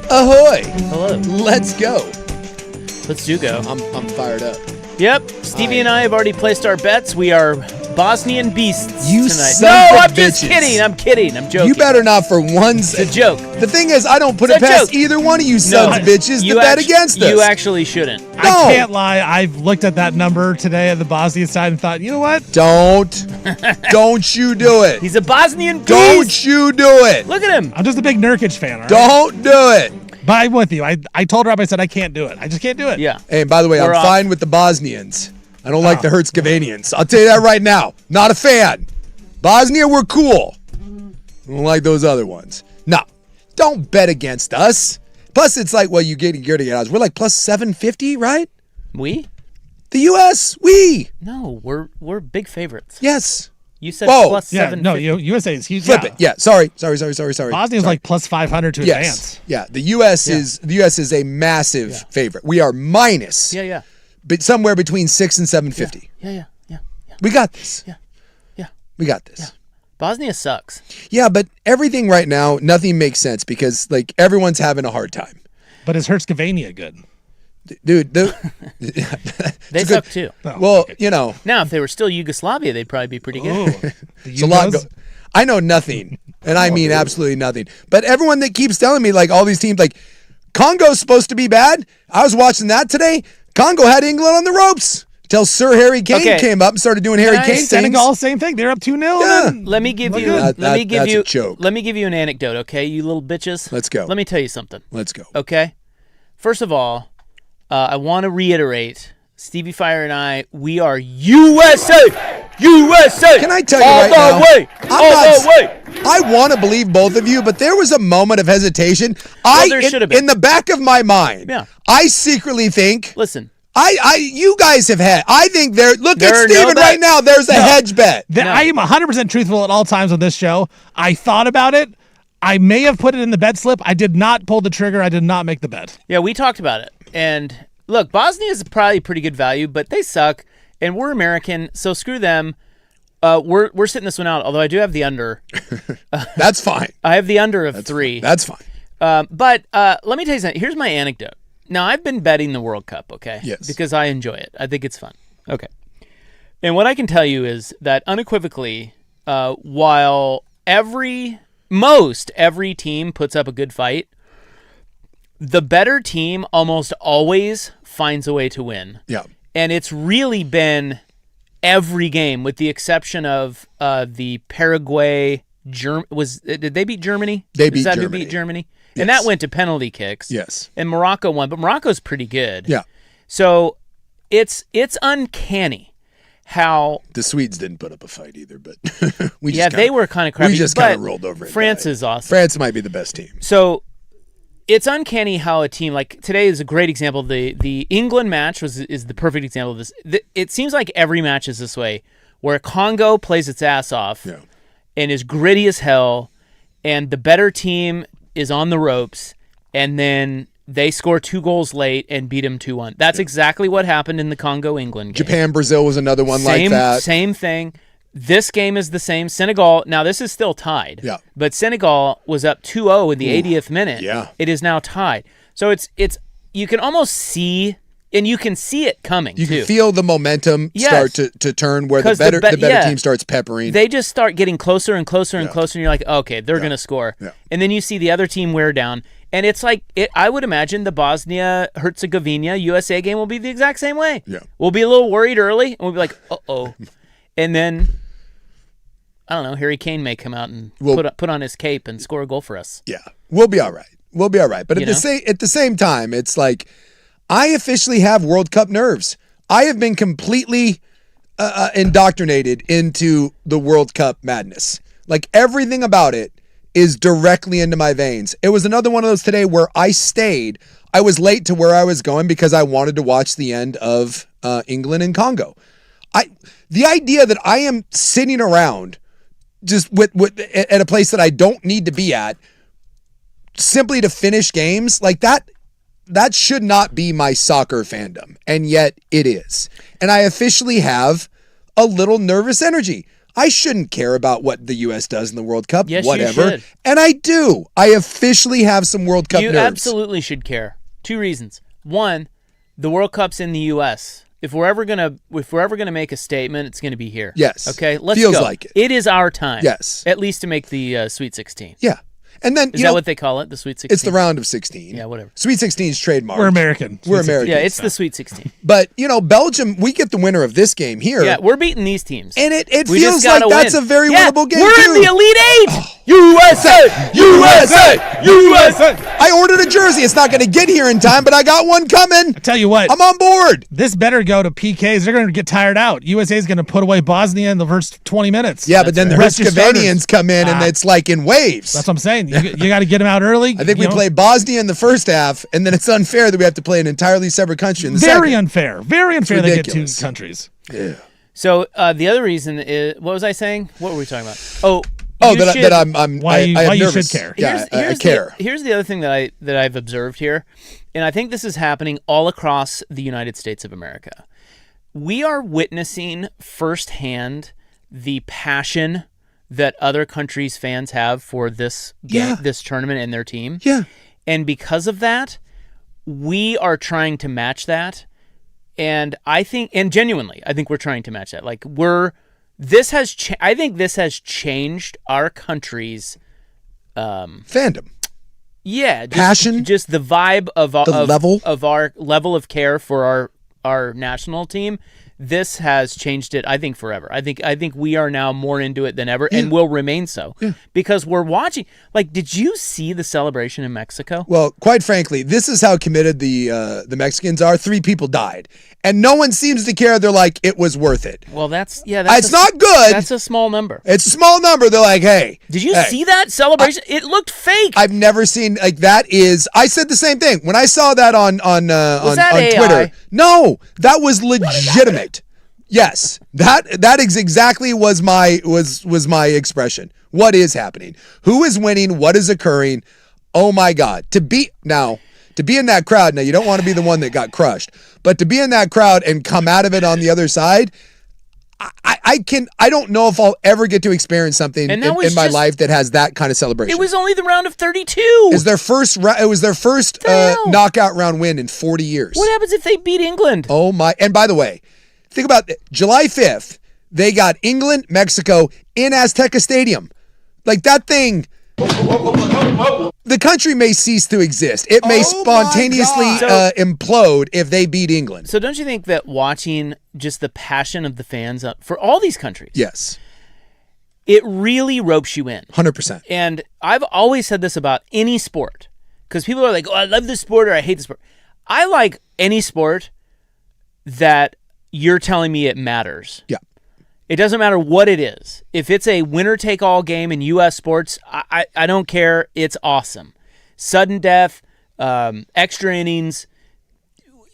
Ahoy! Hello. Let's go. Let's go. I'm fired up. Yep. Stevie and I have already placed our bets. We are Bosnian beasts You tonight. son No, of I'm just bitches. kidding. I'm kidding. I'm joking. You better not for one It's a second. joke. The thing is, I don't put It's it a past joke. either one of you sons of bitches to bet against us. You actually shouldn't. I can't lie. I've looked at that number today at the Bosnian side and thought, you know what? Don't you do it. He's a Bosnian beast. Don't you do it. Look at him. I'm just a big Nurkic fan. All right? Don't do it. But I'm with you. I told Rob, I said, I can't do it. I just can't do it. Yeah. Hey, and by the way, We're I'm off. fine with the Bosnians. I don't like the Herzegovinians. I'll tell you that right now. Not a fan. Bosnia, we're cool. I don't like those other ones. No, don't bet against us. Plus, it's like, well, you're getting odds. We're like plus 750, right? We? The U.S., we. No, we're big favorites. Yes. You said Whoa. plus Yeah, 750. no, USA is huge. Flip it. Yeah, sorry. Bosnia's like plus 500 to Yes. advance. Yeah, the U.S. is a massive favorite. We are minus. Yeah. But somewhere between 6 and 750. Yeah. We got this. Yeah. We got this. Yeah. Bosnia sucks. Yeah, but everything right now, nothing makes sense because like everyone's having a hard time. But is Herzegovina good? Dude, They suck too. well, you know, Now, if they were still Yugoslavia, they'd probably be pretty good. Ooh. it's a lot. I know nothing, and I mean absolutely nothing. But everyone that keeps telling me like all these teams, like Congo's supposed to be bad. I was watching that today. Congo had England on the ropes till Sir Harry Kane came up and started doing Harry Kane things. Senegal, same thing. They're up 2-0. Yeah. Let me give you. That- let me give that's you. a joke. Let me give you an anecdote, okay? You little bitches. Let's go. Let me tell you something. Let's go. Okay. First of all, I want to reiterate, Stevie Fire and I, we are USA. USA. Can I tell you all right the now? way. All the way. I want to believe both of you, but there was a moment of hesitation. there should have been. In the back of my mind, Yeah. I secretly think. Listen. You guys have had. I think look There are at no Steven bet. right now. There's a hedge bet. I am 100% truthful at all times on this show. I thought about it. I may have put it in the bet slip. I did not pull the trigger. I did not make the bet. Yeah, we talked about it. And look, Bosnia is probably pretty good value, but they suck. And we're American, so screw them. We're sitting this one out, although I do have the under. That's fine. I have the under of 3. That's fine. But let me tell you something. Here's my anecdote. Now, I've been betting the World Cup, okay? Yes. Because I enjoy it. I think it's fun. Okay. And what I can tell you is that unequivocally, while most every team puts up a good fight, the better team almost always finds a way to win. Yeah. And it's really been every game, with the exception of the Paraguay. Did they beat Germany? They beat Is that Germany. who beat Germany? Yes. And that went to penalty kicks. Yes. And Morocco won, but Morocco's pretty good. Yeah. So it's uncanny how. The Swedes didn't put up a fight either, but They were kind of crappy. We just but kind of rolled over. And France died. is awesome. France might be the best team. So it's uncanny how a team like today is a great example. The England match is the perfect example of this. It seems like every match is this way, where Congo plays its ass off and is gritty as hell, and the better team is on the ropes, and then they score 2 goals late and beat them 2-1. That's exactly what happened in the Congo-England game. Japan-Brazil was another one like that. Same thing. This game is the same. Senegal, now this is still tied. Yeah. But Senegal was up 2-0 in the 80th minute. Yeah. It is now tied. So it's you can almost see, and you can see it coming You too. can feel the momentum start to turn where the 'Cause better team starts peppering. They just start getting closer and closer and closer, and you're like, okay, they're going to score. Yeah. And then you see the other team wear down. And it's like, I would imagine the Bosnia-Herzegovina USA game will be the exact same way. Yeah. We'll be a little worried early, and we'll be like, uh-oh. And then, I don't know, Harry Kane may come out and put on his cape and score a goal for us. Yeah, we'll be all right. But at You the same time, it's like I officially have World Cup nerves. I have been completely indoctrinated into the World Cup madness. Like everything about it is directly into my veins. It was another one of those today where I stayed. I was late to where I was going because I wanted to watch the end of England and Congo. The idea that I am sitting around just at a place that I don't need to be at simply to finish games like that should not be my soccer fandom, and yet it is. And I officially have a little nervous energy. I shouldn't care about what the U.S. does in the World Cup. Yes, you whatever. should. And I do. I officially have some World Cup You nerves. absolutely should care. 2 reasons. One, the World Cup's in the U.S. If we're ever gonna make a statement, it's gonna be here. Yes. Okay. Let's Feels go. like it. It is our time. Yes. At least to make the Sweet 16. Yeah. And then, Is that what they call it? The Sweet 16? it's the round of 16. Yeah, whatever. Sweet 16 is trademark. We're American. We're American. Yeah, it's the Sweet 16. But, Belgium, we get the winner of this game here. Yeah, we're beating these teams. And it We feels just like gotta that's win. a very Yeah, winnable game, we're too. in the Elite Eight. USA! USA! USA! I ordered a jersey. It's not going to get here in time, but I got one coming. I tell you what, I'm on board. this better go to PKs. They're going to get tired out. USA is going to put away Bosnia in the first 20 minutes. Yeah, but then the Rest your starters. Herzegovinians come in, and it's like in waves. That's what I'm saying. You got to get them out early. I think we play Bosnia in the first half, and then it's unfair that we have to play an entirely separate country in the Very second. unfair. Very unfair they get two ridiculous. countries. Yeah. So the other reason is, what was I saying? What were we talking about? Oh, you should- that I'm Why I you- am why you nervous. should care. Yeah, I care. Here's the other thing that I've observed here, and I think this is happening all across the United States of America. We are witnessing firsthand the passion that other countries' fans have for this game, Yeah. this tournament, and their team. Yeah. And because of that, we are trying to match that. And I think, and genuinely, I think we're trying to match that. Like I think this has changed our country's, Fandom. passion, just the vibe of level of our level of care for our national team. This has changed it, I think, forever. I think we are now more into it than ever, and will remain so, because we're watching. Like, did you see the celebration in Mexico? Well, quite frankly, this is how committed the Mexicans are. 3 people died, and no one seems to care. They're like, it was worth it. Well, that's It's not good. That's a small number. It's a small number. They're like, hey. Did you see that celebration? It looked fake. I've never seen like that. I said the same thing when I saw that on that AI? Twitter. No, that was legitimate. Yes, that is exactly was my expression. What is happening? Who is winning? What is occurring? Oh my God! To be in that crowd. Now you don't want to be the one that got crushed, but to be in that crowd and come out of it on the other side. I don't know if I'll ever get to experience something in my life that has that kind of celebration. It was only the round of 32. It was their first knockout round win in 40 years. What happens if they beat England? Oh my! And by the way, think about it. July 5th, they got England, Mexico in Azteca Stadium. Like that thing. The country may cease to exist. It may spontaneously implode if they beat England. So don't you think that watching just the passion of the fans for all these countries, Yes, it really ropes you in? 100%. And I've always said this about any sport, because people are like, oh, I love this sport or I hate this sport. I like any sport that you're telling me it matters. Yeah. It doesn't matter what it is. If it's a winner-take-all game in U.S. sports, I don't care. It's awesome. Sudden death, extra innings,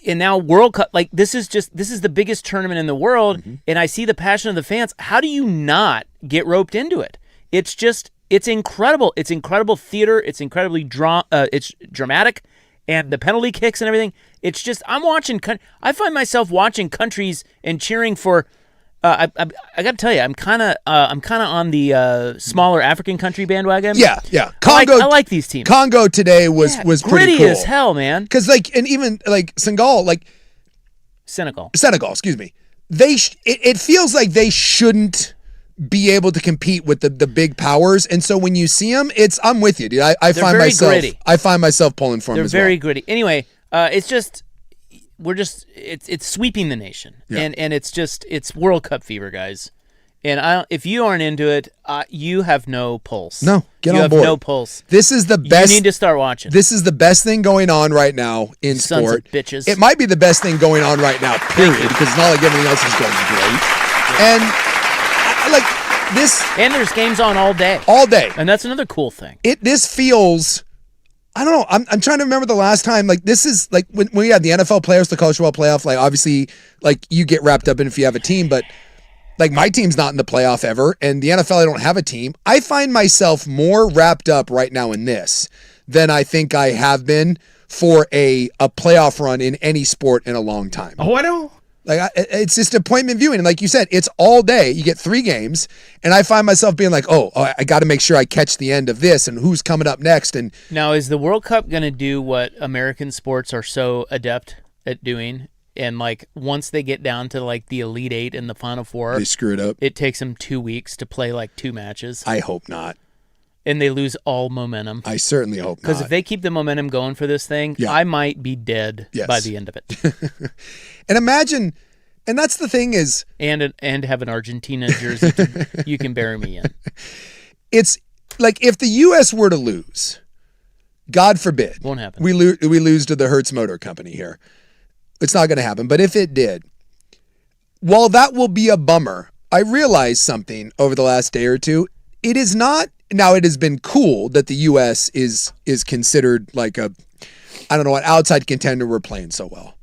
and now World Cup. Like, this is the biggest tournament in the world, and I see the passion of the fans. How do you not get roped into it? It's incredible. It's incredible theater. It's incredibly it's dramatic, and the penalty kicks and everything. It's just, I find myself watching countries and cheering for. I got to tell you, I'm kind of on the smaller African country bandwagon. Yeah. Congo. I like these teams. Congo today was pretty gritty cool as hell, man. because and even Senegal, Senegal. Excuse me. It feels like they shouldn't be able to compete with the big powers, and so when you see them, I'm with you, dude. I find myself pulling for them. They're as very well. gritty. Anyway, it's sweeping the nation, and it's World Cup fever, guys. And if you aren't into it, you have no pulse. No, get you on board. You have no pulse. This is the best. You need to start watching. This is the best thing going on right now in Sons sport. of bitches. It might be the best thing going on right now, period, because it's not like everything else is going great. And this. And there's games on all day. All day. And that's another cool thing. This feels. I don't know. I'm trying to remember the last time. This is when we had the NFL players, the college football playoff. Obviously, you get wrapped up in if you have a team, but my team's not in the playoff ever, and the NFL, I don't have a team. I find myself more wrapped up right now in this than I think I have been for a playoff run in any sport in a long time. Oh, I know. Like it's just appointment viewing. And like you said, it's all day. You get 3 games. And I find myself being like, oh I got to make sure I catch the end of this and who's coming up next. And now, is the World Cup going to do what American sports are so adept at doing? And like once they get down to like the Elite 8 and the Final 4, they screw it up. It takes them 2 weeks to play like 2 matches. I hope not. And they lose all momentum. I certainly hope not. Because if they keep the momentum going for this thing, I might be dead by the end of it. And imagine, and that's the thing is... And have an Argentina jersey you can bury me in. It's like if the U.S. were to lose, God forbid. Won't happen. We lose to the Hertz Motor Company here. It's not going to happen. But if it did, while that will be a bummer, I realized something over the last day or two. It is not... Now, it has been cool that the U.S. is considered like an outside contender. We're playing so well.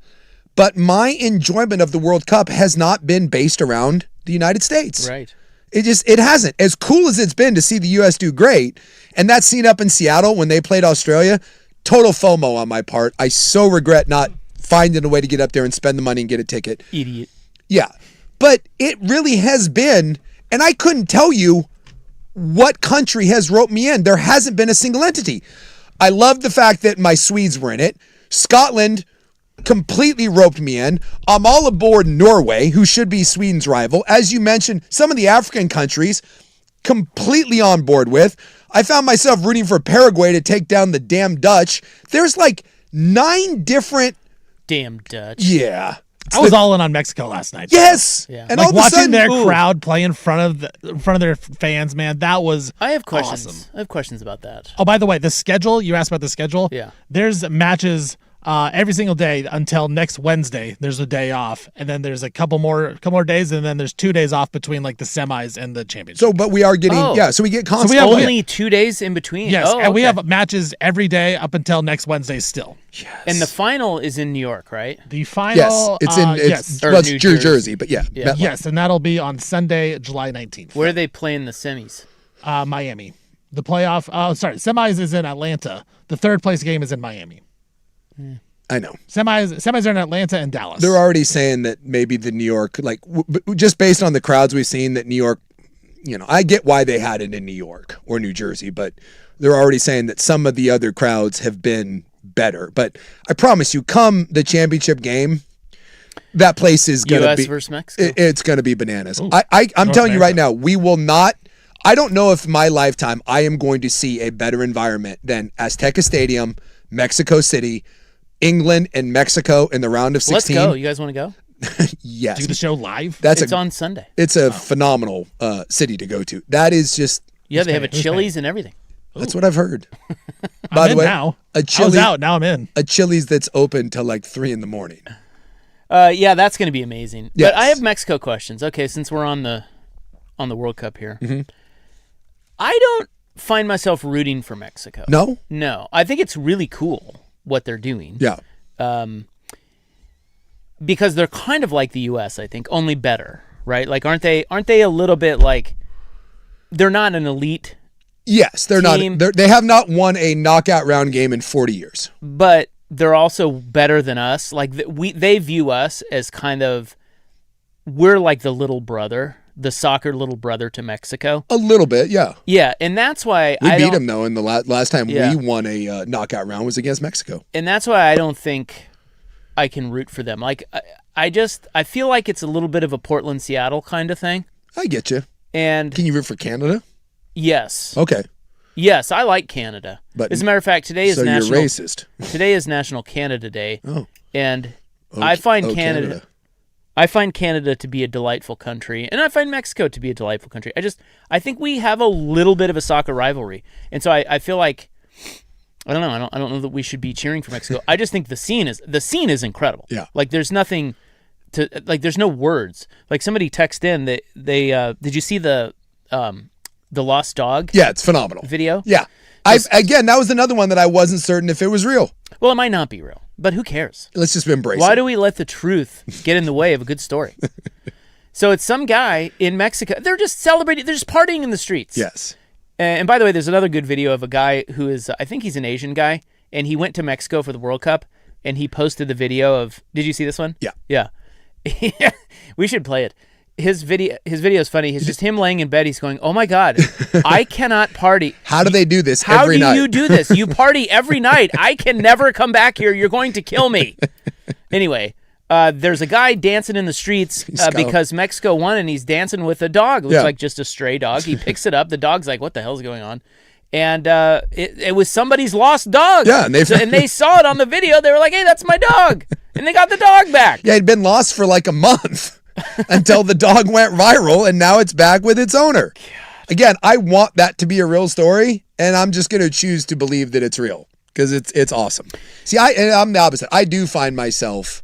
But my enjoyment of the World Cup has not been based around the United States. Right. It hasn't. As cool as it's been to see the U.S. do great, and that scene up in Seattle when they played Australia, total FOMO on my part. I so regret not finding a way to get up there and spend the money and get a ticket. Idiot. Yeah. But it really has been, and I couldn't tell you what country has roped me in. There hasn't been a single entity. I love the fact that my Swedes were in it. Scotland completely roped me in. I'm all aboard Norway, who should be Sweden's rival. As you mentioned, some of the African countries, completely on board with. I found myself rooting for Paraguay to take down the damn Dutch. There's like 9 different... Damn Dutch. Yeah. I was all in on Mexico last night. Yes. Yeah. And like all of a watching sudden, their crowd play in front of their fans, man, that was I have questions. awesome. I have questions about that. Oh, by the way, the schedule, you asked about the schedule? Yeah. There's matches every single day until next Wednesday. There's a day off, and then there's a couple more days, and then there's 2 days off between like the semis and the championship. So, but we are getting, so we get constant. we have- Only 2 days in between? Yes, Oh, and we okay. have matches every day up until next Wednesday still. Yes. And the final is in New York, right? The final, Yes, it's in yes. Or well, it's New Jersey, Jersey. but yeah. Yeah. MetLife. Yes, and that'll be on Sunday, July 19th. Where are they playing the semis? Miami. The playoff, semis is in Atlanta. The third place game is in Miami. I know. Semis are in Atlanta and Dallas. They're already saying that maybe the New York, just based on the crowds we've seen, that New York, I get why they had it in New York or New Jersey, but they're already saying that some of the other crowds have been better. But I promise you, come the championship game, that place is going to U.S. be versus Mexico. It's going to be bananas. Ooh, I'm North telling you right America. now, we will not. I don't know if in my lifetime I am going to see a better environment than Azteca Stadium, Mexico City, England and Mexico in the round of 16. Let's go. You guys want to go? Yes. Do the show live? It's on Sunday. It's a phenomenal city to go to. That is just, Yeah, they have a Who's Chili's and everything. that's what I've heard. I'm in now. a I was Chili, out. Now I'm in. a Chili's that's open till like 3 a.m. Yeah, that's going to be amazing. Yes. But I have Mexico questions. Okay, since we're on the World Cup here. Mm-hmm. I don't find myself rooting for Mexico. No? No. I think it's really cool what they're doing. Yeah. Because they're kind of like the US, I think, only better, right? Like aren't they a little bit like they're not an elite, Yes, they're team. not. They have not won a knockout round game in 40 years. but they're also better than us. Like they view us as kind of we're like the little brother, the soccer little brother to Mexico. A little bit, yeah. Yeah, and that's why We I beat don't- them though in the last time Yeah. we won a knockout round was against Mexico. and that's why I don't think I can root for them. Like I feel like it's a little bit of a Portland Seattle kind of thing. I get you. And Can you root for Canada? yes, Okay, yes, I like Canada. But- as a matter of fact, today is so National you're racist. Today is National Canada Day, Oh, and I find oh, Canada. I find Canada to be a delightful country, and I find Mexico to be a delightful country. I think we have a little bit of a soccer rivalry, and so I feel like I don't know. I don't know that we should be cheering for Mexico. I just think the scene is incredible. Yeah. Like there's nothing to like. There's no words. Like somebody texted in that they did you see the lost dog Yeah, it's phenomenal. video? Yeah. Again, that was another one that I wasn't certain if it was real. Well, it might not be real, but who cares? Let's just embrace Why it. do we let the truth get in the way of a good story? So it's some guy in Mexico. They're just celebrating. They're just partying in the streets. Yes. And by the way, there's another good video of a guy who is, I think he's an Asian guy, and he went to Mexico for the World Cup, and he posted the video of, did you see this one? Yeah. Yeah. We should play it. His video is funny. It's just him laying in bed. He's going, "Oh my God, I cannot party. How do they do this How every do night? you do this? You party every night. I can never come back here. You're going to kill me." Anyway, there's a guy dancing in the streets because Mexico won, and he's dancing with a dog. It looks like just a stray dog. He picks it up. The dog's like, "What the hell's going on?" And it was somebody's lost dog. Yeah, and they saw it on the video. They were like, "Hey, that's my dog," and they got the dog back. Yeah, he'd been lost for like a month until the dog went viral, and now it's back with its owner. God. Again, I want that to be a real story, and I'm just going to choose to believe that it's real because it's awesome. See, I'm the opposite. I do find myself,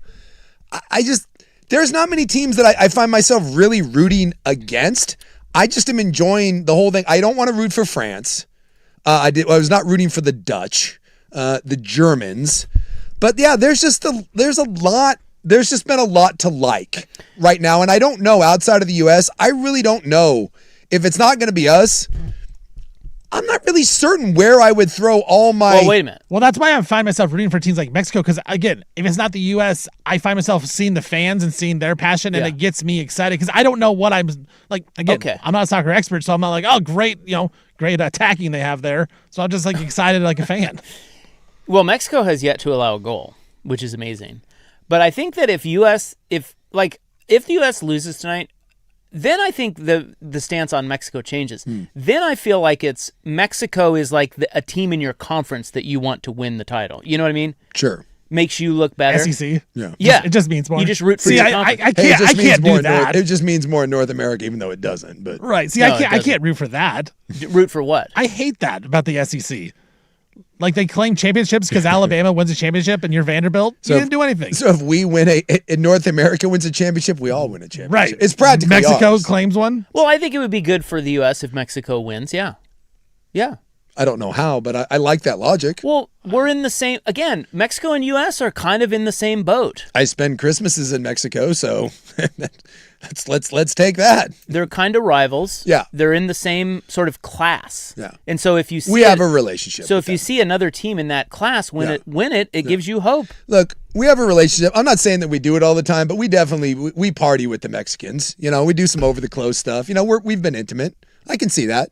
there's not many teams that I find myself really rooting against. I just am enjoying the whole thing. I don't want to root for France. I was not rooting for the Dutch, the Germans, but yeah, there's just been a lot to like right now. And I don't know, outside of the U.S., I really don't know if it's not going to be us. I'm not really certain where I would throw all my... Well, wait a minute. Well, that's why I find myself rooting for teams like Mexico, because, again, if it's not the U.S., I find myself seeing the fans and seeing their passion, and it gets me excited, because I don't know what I'm... Like, again, I'm not a soccer expert, so I'm not like, oh, great, great attacking they have there. So I'm just, like, excited like a fan. Well, Mexico has yet to allow a goal, which is amazing. But I think that if the U.S. loses tonight, then I think the stance on Mexico changes. Then I feel like it's Mexico is like a team in your conference that you want to win the title. You know what I mean? Sure. Makes you look better. SEC? Yeah. It just means more. You just root for your conference. I can't do that. It just means more in North America, even though it doesn't. But right. See, I can't root for that. Root for what? I hate that about the SEC. Like, they claim championships because Alabama wins a championship and you're Vanderbilt. You didn't do anything. So if we win in North America wins a championship, we all win a championship. Right. It's practically Mexico ours. claims one. Well, I think it would be good for the U.S. if Mexico wins. Yeah. Yeah. I don't know how, but I like that logic. Well, we're in the same... Again, Mexico and U.S. are kind of in the same boat. I spend Christmases in Mexico, so let's take that. They're kind of rivals. Yeah. They're in the same sort of class. Yeah. And so if you see... We have a relationship. So if you see another team in that class win it gives you hope. Look, we have a relationship. I'm not saying that we do it all the time, but we definitely we party with the Mexicans. We do some over the close stuff. We've been intimate. I can see that.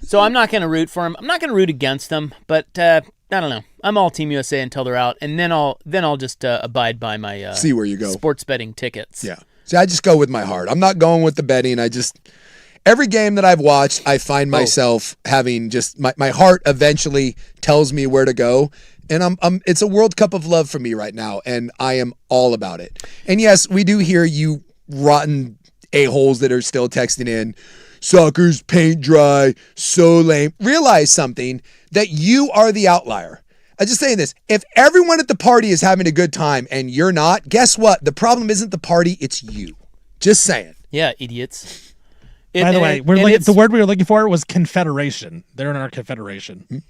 So I'm not going to root for them. I'm not going to root against them, but I don't know. I'm all Team USA until they're out, and then I'll just abide by my see where you go sports betting tickets. Yeah. See, I just go with my heart. I'm not going with the betting. Every game that I've watched, I find myself having just my heart eventually tells me where to go. And it's a World Cup of love for me right now, and I am all about it. And yes, we do hear you rotten a-holes that are still texting in, soccer's paint dry, so lame. Realize something, that you are the outlier. I'm just saying this. If everyone at the party is having a good time and you're not, guess what? The problem isn't the party, it's you. Just saying. Yeah, idiots. By the way, the word we were looking for was confederation. They're in our confederation.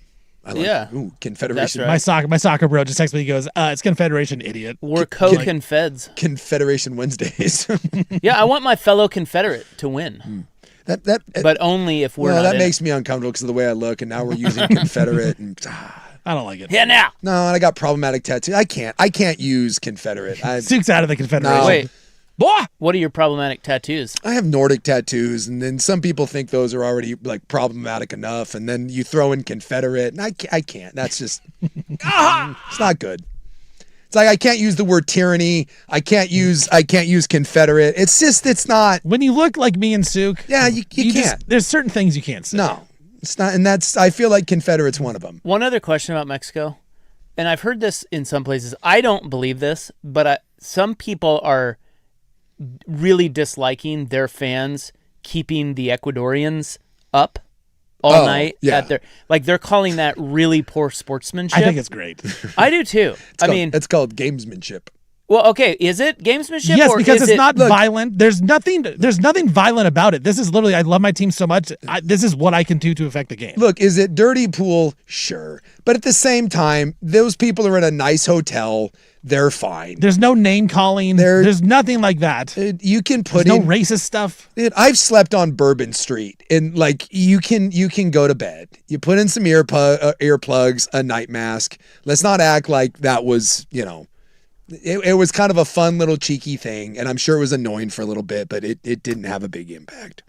I like confederation. That's right. My soccer bro just texted me. He goes, "It's confederation, idiot." We're co-confeds. Confederation Wednesdays. Yeah, I want my fellow Confederate to win. But only if we're not that makes me uncomfortable because of the way I look, and now we're using Confederate. And I don't like it. Yeah, now. No, and I got problematic tattoos. I can't use Confederate. Suke's out of the Confederation. No. Wait. Boy! What are your problematic tattoos? I have Nordic tattoos, and then some people think those are already like problematic enough, and then you throw in Confederate, and I can't. That's just it's not good. It's like I can't use the word tyranny. I can't use Confederate. It's not. When you look like me and Suke, yeah, you can't. There's certain things you can't say. No, it's not, and I feel like Confederate's one of them. One other question about Mexico, and I've heard this in some places. I don't believe this, but some people are really disliking their fans keeping the Ecuadorians up all night at they're calling that really poor sportsmanship. I think it's great. I do too. It's called gamesmanship. Well, okay, is it gamesmanship? Yes, or because is it's not violent. There's nothing violent about it. This is literally, I love my team so much. This is what I can do to affect the game. Look, is it dirty pool? Sure. But at the same time, those people are in a nice hotel. They're fine. There's no name calling. There's nothing like that. You can put no racist stuff. I've slept on Bourbon Street, and like you can go to bed. You put in some earplugs, a night mask. Let's not act like that was It was kind of a fun little cheeky thing, and I'm sure it was annoying for a little bit, but it didn't have a big impact.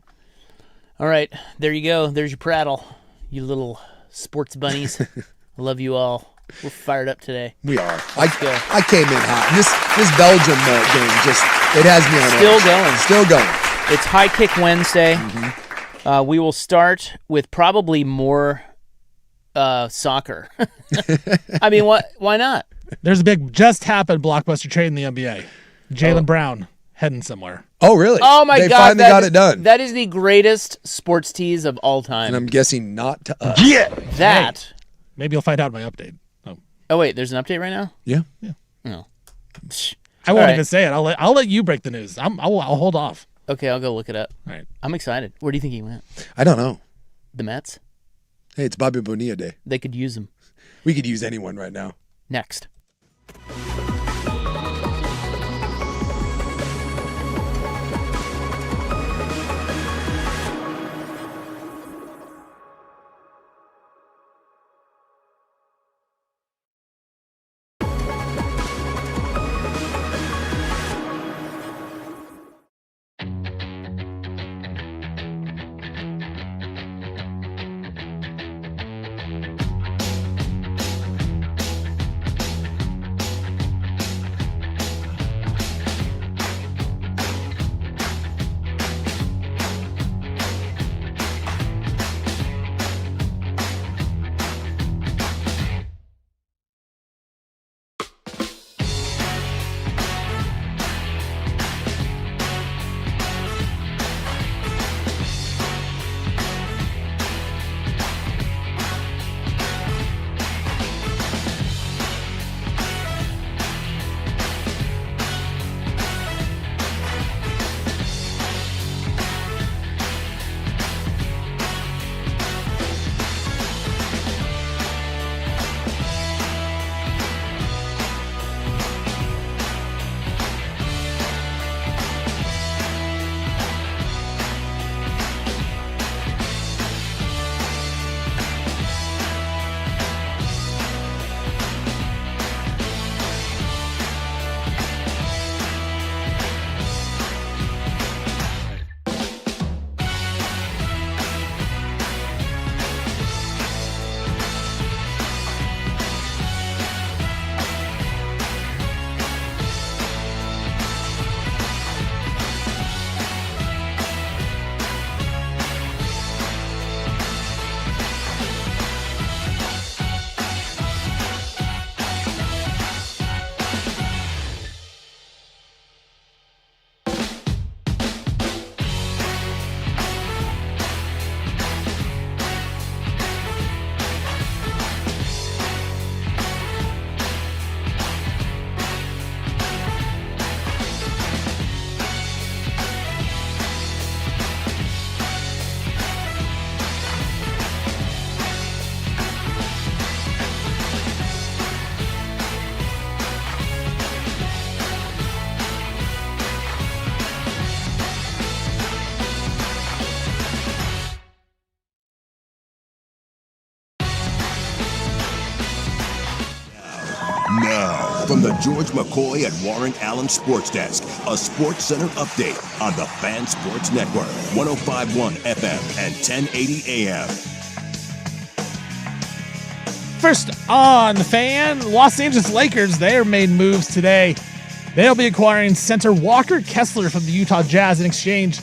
All right, there you go. There's your prattle, you little sports bunnies. I love you all. We're fired up today. We are. I came in hot. This Belgium game it has me on Still going. Still going. It's High Kick Wednesday. Mm-hmm. We will start with probably more soccer. I mean, why not? There's a big just happened blockbuster trade in the NBA. Jaylen Brown heading somewhere. Oh, really? Oh, my God. They finally got it done. That is the greatest sports tease of all time. And I'm guessing not to us. Yeah. That. Hey, maybe you'll find out in my update. Oh, wait. There's an update right now? Yeah. Oh. I won't even say it. I'll let you break the news. I'll hold off. Okay, I'll go look it up. All right. I'm excited. Where do you think he went? I don't know. The Mets? Hey, it's Bobby Bonilla Day. They could use him. We could use anyone right now. Next. Now, from the George McCoy and Warren Allen Sports Desk, a Sports Center update on the Fan Sports Network, 105.1 FM and 1080 AM. First on the Fan, Los Angeles Lakers, they made moves today. They'll be acquiring center Walker Kessler from the Utah Jazz in exchange.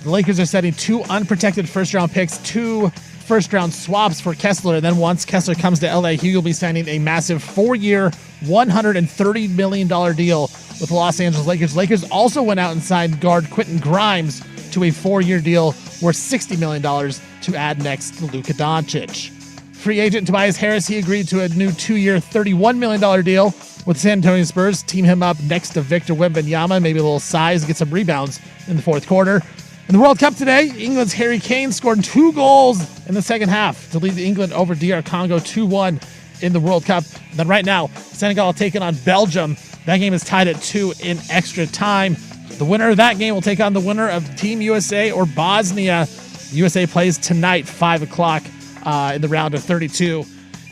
The Lakers are setting 2 unprotected first-round picks, 2 first-round swaps for Kessler. And then once Kessler comes to LA, he will be signing a massive 4-year, $130 million deal with the Los Angeles Lakers. Lakers also went out and signed guard Quentin Grimes to a 4-year deal worth $60 million to add next to Luka Doncic. Free agent Tobias Harris, he agreed to a new 2-year, $31 million deal with the San Antonio Spurs. Team him up next to Victor Wembanyama, maybe a little size, get some rebounds in the fourth quarter. In the World Cup today, England's Harry Kane scored 2 goals in the second half to lead England over DR Congo 2-1 in the World Cup. And then right now, Senegal taking on Belgium. That game is tied at 2 in extra time. The winner of that game will take on the winner of Team USA or Bosnia. USA plays tonight, 5 o'clock in the round of 32.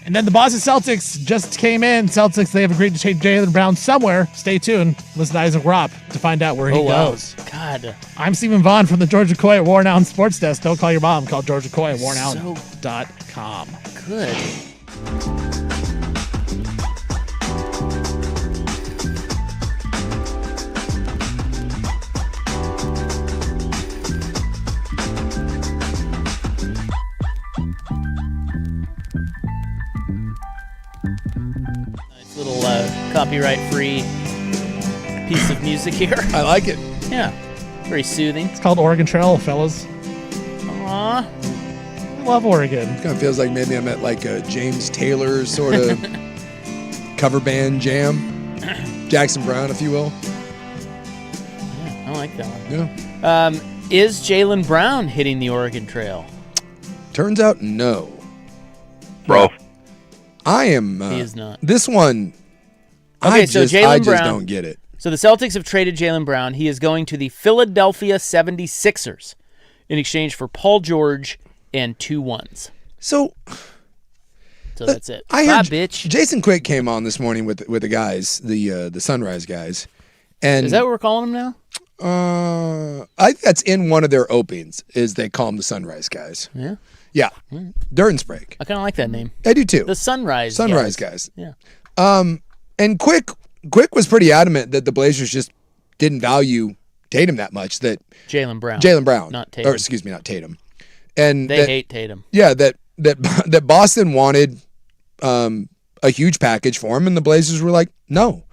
And then the Boston Celtics just came in. Celtics, they have agreed to trade Jaylen Brown somewhere. Stay tuned. Listen to Isaac Ropp to find out where he goes. God. I'm Stephen Vaughn from the Georgia Coy at Warren Allen Sports Desk. Don't call your mom. Call Georgia Coy at warrenallen.com. Good. Little copyright-free piece of music here. I like it. Yeah, very soothing. It's called Oregon Trail, fellas. Aww. I love Oregon. Kind of feels like maybe I'm at like a James Taylor sort of cover band jam. Jackson Browne, if you will. Yeah, I like that one. Yeah. Is Jaylen Brown hitting the Oregon Trail? Turns out no. Bro. I am. He is not. This one. Okay, I just don't get it. So the Celtics have traded Jaylen Brown. He is going to the Philadelphia 76ers in exchange for Paul George and 2 1s. So that's it. I heard bitch. Jason Quick came on this morning with the guys, the Sunrise guys, and Is that what we're calling them I think that's in one of their opens. Is they call them the Sunrise guys? now? Yeah. Yeah, Durden's break. I kind of like that name. I do too. The Sunrise guys. Yeah. And Quick was pretty adamant that the Blazers just didn't value Tatum that much. That Jaylen Brown, not Tatum. Not Tatum. And they hate Tatum. Yeah, that Boston wanted a huge package for him, and the Blazers were like, no.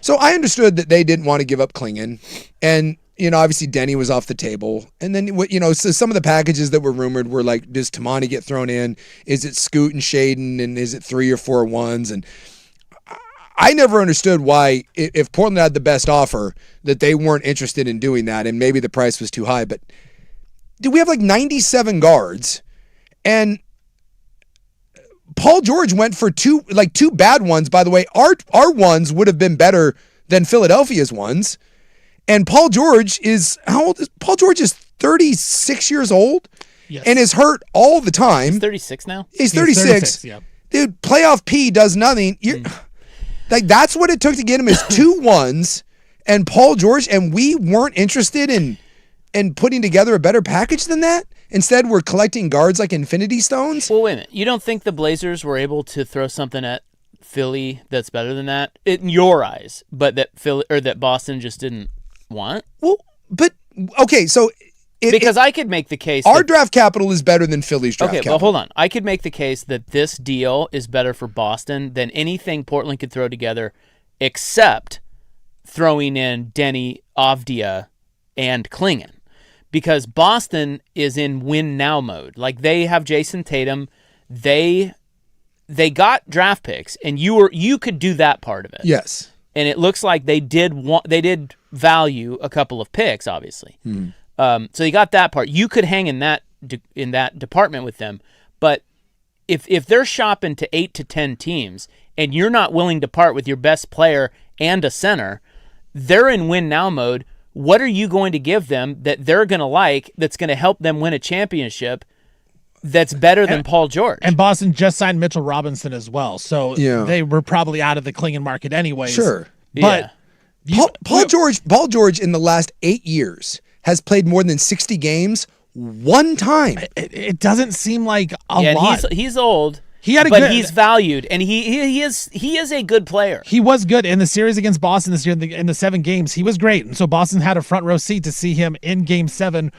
So I understood that they didn't want to give up Klingon, and obviously Denny was off the table, and then so some of the packages that were rumored were like, does Tamani get thrown in? Is it Scoot and Shaden, and is it 3 or 4 1s? And I never understood why, if Portland had the best offer, that they weren't interested in doing that, and maybe the price was too high. But dude, we have like 97 guards, and Paul George went for two bad ones. By the way, our ones would have been better than Philadelphia's ones. And Paul George is, how old is Paul George? Is 36 years old, yes, and is hurt all the time. He's 36 now. He's 36. Yeah. Dude, playoff P does nothing. Like, that's what it took to get him, is 2 1s and Paul George, and we weren't interested in putting together a better package than that. Instead, we're collecting guards like Infinity Stones. Well, wait a minute. You don't think the Blazers were able to throw something at Philly that's better than that in your eyes, but that Boston just didn't want? Well, but okay, so because I could make the case our draft capital is better than Philly's draft capital. Okay, well, hold on. I could make the case that this deal is better for Boston than anything Portland could throw together, except throwing in Denny, Avdia, and Klingon, because Boston is in win now mode. Like, they have Jason Tatum, they got draft picks, and you could do that part of it. Yes. And it looks like they did value a couple of picks, obviously. So you got that part. You could hang in that department with them. But if they're shopping to 8 to 10 teams and you're not willing to part with your best player and a center, they're in win now mode. What are you going to give them that they're going to like, that's going to help them win a championship, that's better than Paul George? And Boston just signed Mitchell Robinson as well, so they were probably out of the Klingon market anyways. Sure, but Paul George in the last 8 years has played more than 60 games one time. It doesn't seem like a lot. He's old. He's valued, and he is a good player. He was good in the series against Boston this year. In the 7 games, he was great, and so Boston had a front row seat to see him in Game 7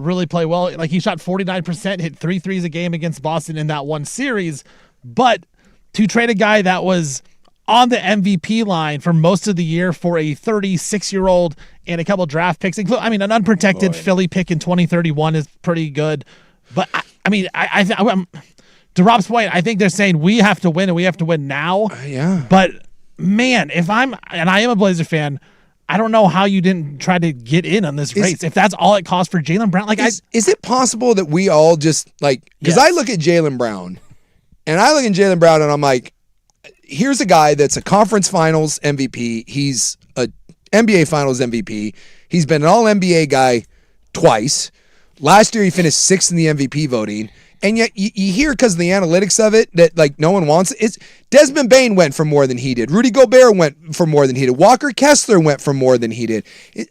really play well. Like, he shot 49%, hit 3 threes a game against Boston in that one series. But to trade a guy that was on the MVP line for most of the year for a 36-year-old and a couple draft picks, I mean, an unprotected Philly pick in 2031 is pretty good. But I'm to Rob's point, I think they're saying we have to win, and we have to win now. Yeah. But man, I am a Blazer fan, I don't know how you didn't try to get in on this race. If that's all it costs for Jaylen Brown, is it possible that we all just because I look at Jaylen Brown, and I'm like, here's a guy that's a conference finals MVP. He's a NBA finals MVP. He's been an all NBA guy twice. Last year he finished 6th in the MVP voting. And yet you hear because of the analytics of it that like no one wants it. It's Desmond Bain went for more than he did. Rudy Gobert went for more than he did. Walker Kessler went for more than he did. He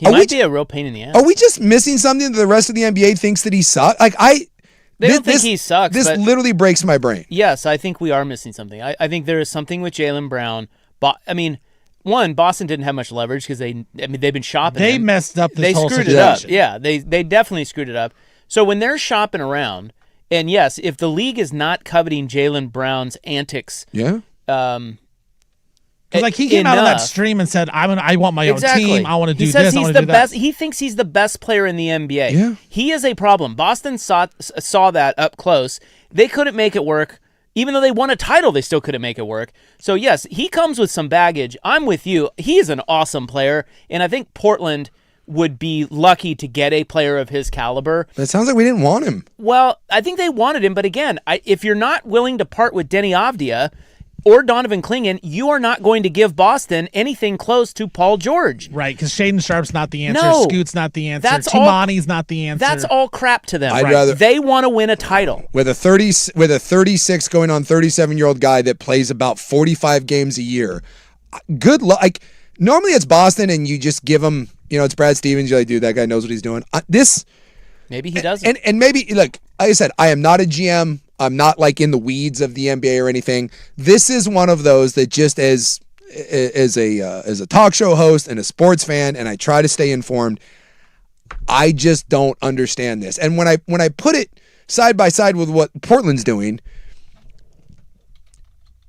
might be a real pain in the ass. Are we just missing something that the rest of the NBA thinks that he sucks? They don't think he sucks. This literally breaks my brain. Yes, I think we are missing something. I think there is something with Jaylen Brown. Boston didn't have much leverage because they've been shopping. They messed up this whole situation. They screwed it up. Yeah, they definitely screwed it up. So when they're shopping around, and yes, if the league is not coveting Jaylen Brown's antics, because he came out on that stream and said, "I want my own team. I want to do this. I want to do that." He thinks he's the best player in the NBA. Yeah. He is a problem. Boston saw that up close. They couldn't make it work. Even though they won a title, they still couldn't make it work. So yes, he comes with some baggage. I'm with you. He is an awesome player, and I think Portland would be lucky to get a player of his caliber. But it sounds like we didn't want him. Well, I think they wanted him, but again, if you're not willing to part with Denny Avdia or Donovan Clingan, you are not going to give Boston anything close to Paul George. Right, because Shaedon Sharp's not the answer. No, Scoot's not the answer. Timani's not the answer. That's all crap to them. Rather, they want to win a title. With a 36 going on 37-year-old guy that plays about 45 games a year. Good luck. Normally it's Boston and you just give him, it's Brad Stevens. You're like, dude, that guy knows what he's doing. Maybe he doesn't. And maybe, like I said, I am not a GM. I'm not in the weeds of the NBA or anything. This is one of those that just as a talk show host and a sports fan, and I try to stay informed, I just don't understand this. And when I put it side by side with what Portland's doing,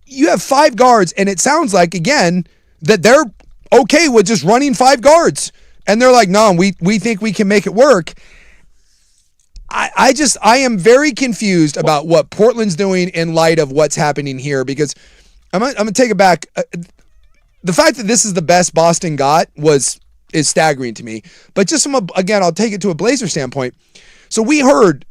you have 5 guards, and it sounds like, again, that they're okay with just running 5 guards. And they're like, no, we think we can make it work. I am very confused about what Portland's doing in light of what's happening here, because I'm gonna take it back. The fact that this is the best Boston got is staggering to me. But just again, I'll take it to a Blazer standpoint. So we heard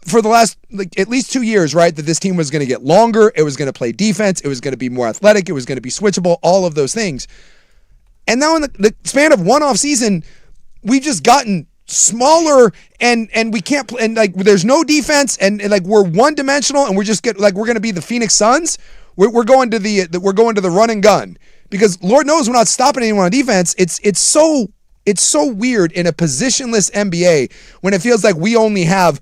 for the last at least 2 years, right, that this team was going to get longer, it was going to play defense, it was going to be more athletic, it was going to be switchable, all of those things. And now in the span of one off season, we've just gotten smaller and we can't play, and there's no defense and we're one dimensional and we're going to be the Phoenix Suns. We're going to the run and gun, because Lord knows we're not stopping anyone on defense. It's so weird in a positionless NBA when it feels like we have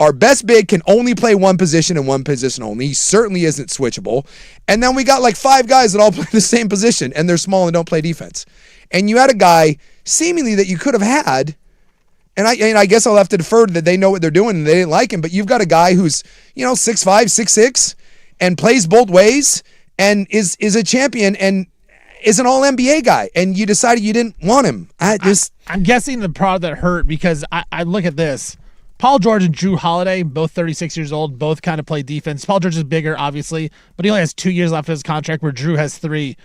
our best big can only play one position and one position only. He certainly isn't switchable. And then we got 5 guys that all play the same position and they're small and don't play defense. And you had a guy seemingly that you could have had, and I guess I'll have to defer that they know what they're doing and they didn't like him, but you've got a guy who's 6'5", 6'6", and plays both ways and is a champion and is an all-NBA guy, and you decided you didn't want him. I'm guessing the part that hurt, because I look at this. Paul George and Drew Holiday, both 36 years old, both kind of play defense. Paul George is bigger, obviously, but he only has 2 years left of his contract, where Drew has 3.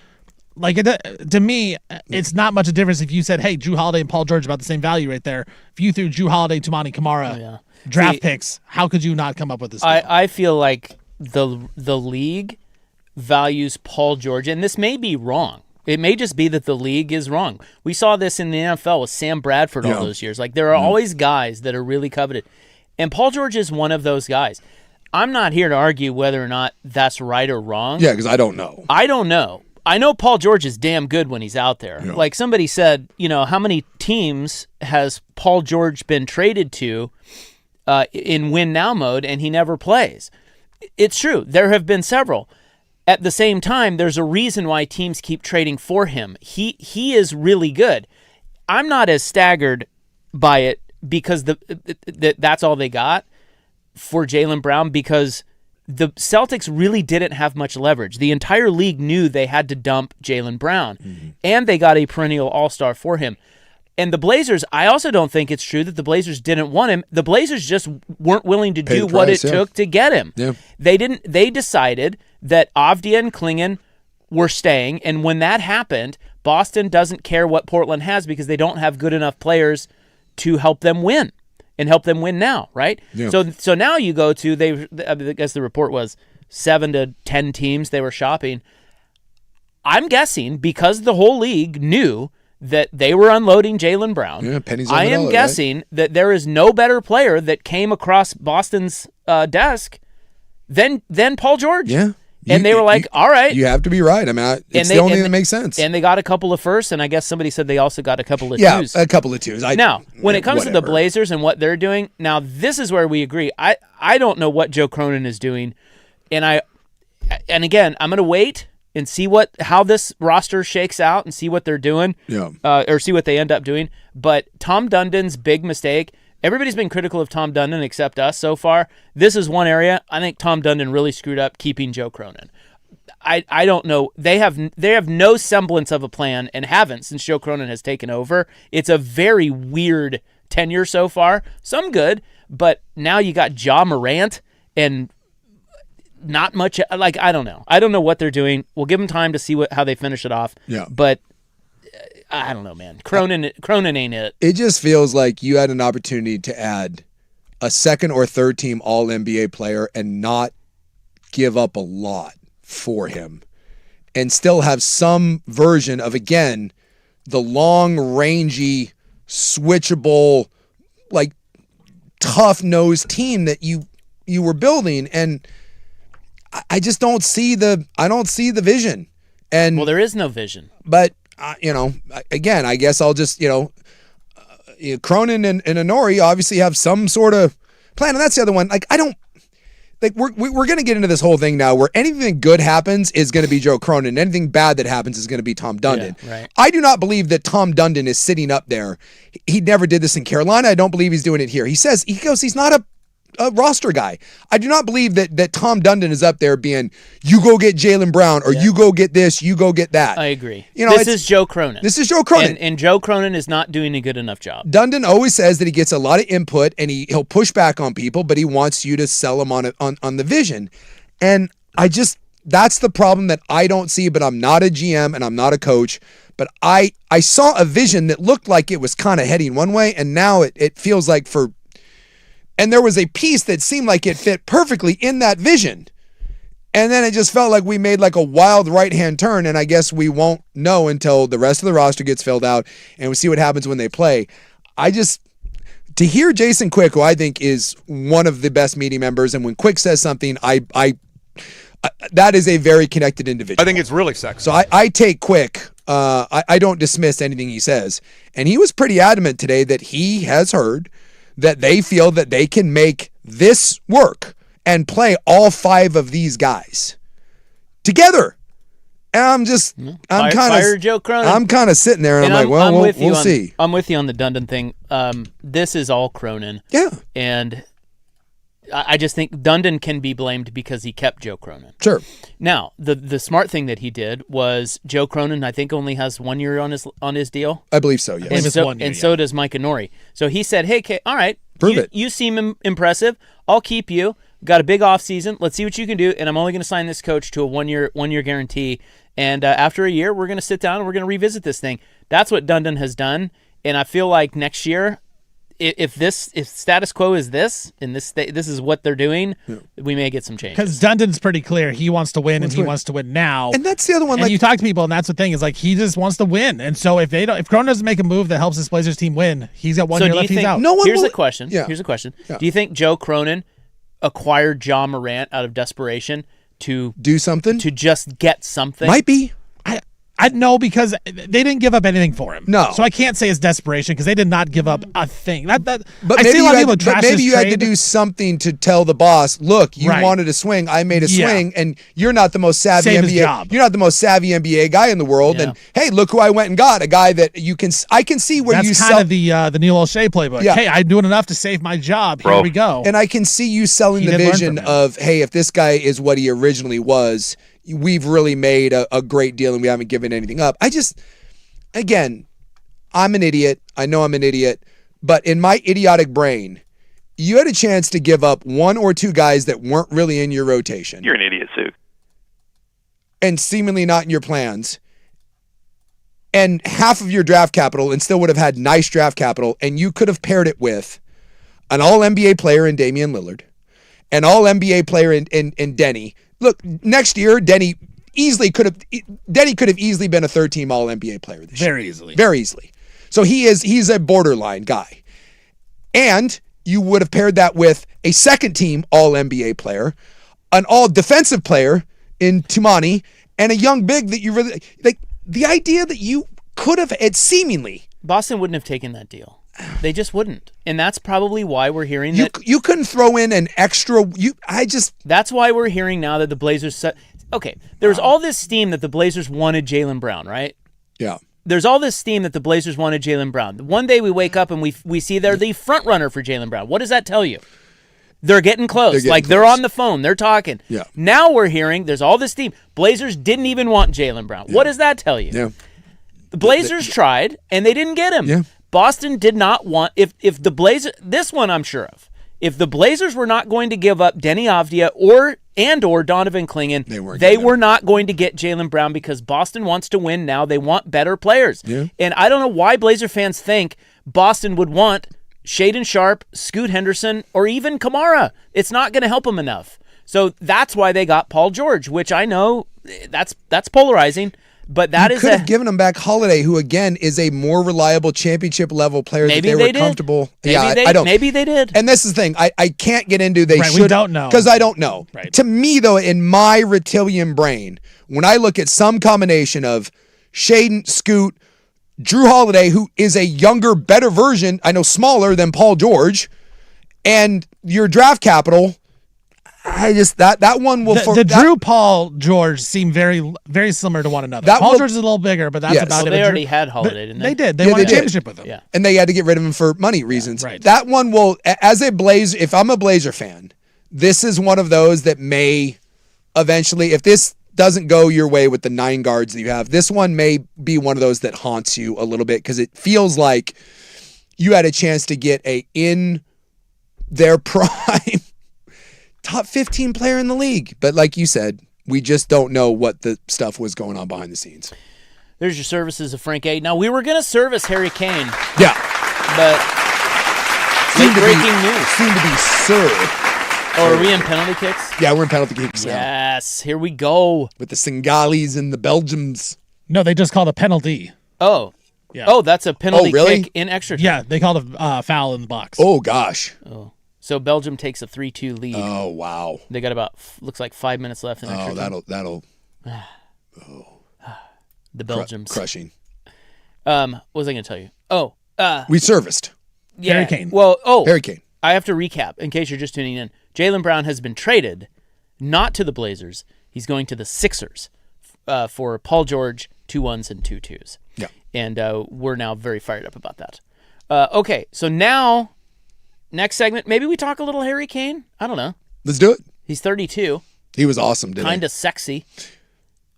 To me, it's not much of a difference if you said, hey, Drew Holiday and Paul George are about the same value right there. If you threw Drew Holiday, Toumani Camara, draft picks, how could you not come up with this? I feel like the league values Paul George, and this may be wrong. It may just be that the league is wrong. We saw this in the NFL with Sam Bradford all those years. There are always guys that are really coveted, and Paul George is one of those guys. I'm not here to argue whether or not that's right or wrong. Yeah, because I don't know. I don't know. I know Paul George is damn good when he's out there. Yeah. Somebody said, how many teams has Paul George been traded to in win now mode, and he never plays? It's true. There have been several. At the same time, there's a reason why teams keep trading for him. He is really good. I'm not as staggered by it because that's all they got for Jaylen Brown, because the Celtics really didn't have much leverage. The entire league knew they had to dump Jaylen Brown, and they got a perennial all-star for him. And the Blazers, I also don't think it's true that the Blazers didn't want him. The Blazers just weren't willing to do what it took to get him. Yeah. They decided that Avdia and Clingan were staying, and when that happened, Boston doesn't care what Portland has because they don't have good enough players to help them win. And help them win now, right? Yeah. So now you go to, I guess the report was 7 to 10 teams they were shopping. I'm guessing because the whole league knew that they were unloading Jaylen Brown. Yeah, pennies on I the am dollar, guessing right? that there is no better player that came across Boston's desk than Paul George. Yeah. And they were like, all right. You have to be right. I mean, it's the only thing that makes sense. And they got a couple of firsts, and I guess somebody said they also got a couple of twos. Yeah, a couple of twos. Now, when it comes to the Blazers and what they're doing, now this is where we agree. I don't know what Joe Cronin is doing, and again, I'm going to wait and see how this roster shakes out and see what they're doing, or see what they end up doing. But Tom Dundon's big mistake. Everybody's been critical of Tom Dundon except us so far. This is one area I think Tom Dundon really screwed up keeping Joe Cronin. I don't know. They have no semblance of a plan and haven't since Joe Cronin has taken over. It's a very weird tenure so far. Some good, but now you got Ja Morant and not much. Like, I don't know. I don't know what they're doing. We'll give them time to see how they finish it off. Yeah. But I don't know, man. Cronin ain't it. It just feels like you had an opportunity to add a second or third team All-NBA player and not give up a lot for him and still have some version of, again, the long, rangy, switchable, like tough-nosed team that you were building. And I just don't see the vision. And well, there is no vision. But again, I guess I'll just, Cronin and Honori obviously have some sort of plan. And that's the other one. Like, I don't, like, we're going to get into this whole thing now where anything good happens is going to be Joe Cronin. Anything bad that happens is going to be Tom Dundon. Yeah, right. I do not believe that Tom Dundon is sitting up there. He never did this in Carolina. I don't believe he's doing it here. He goes, he's not a roster guy. I do not believe that Tom Dundon is up there being, you go get Jaylen Brown, or you go get this, you go get that. I agree. This is Joe Cronin. This is Joe Cronin. And Joe Cronin is not doing a good enough job. Dundon always says that he gets a lot of input and he'll push back on people, but he wants you to sell him on the vision. And that's the problem that I don't see, but I'm not a GM and I'm not a coach. But I saw a vision that looked like it was kind of heading one way, and now it feels like and there was a piece that seemed like it fit perfectly in that vision. And then it just felt like we made like a wild right-hand turn, and I guess we won't know until the rest of the roster gets filled out and we see what happens when they play. To hear Jason Quick, who I think is one of the best media members, and when Quick says something, that is a very connected individual. I think it's really sexy. So I take Quick. I don't dismiss anything he says. And he was pretty adamant today that he has heard that they feel that they can make this work and play all five of these guys together. And fire Joe Cronin. I'm kind of sitting there and I'm like, well, we'll see. I'm with you on the Dundon thing. This is all Cronin. Yeah. And I just think Dundon can be blamed because he kept Joe Cronin. Sure. Now, the smart thing that he did was Joe Cronin, I think, only has 1 year on his deal. I believe so, yes. So does Mike Honori. So he said, hey, all right, prove it. You seem impressive. I'll keep you. Got a big offseason. Let's see what you can do. And I'm only going to sign this coach to a one year guarantee. And after a year, we're going to sit down and we're going to revisit this thing. That's what Dundon has done. And I feel like next year, if status quo is this, and this is what they're doing, we may get some change. Because Dundon's pretty clear. He wants to win, and he wants to win now. And that's the other one. And you talk to people, and that's the thing, is like he just wants to win. And so if Cronin doesn't make a move that helps this Blazers team win, he's got 1 year left. He's out. Here's a question. Yeah. Here's a question. Yeah. Do you think Joe Cronin acquired Ja Morant out of desperation to do something, to just get something? Might be. I know, because they didn't give up anything for him. No. So I can't say it's desperation, because they did not give up a thing. But I see a lot of people trash maybe this you trade. had to do something to tell the boss, look, you wanted a swing, I made a swing, and you're not the most savvy Save his NBA. job. You're not the most savvy NBA guy in the world. Yeah. And hey, look who I went and got, a guy that I can see where That's kind of the Neil O'Shea playbook. Yeah. Hey, I'm doing enough to save my job. Here we go. And I can see you selling He the did learn vision from him. of, hey, if this guy is what he originally was, we've really made a great deal and we haven't given anything up. Again, I'm an idiot. I know I'm an idiot. But in my idiotic brain, you had a chance to give up one or two guys that weren't really in your rotation. You're an idiot, Sue. And seemingly not in your plans. And half of your draft capital, and still would have had nice draft capital, and you could have paired it with an all-NBA player in Damian Lillard, an all-NBA player in Denny. Look, next year, Denny, easily could have Denny could have easily been a third-team All-NBA player this year. Very easily. So he's a borderline guy. And you would have paired that with a second-team All-NBA player, an all-defensive player in Tumani, and a young big that you really like. The idea that you could have, it seemingly, Boston wouldn't have taken that deal. They just wouldn't, and that's probably why we're hearing that you couldn't throw in an extra. That's why we're hearing now that the Blazers. Okay, there was all this steam that the Blazers wanted Jaylen Brown, right? Yeah. There's all this steam that the Blazers wanted Jaylen Brown. One day we wake up and we see they're the front runner for Jaylen Brown. What does that tell you? They're getting close. They're on the phone. They're talking. Yeah. Now we're hearing there's all this steam. Blazers didn't even want Jaylen Brown. Yeah. What does that tell you? Yeah. The Blazers tried and they didn't get him. Yeah. Boston did not want if the Blazers, this one I'm sure of. If the Blazers were not going to give up Denny Avdia or Donovan Clingan, they were not going to get Jaylen Brown because Boston wants to win now. They want better players. Yeah. And I don't know why Blazer fans think Boston would want Shaedon Sharpe, Scoot Henderson, or even Kamara. It's not going to help them enough. So that's why they got Paul George, which I know that's polarizing. But that you is could have given him back Holiday, who again is a more reliable championship level player. Maybe that they were comfortable. I don't. Maybe they did. And this is the thing. I can't get into they should. We don't know because I don't know. Right. To me though, in my reptilian brain, when I look at some combination of Shaedon, Scoot, Drew Holiday, who is a younger, better version, I know smaller than Paul George, and your draft capital. I just that one will. Drew Paul George seem very very similar to one another. Paul George is a little bigger, but that's about it. They already had Holiday, didn't they? They did. They won a championship with him. Yeah, and they had to get rid of him for money reasons. Right. That one will, as a Blazer, if I'm a Blazer fan, this is one of those that may eventually, if this doesn't go your way with the 9 guards that you have, this one may be one of those that haunts you a little bit because it feels like you had a chance to get in their prime top 15 player in the league. But like you said, we just don't know what the stuff was going on behind the scenes. There's your services of Frank A. Now, we were going to service Harry Kane. Yeah. But breaking news. Soon to be served. Oh, are we in penalty kicks? Yeah, we're in penalty kicks now. Yes, here we go. With the Singalis and the Belgians. No, they just called a penalty. Oh. Yeah. Oh, that's a penalty really? kick in extra time. Yeah, they called a foul in the box. Oh, gosh. Oh. So Belgium takes a 3-2 lead. Oh, wow. They got about, looks like 5 minutes left in extra time. That'll. The Belgians. Crushing. What was I going to tell you? Oh. We serviced. Yeah. Harry Kane. Well, Harry Kane. I have to recap in case you're just tuning in. Jaylen Brown has been traded, not to the Blazers. He's going to the Sixers for Paul George, 2 1s and 2 2s. Yeah. And we're now very fired up about that. Okay, so now, next segment, maybe we talk a little Harry Kane? I don't know. Let's do it. He's 32. He was awesome, didn't he? Kind of sexy.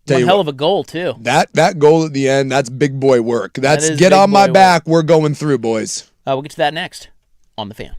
Tell One you hell what, of a goal, too. That goal at the end, that's big boy work. That's is get big on my boy back. We're going through, boys. We'll get to that next on The Fan.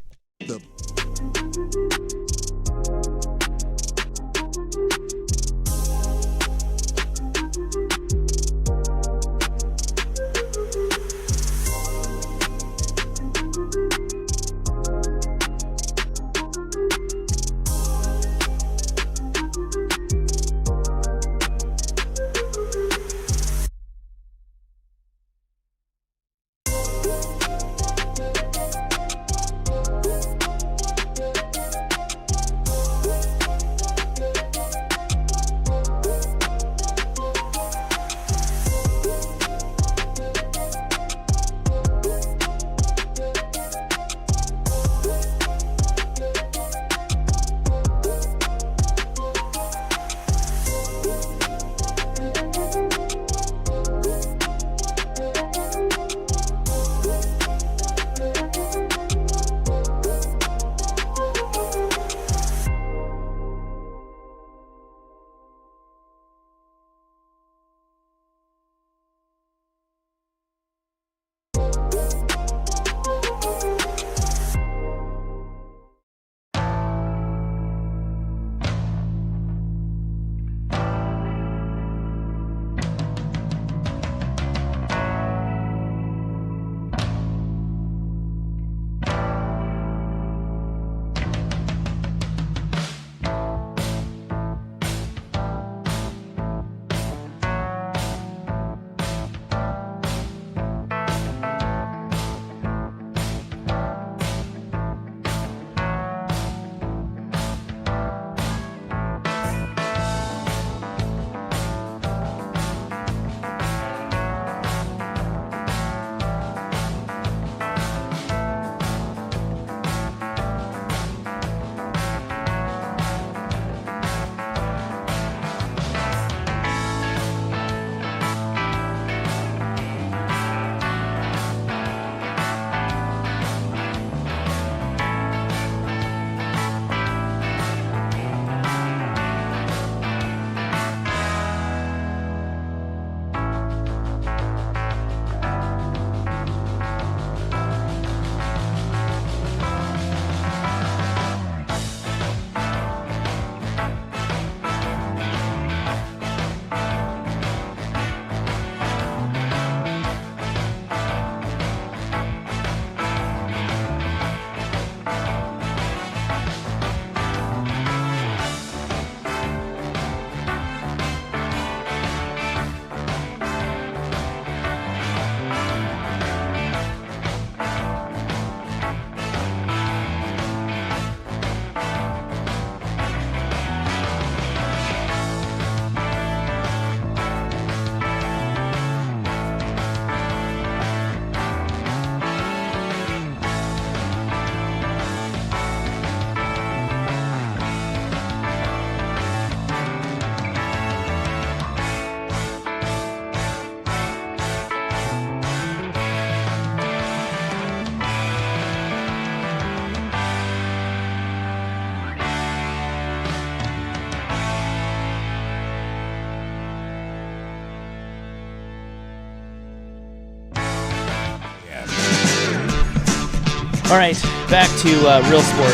All right, back to real sport.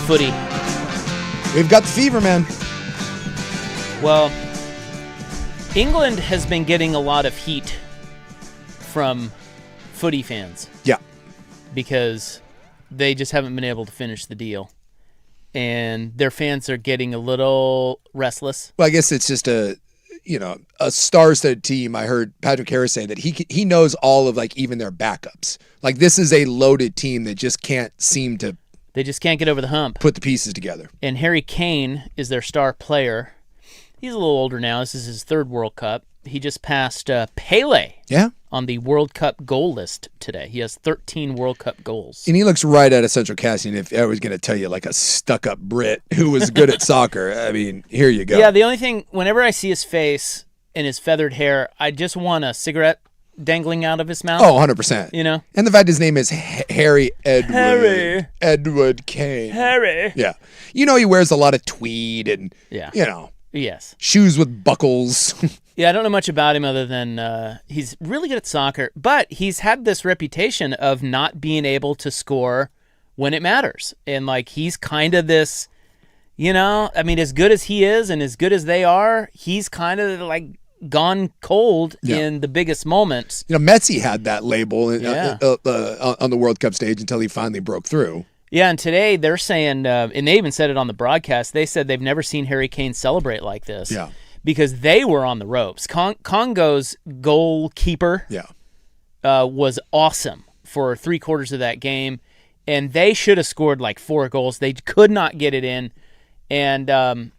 Footy. We've got the fever, man. Well, England has been getting a lot of heat from footy fans. Yeah. Because they just haven't been able to finish the deal. And their fans are getting a little restless. Well, I guess it's just a star-studded team. I heard Patrick Harris say that he knows all of like even their backups. Like this is a loaded team that just can't seem to. They just can't get over the hump. Put the pieces together. And Harry Kane is their star player. He's a little older now. This is his third World Cup. He just passed Pele. Yeah. On the World Cup goal list today. He has 13 World Cup goals. And he looks right out of Central Casting. If I was going to tell you like a stuck-up Brit who was good at soccer, I mean, here you go. Yeah, the only thing, whenever I see his face and his feathered hair, I just want a cigarette dangling out of his mouth. Oh, 100%. You know? And the fact his name is Harry Edward. Harry. Edward Kane. Harry. Yeah. You know, he wears a lot of tweed and, Yes. shoes with buckles. Yeah, I don't know much about him other than he's really good at soccer, but he's had this reputation of not being able to score when it matters. And, like, he's kind of this, I mean, as good as he is and as good as they are, he's kind of, like, gone cold in the biggest moments. Messi had that label on the World Cup stage until he finally broke through. Yeah, and today they're saying, and they even said it on the broadcast, they said they've never seen Harry Kane celebrate like this. Yeah. Because they were on the ropes. Congo's goalkeeper was awesome for 3/4 of that game, and they should have scored like 4 goals. They could not get it in, and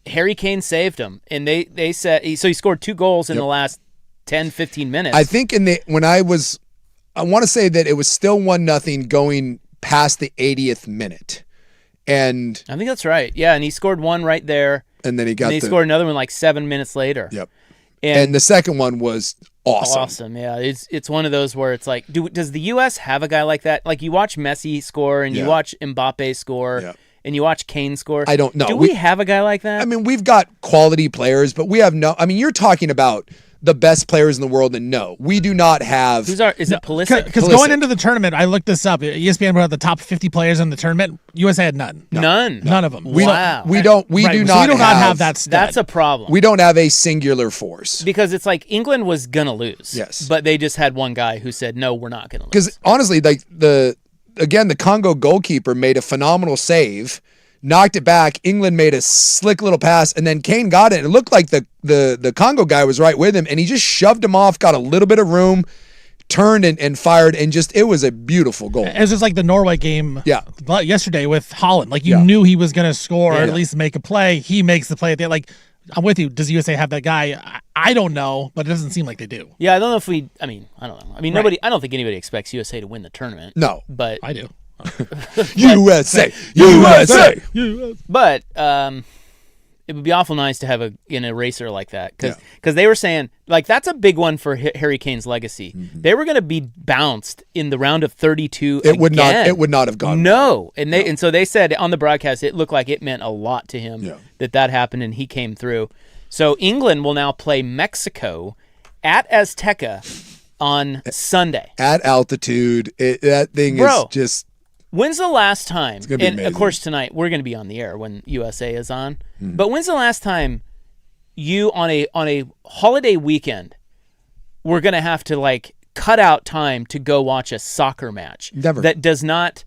Harry Kane saved them. And they said he scored 2 goals in the last 10, 15 minutes. I think I want to say that it was still 1-0 going past the 80th minute. And I think that's right. Yeah, and he scored one right there. And then he scored another one like 7 minutes later. Yep. And the second one was awesome. Awesome, yeah. It's one of those where it's like, does the U.S. have a guy like that? Like you watch Messi score and you watch Mbappe score and you watch Kane score. I don't know. Do we have a guy like that? I mean, we've got quality players, but we have no. I mean, you're talking about the best players in the world, and no, we do not have. Is it Pulisic? Because going into the tournament, I looked this up. ESPN brought out the top 50 players in the tournament. USA had none. None of them. We do not have that stud. That's a problem. We don't have a singular force. Because it's like England was gonna lose. Yes. But they just had one guy who said, no, we're not gonna lose. Because honestly, like the Congo goalkeeper made a phenomenal save, knocked it back. England made a slick little pass, and then Kane got it. It looked like the Congo guy was right with him, and he just shoved him off, got a little bit of room, turned and fired, and it was a beautiful goal. It was just like the Norway game yesterday with Holland. Like, you Yeah. knew he was going to score or Yeah. at least make a play. He makes the play at the end. Like, I'm with you. Does USA have that guy? I don't know, but it doesn't seem like they do. Yeah, I don't know if I don't know. I mean, I don't think anybody expects USA to win the tournament. No. But I do. USA. But it would be awful nice to have an eraser like that because they were saying like that's a big one for Harry Kane's legacy. Mm-hmm. They were going to be bounced in the round of 32. It would not have gone. No, and so they said on the broadcast it looked like it meant a lot to him that happened and he came through. So England will now play Mexico at Azteca on Sunday at altitude. That thing is just. When's the last time? It's gonna be amazing. Of course, tonight we're going to be on the air when USA is on. But when's the last time you on a holiday weekend were going to have to like cut out time to go watch a soccer match? Never. That does not.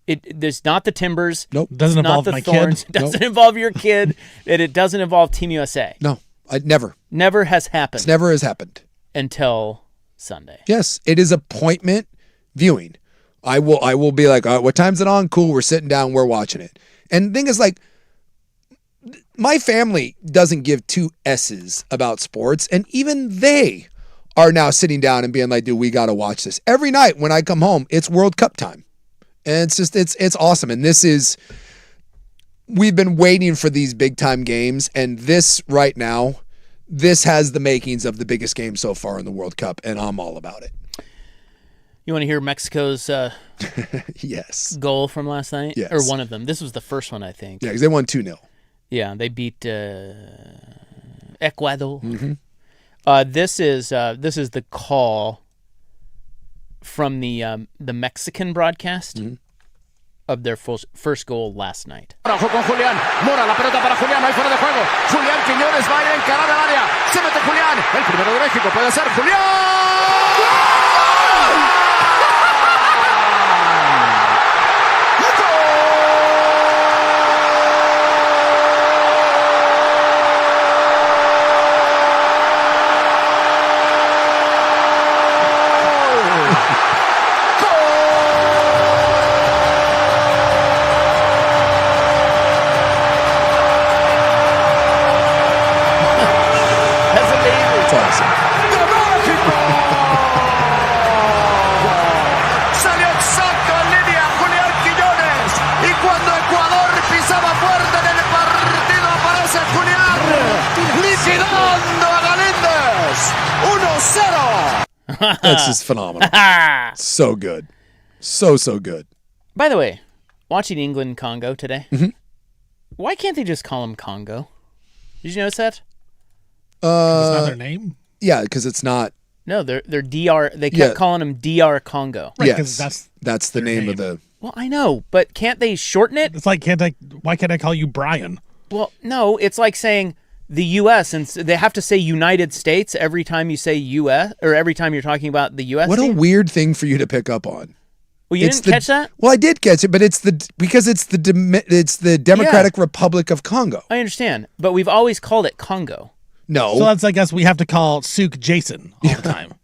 There's not the Timbers. Nope. Doesn't involve the my Thorns. kid. Doesn't involve your kid. It doesn't involve Team USA. No, never. Never has happened. It's never has happened until Sunday. Yes, it is appointment viewing. I will be like, all right, what time's it on? Cool, we're sitting down, we're watching it. And the thing is, like, my family doesn't give two S's about sports, and even they are now sitting down and being like, dude, we got to watch this. Every night when I come home, it's World Cup time. And it's just, it's awesome. And we've been waiting for these big time games, and this right now, this has the makings of the biggest game so far in the World Cup, and I'm all about it. You want to hear Mexico's yes. goal from last night? Yes. Or one of them. This was the first one, I think. Yeah, because they won 2-0. Yeah, they beat Ecuador. Mm-hmm. This is the call from the Mexican broadcast of their first goal last night. Ojo con Julián. Mora, la pelota para Julián. Ahí fuera de juego. Julián Quiñones va a ir a encarar al área. Se mete Julián. El primero de México puede ser Julián. Salió exacto en línea Julián Quiñones. Y cuando Ecuador pisaba fuerte en el partido, aparece Julián liquidando a Galíndez. 1-0. That's just phenomenal. So good. So good. By the way, watching England-Congo today, why can't they just call them Congo? Did you notice that? It's not their name? Yeah, because it's not. No, they're DR. They kept calling them DR Congo. Right, Yes, that's the name of the. Well, I know, but can't they shorten it? It's like, why can't I call you Brian? Well, no, it's like saying the U.S. and they have to say United States every time you say U.S. or every time you're talking about the U.S. What team. a weird thing for you to pick up on. Well, you didn't catch that? Well, I did catch it, but it's the Democratic Republic of Congo. I understand, but we've always called it Congo. No, So that's, I guess, we have to call Souk Jason all the time.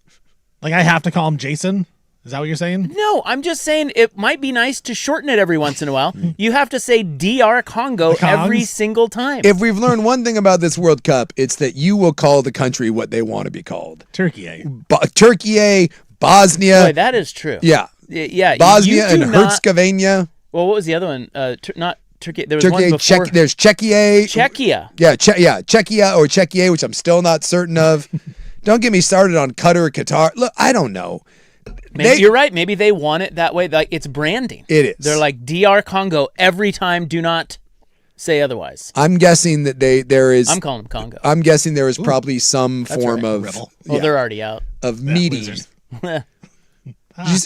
Like, I have to call him Jason? Is that what you're saying? No, I'm just saying it might be nice to shorten it every once in a while. You have to say DR Congo every single time. if we've learned one thing about this World Cup, it's that you will call the country what they want to be called. Turkey, eh? Turkey, Bosnia, Boy, that is true. yeah, Yeah. Bosnia you do and not- Herzegovina. Well, what was the other one? Not Turkey. There was one Turkey, before. there's Czechia. Czechia. Yeah, Czechia or Czechia, which I'm still not certain of. Don't get me started on Qatar, Qatar. Look, I don't know. Maybe you're right. Maybe they want it that way. Like it's branding. It is. They're like DR Congo every time. Do not say otherwise. I'm guessing that there is. I'm calling them Congo. I'm guessing there is probably some form of Rebel. Well, they're already out. of meeting. losers.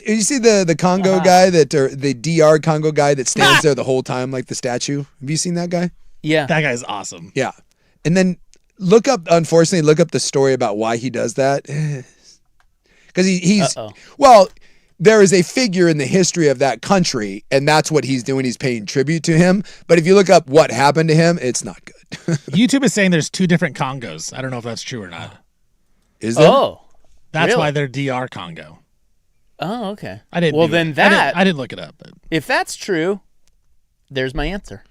You see the Congo guy or the DR Congo guy that stands there the whole time like the statue? Have you seen that guy? Yeah. That guy's awesome. Yeah. And then look up the story about why he does that. Because he's well, there is a figure in the history of that country, and that's what he's doing. He's paying tribute to him. But if you look up what happened to him, it's not good. YouTube is saying there's 2 different Congos. I don't know if that's true or not. Is there? Oh. That's Really? why they're DR Congo. Oh, okay. I didn't. Well, do then it. that. I didn't look it up. But If that's true, there's my answer.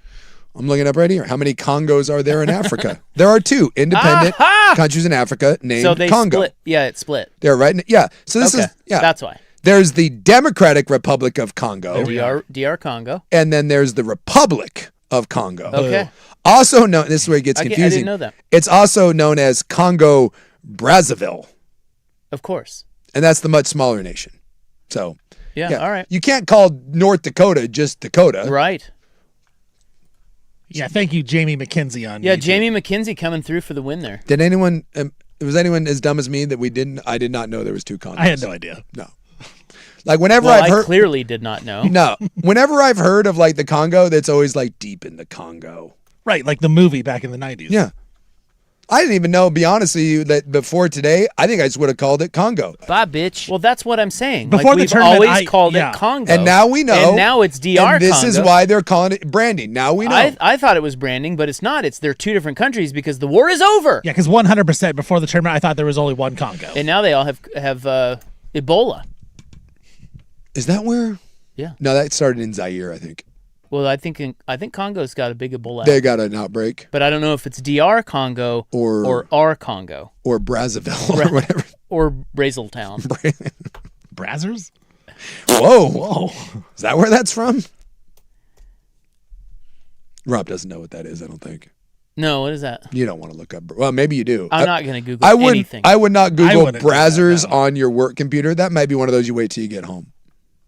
I'm looking up right here. How many Congos are there in Africa? There are 2 independent countries in Africa named So they Congo. split. Yeah, it split. They're right. Yeah. So this Okay. is That's why. There's the Democratic Republic of Congo, DR Congo. and then there's the Republic of Congo. Okay. Also known. This is where it gets I confusing. didn't know that. It's also known as Congo Brazzaville, Of course. and that's the much smaller nation. So Yeah. All right. you can't call North Dakota just Dakota. Right. yeah, thank you, Jamie McKenzie on Yeah, YouTube. Jamie McKenzie coming through for the win there. Did anyone? Was anyone as dumb as me that we didn't? I did not know there was 2 Congos. I had no idea. No. Like whenever Well, I've I heard. clearly did not know. No. Whenever I've heard of like the Congo, that's always like deep in the Congo. Right, like the movie back in the 90s. Yeah. I didn't even know, be honest with you, that before today, I think I just would have called it Congo. Bye, bitch. Well, that's what I'm saying. Before like, the we've tournament, always called yeah. it Congo. And now we know. And now it's DR And this Congo. is why they're calling it branding. Now we know. I thought it was branding, but it's not. They're 2 different countries because the war is over. Yeah, because 100% before the tournament, I thought there was only 1 Congo. And now they all have Ebola. Is that where? Yeah. No, that started in Zaire, I think. Well, I think Congo's got a big Ebola. They got an outbreak. But I don't know if it's DR Congo Or R Congo or Brazzaville or whatever. or Brazeltown. Brazzers? Whoa. Is that where that's from? Rob doesn't know what that is, I don't think. No, what is that? You don't want to look up. Well, maybe you do. I'm not going to Google I wouldn't, anything. I would not Google wouldn't do that, Brazzers no. on your work computer. That might be one of those you wait till you get home.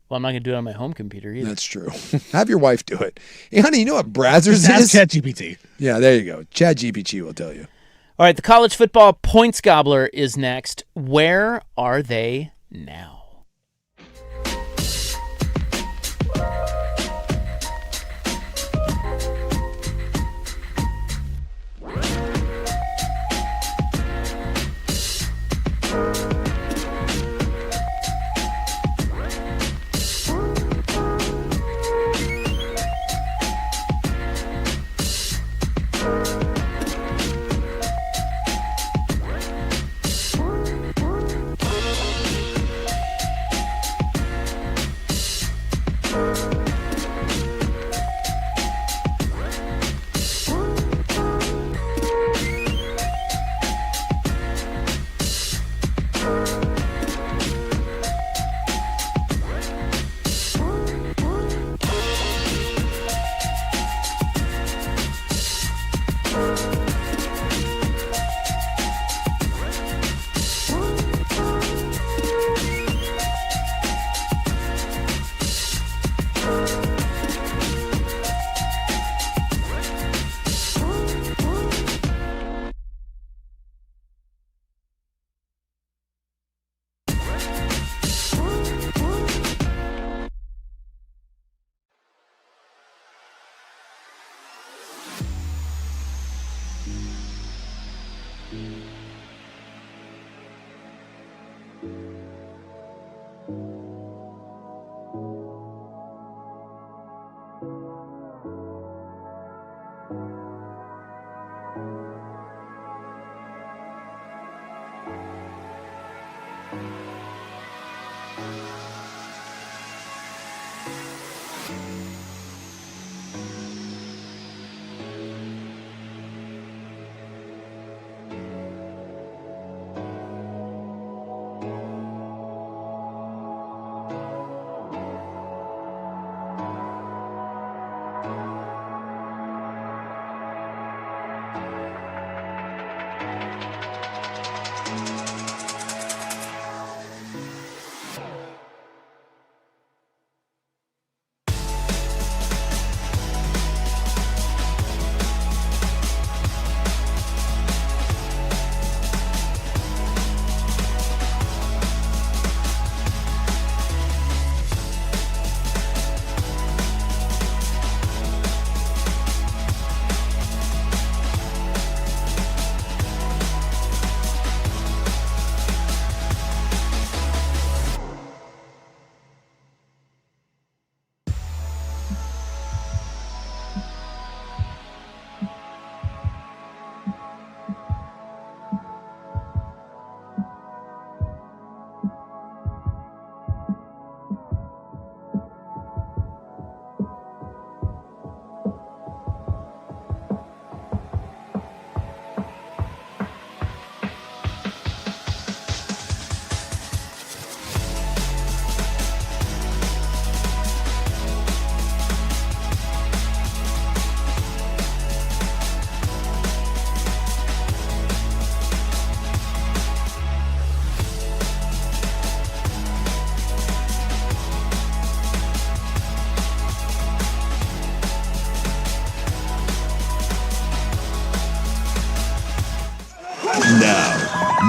Well, I'm not going to do it on my home computer either. That's true. Have your wife do it. Hey, honey, you know what Brazzers Ask is? ChatGPT. Yeah, there you go. ChatGPT will tell you. All right, the college football points gobbler is next. Where are they now?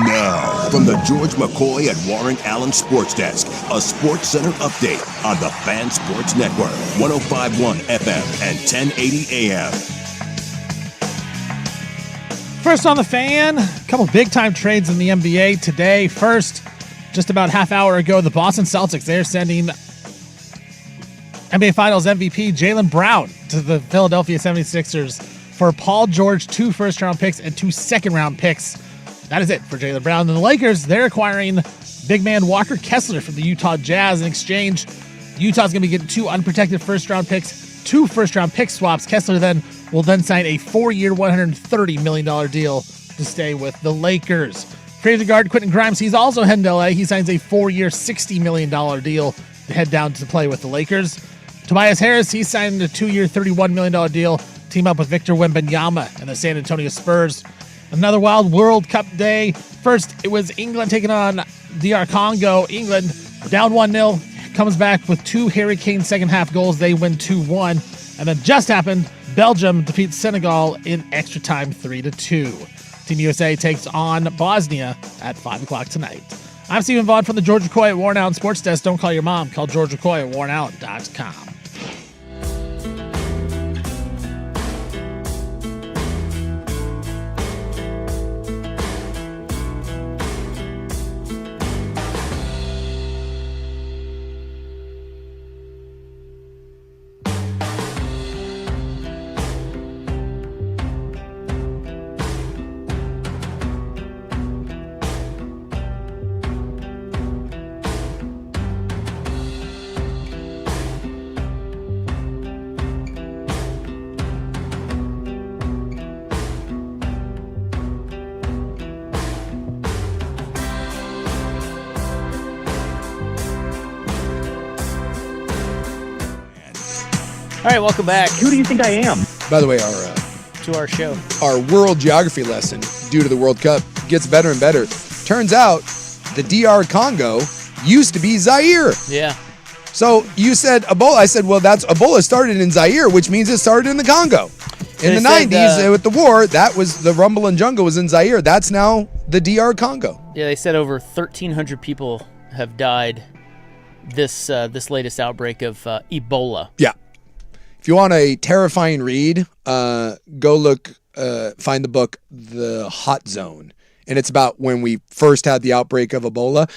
Now, from the George McCoy and Warren Allen Sports Desk, a Sports Center update on the Fan Sports Network, 105.1 FM and 1080 AM. First on the Fan, a couple big-time trades in the NBA today. First, just about half hour ago, the Boston Celtics, they're sending NBA Finals MVP Jaylen Brown to the Philadelphia 76ers for Paul George, 2 first-round picks and 2 second-round picks. That is it for Jaylen Brown. And the Lakers, they're acquiring big man Walker Kessler from the Utah Jazz. In exchange, Utah's going to be getting 2 unprotected first-round picks, 2 first-round pick swaps. Kessler will then sign a 4-year, $130 million deal to stay with the Lakers. Crazy guard Quentin Grimes, he's also heading to LA. He signs a 4-year, $60 million deal to head down to play with the Lakers. Tobias Harris, he's signed a 2-year, $31 million deal to team up with Victor Wembanyama and the San Antonio Spurs. Another wild World Cup day. First, it was England taking on DR Congo. England down 1-0, comes back with 2 Harry Kane second-half goals. They win 2-1. And then just happened, Belgium defeats Senegal in extra time 3-2. Team USA takes on Bosnia at 5 o'clock tonight. I'm Stephen Vaughn from the George McCoy at Warren Allen Sports Desk. Don't call your mom. Call George McCoy at warrenallen.com. All right, welcome back. Who do you think I am? By the way, our to our show. Our world geography lesson, due to the World Cup, gets better and better. Turns out the DR Congo used to be Zaire. Yeah. So you said Ebola. I said, well, that's Ebola started in Zaire, which means it started in the Congo. In the 90s, with the war, that was the rumble and jungle was in Zaire. That's now the DR Congo. Yeah, they said over 1,300 people have died this latest outbreak of Ebola. Yeah. If you want a terrifying read, go look, find the book, The Hot Zone. And it's about when we first had the outbreak of Ebola.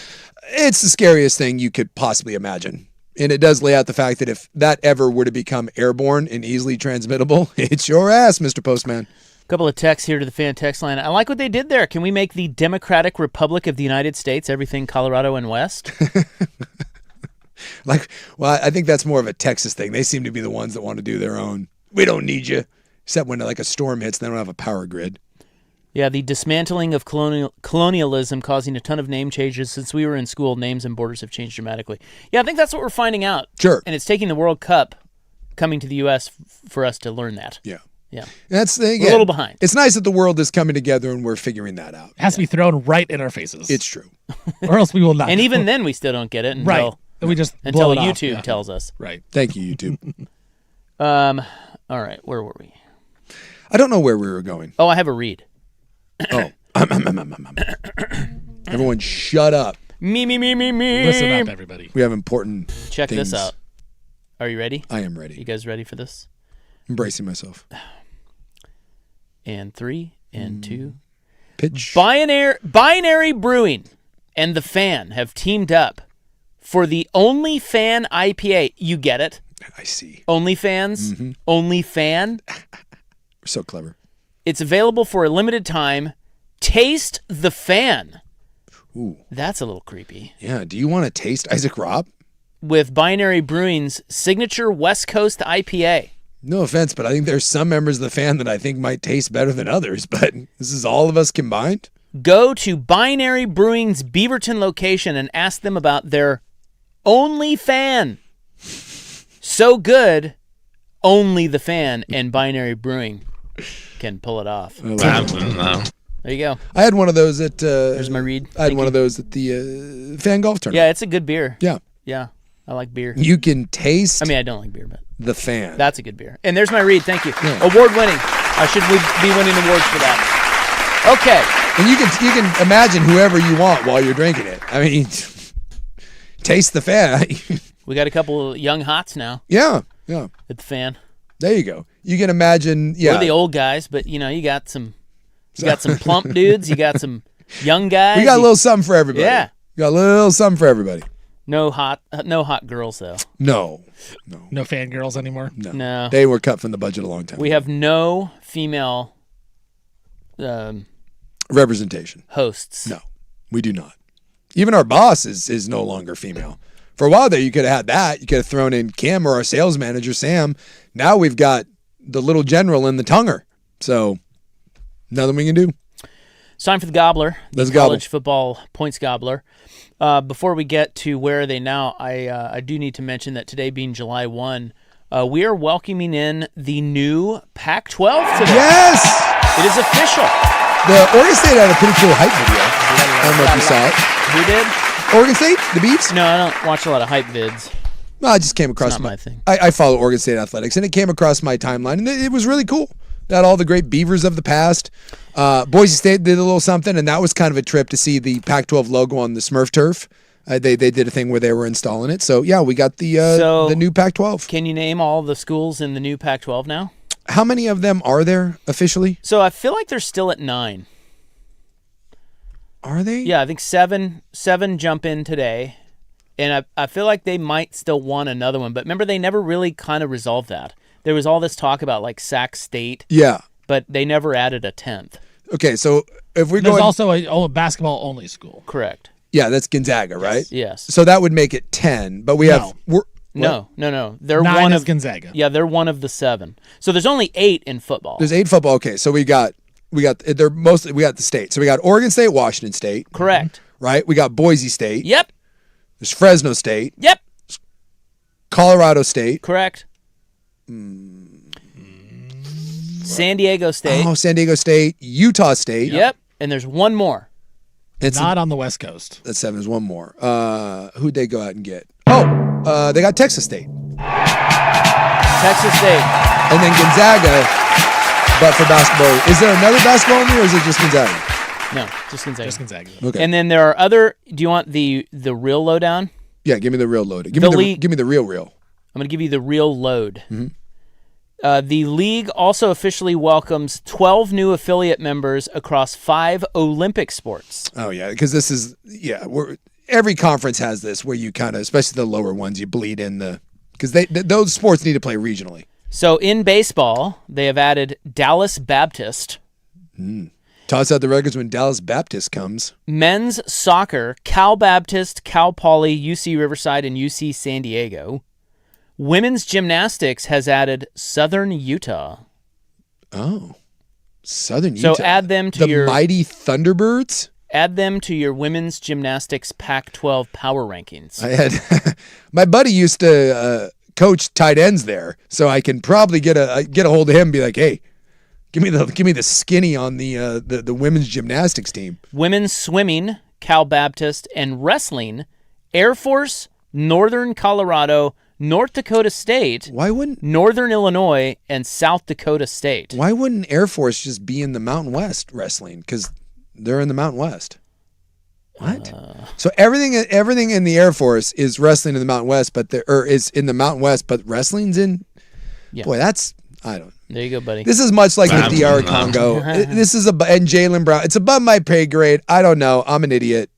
It's the scariest thing you could possibly imagine. And it does lay out the fact that if that ever were to become airborne and easily transmittable, it's your ass, Mr. Postman. A couple of texts here to the fan text line. I like what they did there. Can we make the Democratic Republic of the United States everything Colorado and West? I think that's more of a Texas thing. They seem to be the ones that want to do their own. We don't need you. Except when like a storm hits, they don't have a power grid. Yeah, the dismantling of colonialism causing a ton of name changes. Since we were in school, names and borders have changed dramatically. Yeah, I think that's what we're finding out. Sure. And it's taking the World Cup coming to the U.S. for us to learn that. Yeah. Yeah. That's the thing. We're a little behind. It's nice that the world is coming together and we're figuring that out. It has to be thrown right in our faces. It's true. Or else we will not. And even then, we still don't get it until, right. We just until blow it off. YouTube tells us. Right. Thank you, YouTube. All right, where were we? I don't know where we were going. Oh, I have a read. Oh. Everyone shut up. Me. Listen up, everybody. We have important Check things. this out. Are you ready? I am You ready. guys ready for this? Embracing myself. And 3 and 2. Pitch. Binary Brewing and The Fan have teamed up for the Only Fan IPA. You get it? I see. Only Fans? Only Fan? We're so clever. It's available for a limited time. Taste the Fan. Ooh. That's a little creepy. Yeah. Do you want to taste Isaac Robb? With Binary Brewing's signature West Coast IPA. No offense, but I think there's some members of the fan that I think might taste better than others, but this is all of us combined? Go to Binary Brewing's Beaverton location and ask them about their Only Fan. So good, only the Fan and Binary Brewing can pull it off. There you go. I had one of those at... There's my read. I had one of those at the fan golf tournament. Yeah, it's a good beer. Yeah. Yeah, I like beer. You can taste I mean, I don't like beer, but the fan. that's a good beer. And there's my read. Thank you. Yeah. Award winning. Should we be winning awards for that? Okay. And you can imagine whoever you want while you're drinking it. I mean, taste the fan. We got a couple of young hots now Yeah. at the Fan. There you go. You can imagine. Yeah. We're the old guys, but you got some plump dudes. You got some young guys. We got a little something for everybody. Yeah. We got a little something for everybody. No hot girls though. No. No fangirls anymore. No. They were cut from the budget a long time We ago. have no female Representation. hosts. No, we do not. Even our boss is no longer female. For a while there, you could have had that. You could have thrown in Kim or our sales manager, Sam. Now we've got the little general and the tonguer. So, nothing we can do. It's time for the Gobbler. Let's the gobble. college football points Gobbler. Before we get to where are they now, I do need to mention that today being July 1, we are welcoming in the new Pac-12 today. Yes! It is official. The Oregon State had a pretty cool hype video. I don't know if you saw it. Who did? Oregon State? The Beavs? No, I don't watch a lot of hype vids. Well, I just came across not my thing. I follow Oregon State athletics, and it came across my timeline, and it was really cool. They had all the great Beavers of the past. Boise State did a little something, and that was kind of a trip to see the Pac-12 logo on the Smurf turf. They did a thing where they were installing it. So, yeah, we got the new Pac-12. Can you name all the schools in the new Pac-12 now? How many of them are there officially? So I feel like they're still at 9. Are they? Yeah, I think seven jump in today. And I feel like they might still want another one. But remember, they never really kind of resolved that. There was all this talk about like Sac State. Yeah. But they never added a 10th. Okay, so if we're There's going... also a basketball only school. Correct. Yeah, that's Gonzaga, right? Yes. So that would make it 10, but we have... No. They're 9 one is of Gonzaga. Yeah, they're one of the 7. So there's only 8 in football. There's 8 football. Okay, so we got the state. So we got Oregon State, Washington State. Correct. Right? We got Boise State. Yep. There's Fresno State. Yep. Colorado State. Correct. San Diego State. Oh, San Diego State, Utah State. Yep. And there's one more. It's Not on the West Coast. That's 7. There's one more. Who'd they go out and get? Oh, they got Texas State. Texas State. And then Gonzaga, but for basketball. Is there another basketball in here, or is it just Gonzaga? No, just Gonzaga. Just Gonzaga. Okay. And then there are other. Do you want the real lowdown? Yeah, give me the real load. Give me the real. I'm going to give you the real load. Mm-hmm. The league also officially welcomes 12 new affiliate members across 5 Olympic sports. Oh yeah, because this is every conference has this where you kind of, especially the lower ones, you bleed in because those sports need to play regionally. So in baseball, they have added Dallas Baptist. Toss out the records when Dallas Baptist comes. Men's soccer, Cal Baptist, Cal Poly, UC Riverside, and UC San Diego. Women's gymnastics has added Southern Utah. Oh, Southern Utah. So add them to the mighty Thunderbirds. Add them to your women's gymnastics Pac-12 power rankings. I had my buddy used to coach tight ends there, so I can probably get a hold of him and be like, hey, give me the skinny on the women's gymnastics team. Women's swimming, Cal Baptist, and wrestling, Air Force, Northern Colorado, North Dakota State, Northern Illinois, and South Dakota State. Why wouldn't Air Force just be in the Mountain West wrestling? Because they're in the Mountain West. What? So everything in the Air Force is wrestling in the Mountain West, is in the Mountain West, but wrestling's in. Yeah. Boy, I don't. There you go, buddy. This is much like the DR Congo. This is and Jaylen Brown. It's above my pay grade. I don't know. I'm an idiot.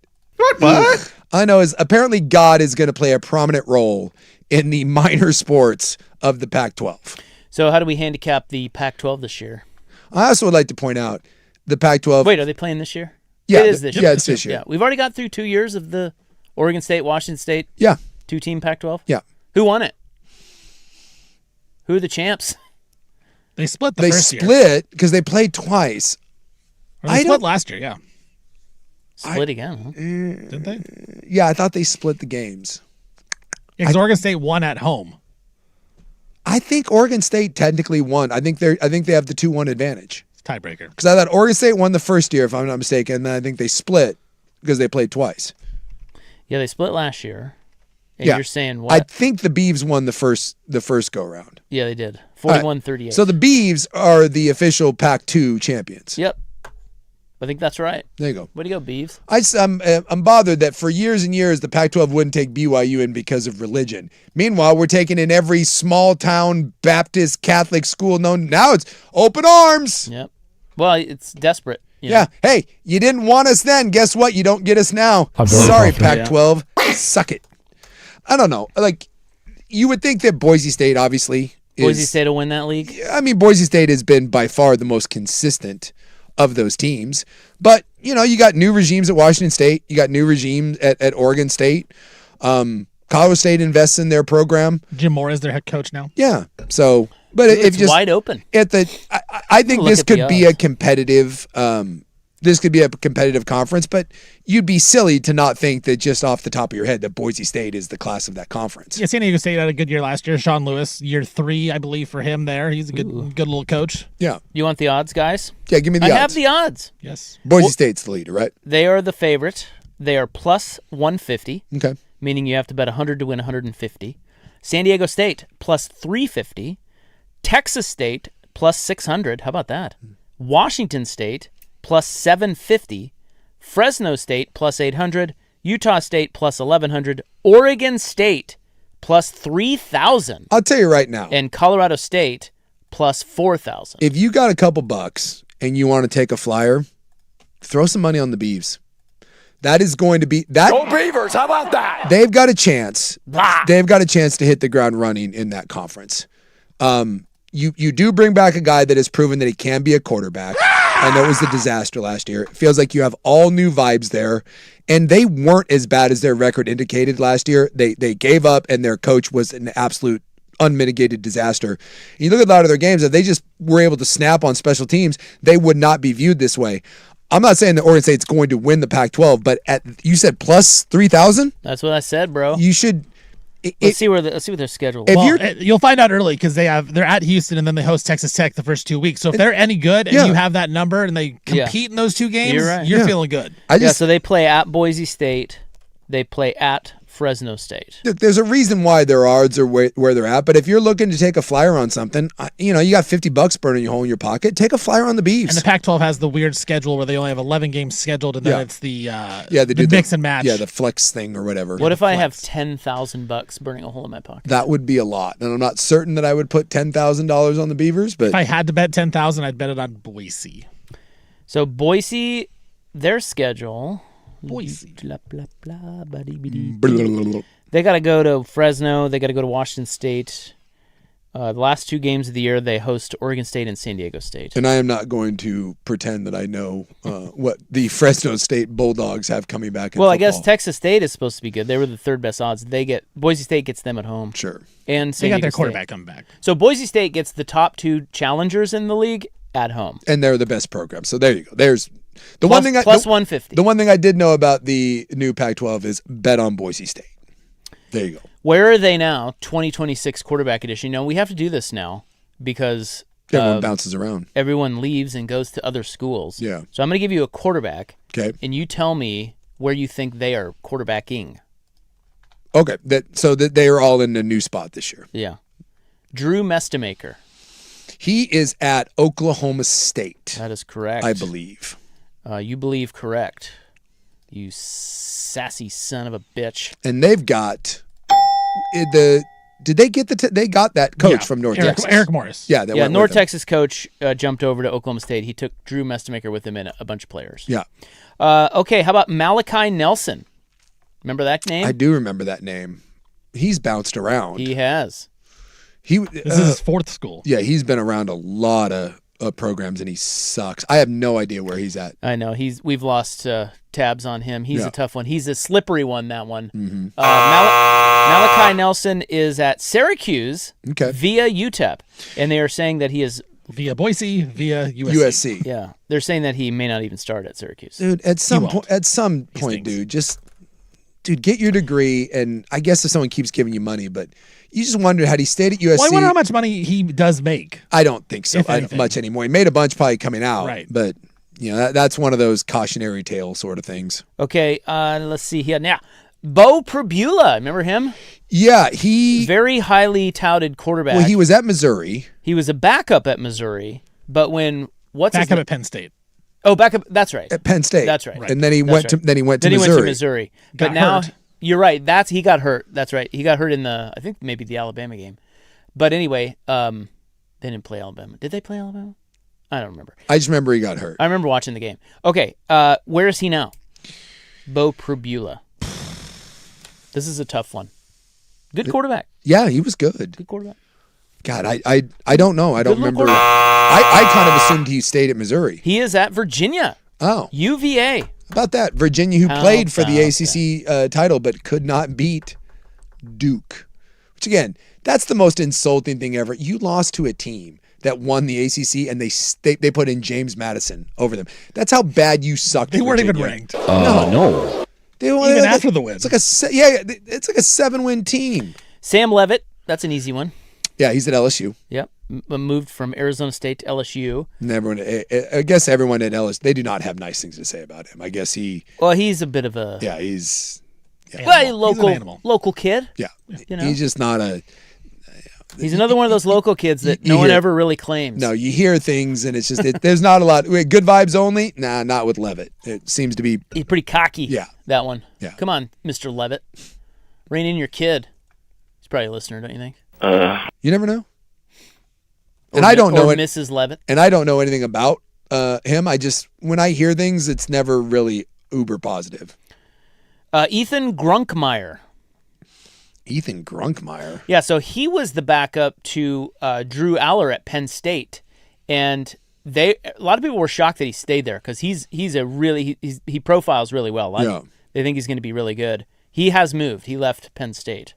What? I know is apparently God is going to play a prominent role in the minor sports of the Pac-12. So how do we handicap the Pac-12 this year? I also would like to point out the Pac-12. Wait, are they playing this year? Yeah, it is this year. Yeah, it's this year. Yeah, we've already got through 2 years of the Oregon State, Washington State. Yeah. 2-team Pac-12. Yeah. Who won it? Who are the champs? They split They first year. split because they played twice. They split last year, yeah. Split again, huh? Didn't they? Yeah, I thought they split the games. Yeah, because Oregon State won at home. I think Oregon State technically won. I think they have the 2-1 advantage. It's tiebreaker. Because I thought Oregon State won the first year, if I'm not mistaken, and then I think they split because they played twice. Yeah, they split last year. And yeah. You're saying what? I think the Beavs won the first go round. Yeah, they did. 41-38. So the Beavs are the official Pac-2 champions. Yep. I think that's right. There you go. Way to go, Beavs. I'm bothered that for years and years the Pac-12 wouldn't take BYU in because of religion. Meanwhile, we're taking in every small town Baptist Catholic school known. Now it's open arms. Yep. Well, it's desperate. Yeah. Hey, you didn't want us then. Guess what? You don't get us now. Sorry, Pac-12. Yeah. Suck it. I don't know. Like, you would think that Boise State obviously Boise State will win that league? I mean, Boise State has been by far the most consistent of those teams. But, you got new regimes at Washington State. You got new regimes at Oregon State. Colorado State invests in their program. Jim Moore is their head coach now. Yeah. So, but it's just wide open. I think this could be a competitive conference, but you'd be silly to not think that just off the top of your head that Boise State is the class of that conference. Yeah, San Diego State had a good year last year. Sean Lewis, year 3, I believe, for him there. He's a good little coach. Yeah. You want the odds, guys? Yeah, give me the odds. I have the odds. Yes. Boise State's the leader, right? They are the favorite. They are plus 150. Okay. Meaning you have to bet 100 to win 150. San Diego State plus 350. Texas State plus 600. How about that? Washington State plus 750, Fresno State plus 800, Utah State plus 1,100, Oregon State plus 3,000. I'll tell you right now. And Colorado State plus 4,000. If you got a couple bucks and you want to take a flyer, throw some money on the Beavs. That is going to be that. Go Beavers! How about that? They've got a chance. They've got a chance to hit the ground running in that conference. You do bring back a guy that has proven that he can be a quarterback. I know it was a disaster last year. It feels like you have all new vibes there. And they weren't as bad as their record indicated last year. They gave up, and their coach was an absolute unmitigated disaster. And you look at a lot of their games, if they just were able to snap on special teams, they would not be viewed this way. I'm not saying that Oregon State's going to win the Pac-12, but you said plus 3,000? That's what I said, bro. You should Let's see what their schedule is. You'll find out early because they're at Houston and then they host Texas Tech the first 2 weeks. So if they're any good and you have that number and they compete in those 2 games, you're feeling good. So they play at Boise State. They play at Fresno State. Look, there's a reason why their odds are where they're at, but if you're looking to take a flyer on something, you got $50 burning a hole in your pocket, take a flyer on the Beavs. And the Pac-12 has the weird schedule where they only have 11 games scheduled, and then it's the they do mix and match. Yeah, the flex thing or whatever. What if I have $10,000 burning a hole in my pocket? That would be a lot, and I'm not certain that I would put $10,000 on the Beavers, but if I had to bet $10,000, I'd bet it on Boise. So Boise, their schedule. Boise. Blah, blah, blah, they got to go to Fresno. They got to go to Washington State. The last 2 games of the year, they host Oregon State and San Diego State. And I am not going to pretend that I know what the Fresno State Bulldogs have coming back in football. I guess Texas State is supposed to be good. They were the 3rd best odds. Boise State gets them at home. Sure. And San they got Diego their quarterback State. coming back. So Boise State gets the top 2 challengers in the league at home. And they're the best program. So there you go. There's the Plus- one thing plus 150. The one thing I did know about the new Pac-12 is bet on Boise State. There you go. Where are they now? 2026 quarterback edition. We have to do this now because Everyone bounces around. Everyone leaves and goes to other schools. Yeah. So I'm going to give you a quarterback. Okay. And you tell me where you think they are quarterbacking. Okay. So that they are all in a new spot this year. Yeah. Drew Mestemaker. He is at Oklahoma State. That is correct. I believe. You believe correct. You sassy son of a bitch. And they've got did they get they got that coach from North Texas? Eric Morris. Yeah, North Texas coach jumped over to Oklahoma State. He took Drew Mestemaker with him and a bunch of players. Yeah. Okay, how about Malachi Nelson? Remember that name? I do remember that name. He's bounced around. He has. This is his 4th school. Yeah, he's been around a lot of programs and he sucks. I have no idea where he's at. I know we've lost tabs on him. He's a tough one. He's a slippery one. That one. Mm-hmm. Malachi Nelson is at Syracuse via UTEP, and they are saying that he is via Boise via USC. Yeah, they're saying that he may not even start at Syracuse. Dude, at some point, dude, get your degree, and I guess if someone keeps giving you money, but you just wonder had he stayed at USC. Well, I wonder how much money he does make. I don't think so. Much anymore. He made a bunch probably coming out, right? But that's one of those cautionary tale sort of things. Okay, let's see here now. Bo Pribula, remember him? Yeah, he very highly touted quarterback. Well, he was at Missouri. He was a backup at Missouri, but backup at Penn State. Oh, backup. That's right. At Penn State. That's right. And then he went to Missouri. Went to Missouri. But now hurt. You're right. He got hurt. That's right. He got hurt in I think maybe the Alabama game. But anyway, they didn't play Alabama. Did they play Alabama? I don't remember. I just remember he got hurt. I remember watching the game. Okay, where is he now? Bo Pribula. This is a tough one. Good quarterback. Yeah, he was good. Good quarterback. God, I don't know. I don't remember. I kind of assumed he stayed at Missouri. He is at Virginia. Oh. UVA. About that. Virginia, who played for the ACC title but could not beat Duke. Which, again, that's the most insulting thing ever. You lost to a team that won the ACC and they put in James Madison over them. That's how bad you sucked. They weren't even ranked. No. Even after the win. It's like it's like a 7-win team. Sam Levitt. That's an easy one. Yeah, he's at LSU. Yep. Moved from Arizona State to LSU. And I guess everyone at LSU, they do not have nice things to say about him. I guess he's a bit of a... Yeah, he's... Yeah. Well, local kid. Yeah. He's just not a... He's another one of those local kids that no one ever really claims. No, you hear things and it's just, there's not a lot. Good vibes only? Nah, not with Levitt. It seems to be... He's pretty cocky. Yeah. That one. Yeah. Come on, Mr. Levitt. Rein in your kid. He's probably a listener, don't you think? You never know. And I don't know it. Mrs. Levitt. And I don't know anything about him. When I hear things, it's never really uber positive. Ethan Grunkmeyer. Ethan Grunkmeyer? Yeah, so he was the backup to Drew Aller at Penn State. And a lot of people were shocked that he stayed there because he profiles really well. They think he's going to be really good. He has moved. He left Penn State.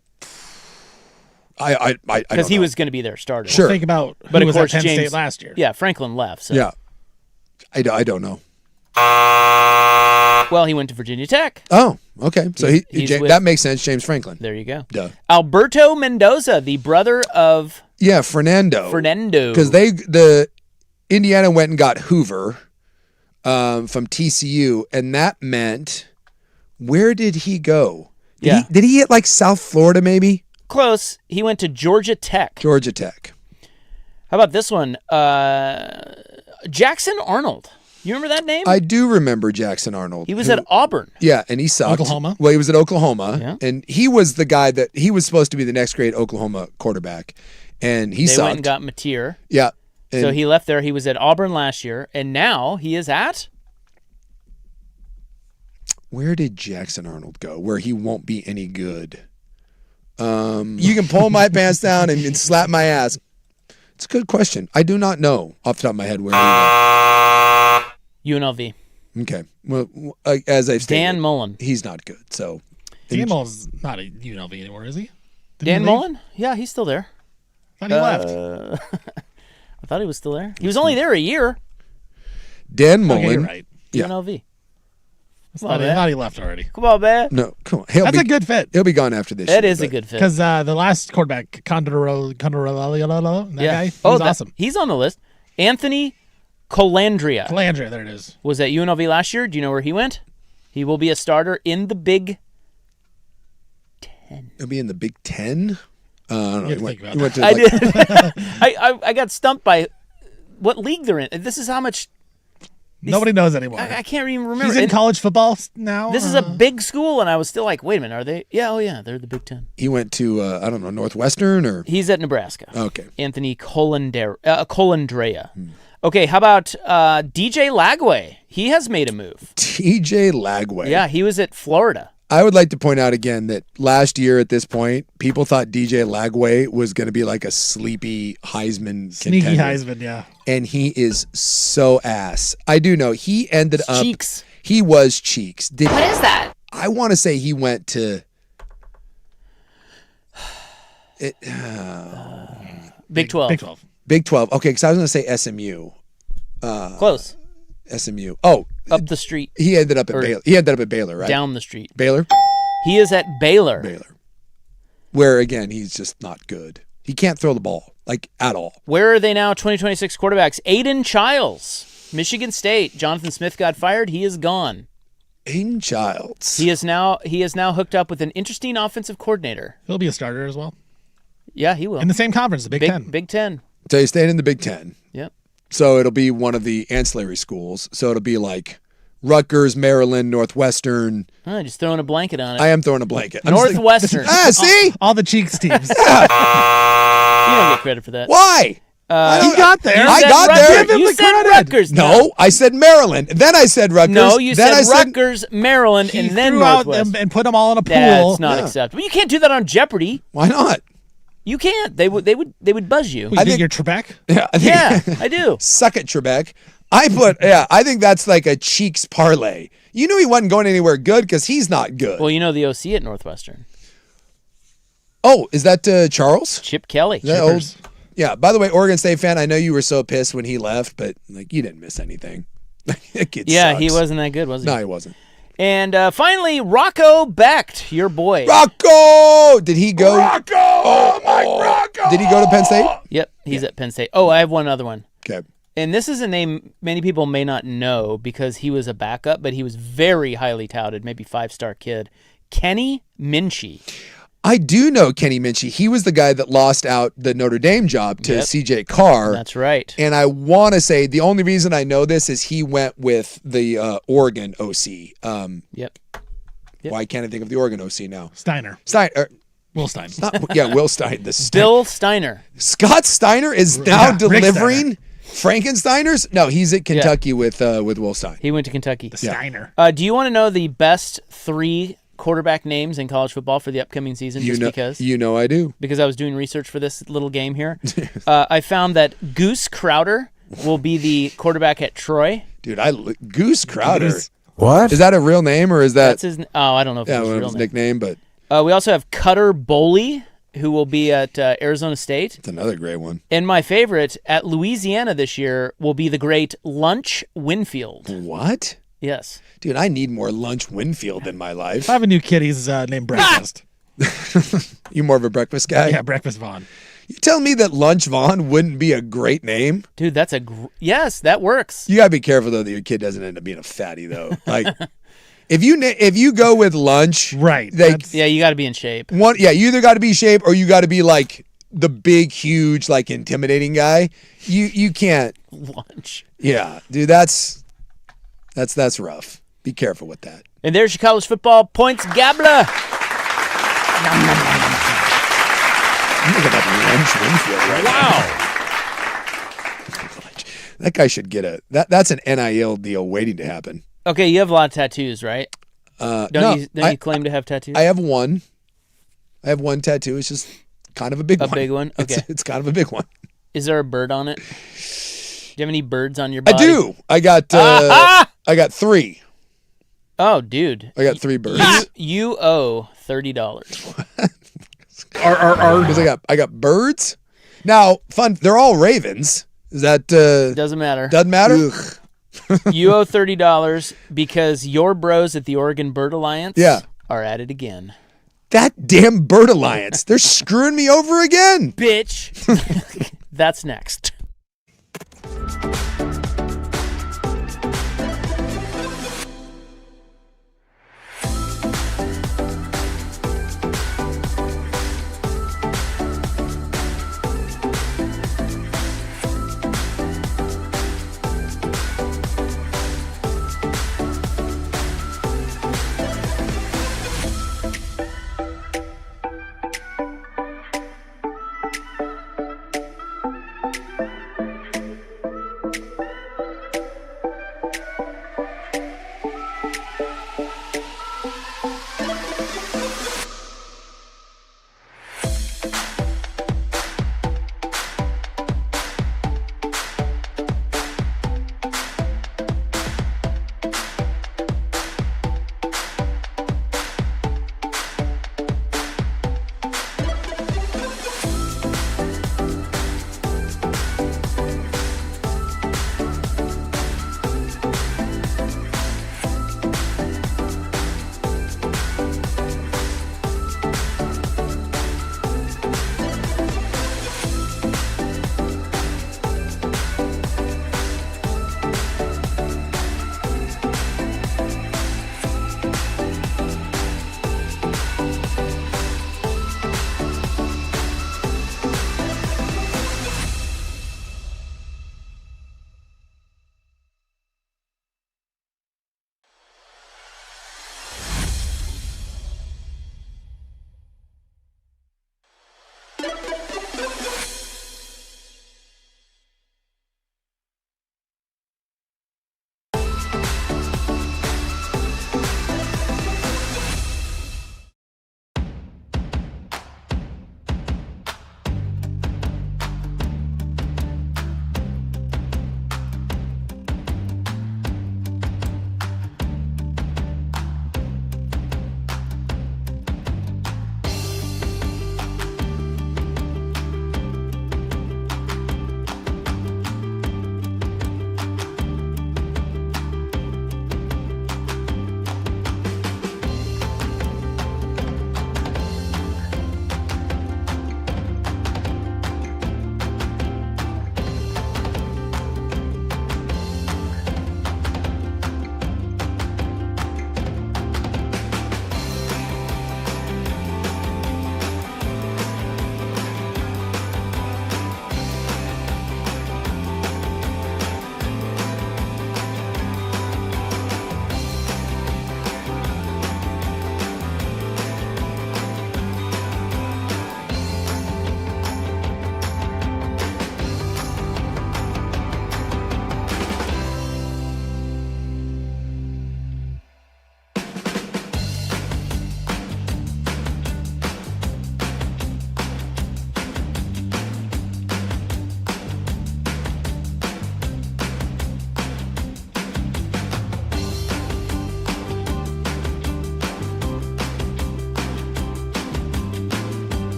Because he was going to be their starter. Sure. Think about who was at Penn State last year. Yeah, Franklin left. So. Yeah. I don't know. Well, he went to Virginia Tech. Oh, okay. So He's that makes sense. James Franklin. There you go. Duh. Alberto Mendoza, the brother of Fernando. Because the Indiana went and got Hoover from TCU, and that meant, where did he go? Did he hit like South Florida maybe? Close. He went to Georgia Tech. Georgia Tech. How about this one? Jackson Arnold. You remember that name? I do remember Jackson Arnold. He was at Auburn. Yeah, and he sucked. Oklahoma. Well, he was at Oklahoma, Yeah. and he was the guy that he was supposed to be the next great Oklahoma quarterback, and he They sucked. went and got Mateer. Yeah. So he left there. He was at Auburn last year, and now he is at... Where did Jackson Arnold go? Where he won't be any good? You can pull my pants down and slap my ass. It's a good question. I do not know off the top of my head where he went. UNLV. Okay. Well, as I've stated, Dan Mullen. he's not good. So Dan Mullen's not a UNLV anymore, is he? Dan Mullen? Yeah, he's still there. I thought he left. I thought he was still there. He was only there a year. Dan Mullen. Okay, you're right. Yeah. UNLV. I thought he left already. Come on, man. No, come on. That's a good fit. He'll be gone after this. That year, is a but- good fit. Because the last quarterback, Condorello, that guy, he was awesome. He's on the list. Anthony Colandrea Landry, there it is. was at UNLV last year. Do you know where he went? He will be a starter in the Big Ten. He'll be in the Big Ten. I don't know. You have to think about that. I did. I got stumped by what league they're in. This is how much. Nobody knows anymore. I can't even remember. He's in And college football now. This is a big school, and I was still like, wait a minute, are they? Yeah, oh yeah, they're the Big Ten. He went to I don't know, Northwestern or He's at Nebraska. okay. Anthony Colandrea. Okay, how about DJ Lagway? He has made a move. TJ Lagway. Yeah, he was at Florida. I would like to point out again that last year at this point, people thought DJ Lagway was going to be like a sleepy Heisman Sneaky contender. Heisman, yeah. And he is so ass. I do know he ended up. Cheeks. He was Cheeks. What is that? I want to say he went to. Big 12. Big 12. Big 12. Okay, because I was going to say SMU. Close. SMU. Oh, Up the street. he ended up at Baylor. He ended up at Baylor, right? Down the street. Baylor. He is at Baylor. Baylor. Where again, he's just not good. He can't throw the ball like at all. Where are they now? 2026 quarterbacks. Aiden Childs, Michigan State. Jonathan Smith got fired. He is gone. Aiden Childs. He is now hooked up with an interesting offensive coordinator. He'll be a starter as well. Yeah, he will. In the same conference, the Big Ten. Big Ten. So he's staying in the Big Ten. Yep. So it'll be one of the ancillary schools. So it'll be like Rutgers, Maryland, Northwestern. Just throwing a blanket on it. I am throwing a blanket. I'm just Northwestern. see? All the Cheeks teams. You don't get credit for that. Why? He got there. I said got Rutgers. there. Give him You the said credit. Rutgers. No, I said Maryland. Then I said Rutgers. No, you then said I Rutgers, Maryland, He and then threw out Northwest. them and put them all in a pool. That's not acceptable. You can't do that on Jeopardy. Why not? You can't. They would buzz you. You think you're Trebek? Yeah, I think, Yeah, I do. Suck it, Trebek. I think that's like a Cheeks parlay. You knew he wasn't going anywhere good because he's not good. Well, you know the OC at Northwestern, Oh, is that Charles? Chip Kelly. Is that old? Yeah. By the way, Oregon State fan, I know you were so pissed when he left, but like you didn't miss anything. That kid Yeah, he sucks. wasn't that good, was he? No, he wasn't. And finally, Rocco Becht, your boy. Rocco! Did he go? Rocco! Oh, my Rocco! Did he go to Penn State? Yep, he's at Penn State. Oh, I have one other one. Okay. And this is a name many people may not know because he was a backup, but he was very highly touted, maybe 5-star kid. Kenny Minchie. I do know Kenny Minchie. He was the guy that lost out the Notre Dame job to Yep. CJ Carr. That's right. And I want to say the only reason I know this is he went with the Oregon OC. Yep. Why can't I think of the Oregon OC now? Steiner. Will Stein. Will Stein. Bill Steiner. Scott Steiner is now Rick delivering Frankensteiners? No, he's at Kentucky with Will Stein. He went to Kentucky. The Steiner. Do you want to know the best 3 quarterback names in college football for the upcoming season? Because You know I do. because I was doing research for this little game here. I found that Goose Crowder will be the quarterback at Troy. Dude, Goose Crowder. Goose. What? Is that a real name or is that That's his. Oh, I don't know if yeah, it's his one of real his name. nickname, but We also have Cutter Boley, who will be at Arizona State. it's another great one. And my favorite at Louisiana this year will be the great Lunch Winfield. What? Yes. Dude, I need more Lunch Winfield in my life. If I have a new kid, he's named Breakfast. You more of a breakfast guy? Yeah, Breakfast Vaughn. You telling me that Lunch Vaughn wouldn't be a great name? Dude, that's yes, that works. You gotta be careful though that your kid doesn't end up being a fatty though. Like, if you go with Lunch, right? Yeah, you got to be in shape. You either got to be shape or you got to be like the big, huge, like intimidating guy. You can't. Lunch. Yeah, dude, that's rough. Be careful with that. And there's your college football points gambler. Look at that Lunch Winfield right Wow. That guy should get that's an NIL deal waiting to happen. Okay, you have a lot of tattoos, right? Don't you claim to have tattoos? I have one. I have one tattoo. It's just kind of a big one. A big one? Okay. It's kind of a big one. Is there a bird on it? Do you have any birds on your body? I do. I got 3. Oh, dude. I got 3 birds. You owe $30. Because I got birds. Now, fun. They're all ravens. Is that Doesn't matter. Doesn't matter. You owe $30 because your bros at the Oregon Bird Alliance are at it again. That damn Bird Alliance. They're screwing me over again. Bitch. That's next.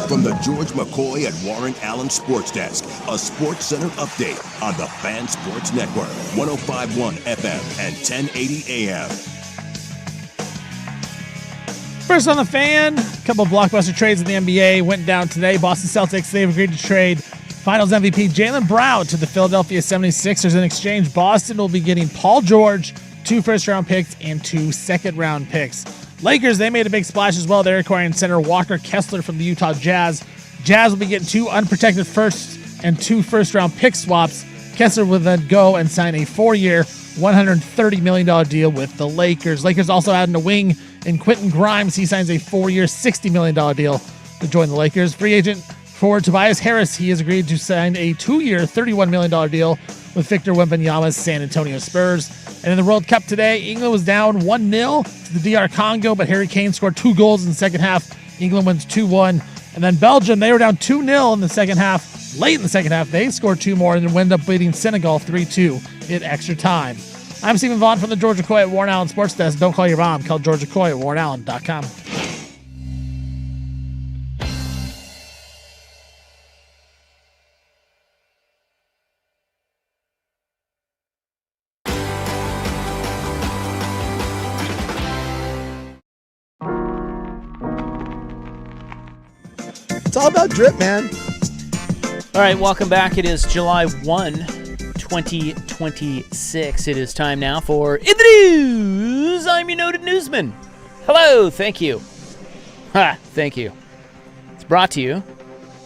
From the George McCoy and Warren Allen Sports Desk, a Sports Center update on the Fan Sports Network, 105.1 FM and 1080 AM. First on the Fan, a couple of blockbuster trades in the NBA went down today. Boston Celtics, they've agreed to trade Finals MVP Jaylen Brown to the Philadelphia 76ers. In exchange, Boston will be getting Paul George, 2 first-round picks, and 2 second-round picks. Lakers, they made a big splash as well. They're acquiring center Walker Kessler from the Utah Jazz. Jazz will be getting 2 unprotected first and 2 first-round pick swaps. Kessler will then go and sign a 4-year, $130 million deal with the Lakers. Lakers also adding a wing in Quentin Grimes. He signs a 4-year, $60 million deal to join the Lakers. Free agent forward Tobias Harris, he has agreed to sign a 2-year, $31 million deal with Victor Wembanyama's San Antonio Spurs. And in the World Cup today, England was down 1-0 to the DR Congo, but Harry Kane scored 2 goals in the second half. England wins 2-1. And then Belgium, they were down 2-0 in the second half. Late in the second half, they scored 2 more and then ended up beating Senegal 3-2 in extra time. I'm Stephen Vaughn from the George McCoy at Warren Allen Sports Desk. Don't call your mom. Call George McCoy at warrenallen.com. It's all about drip, man. All right, welcome back. It is July 1, 2026. It is time now for In the News. I'm your noted newsman. Hello, thank you. Thank you. It's brought to you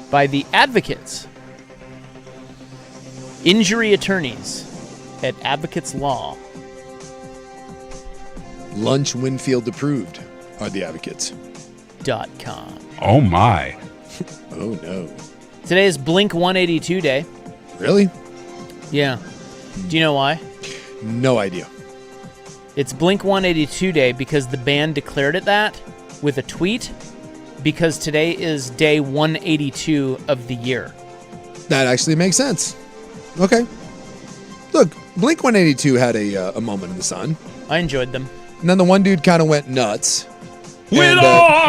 by the Advocates, injury attorneys at Advocates Law. Lunch Winfield approved are the Advocates. .com. Oh, my. Oh, no. Today is Blink 182 Day. Really? Yeah. Do you know why? No idea. It's Blink 182 Day because the band declared it that with a tweet because today is day 182 of the year. That actually makes sense. Okay. Look, Blink 182 had a moment in the sun. I enjoyed them. And then the one dude kind of went nuts and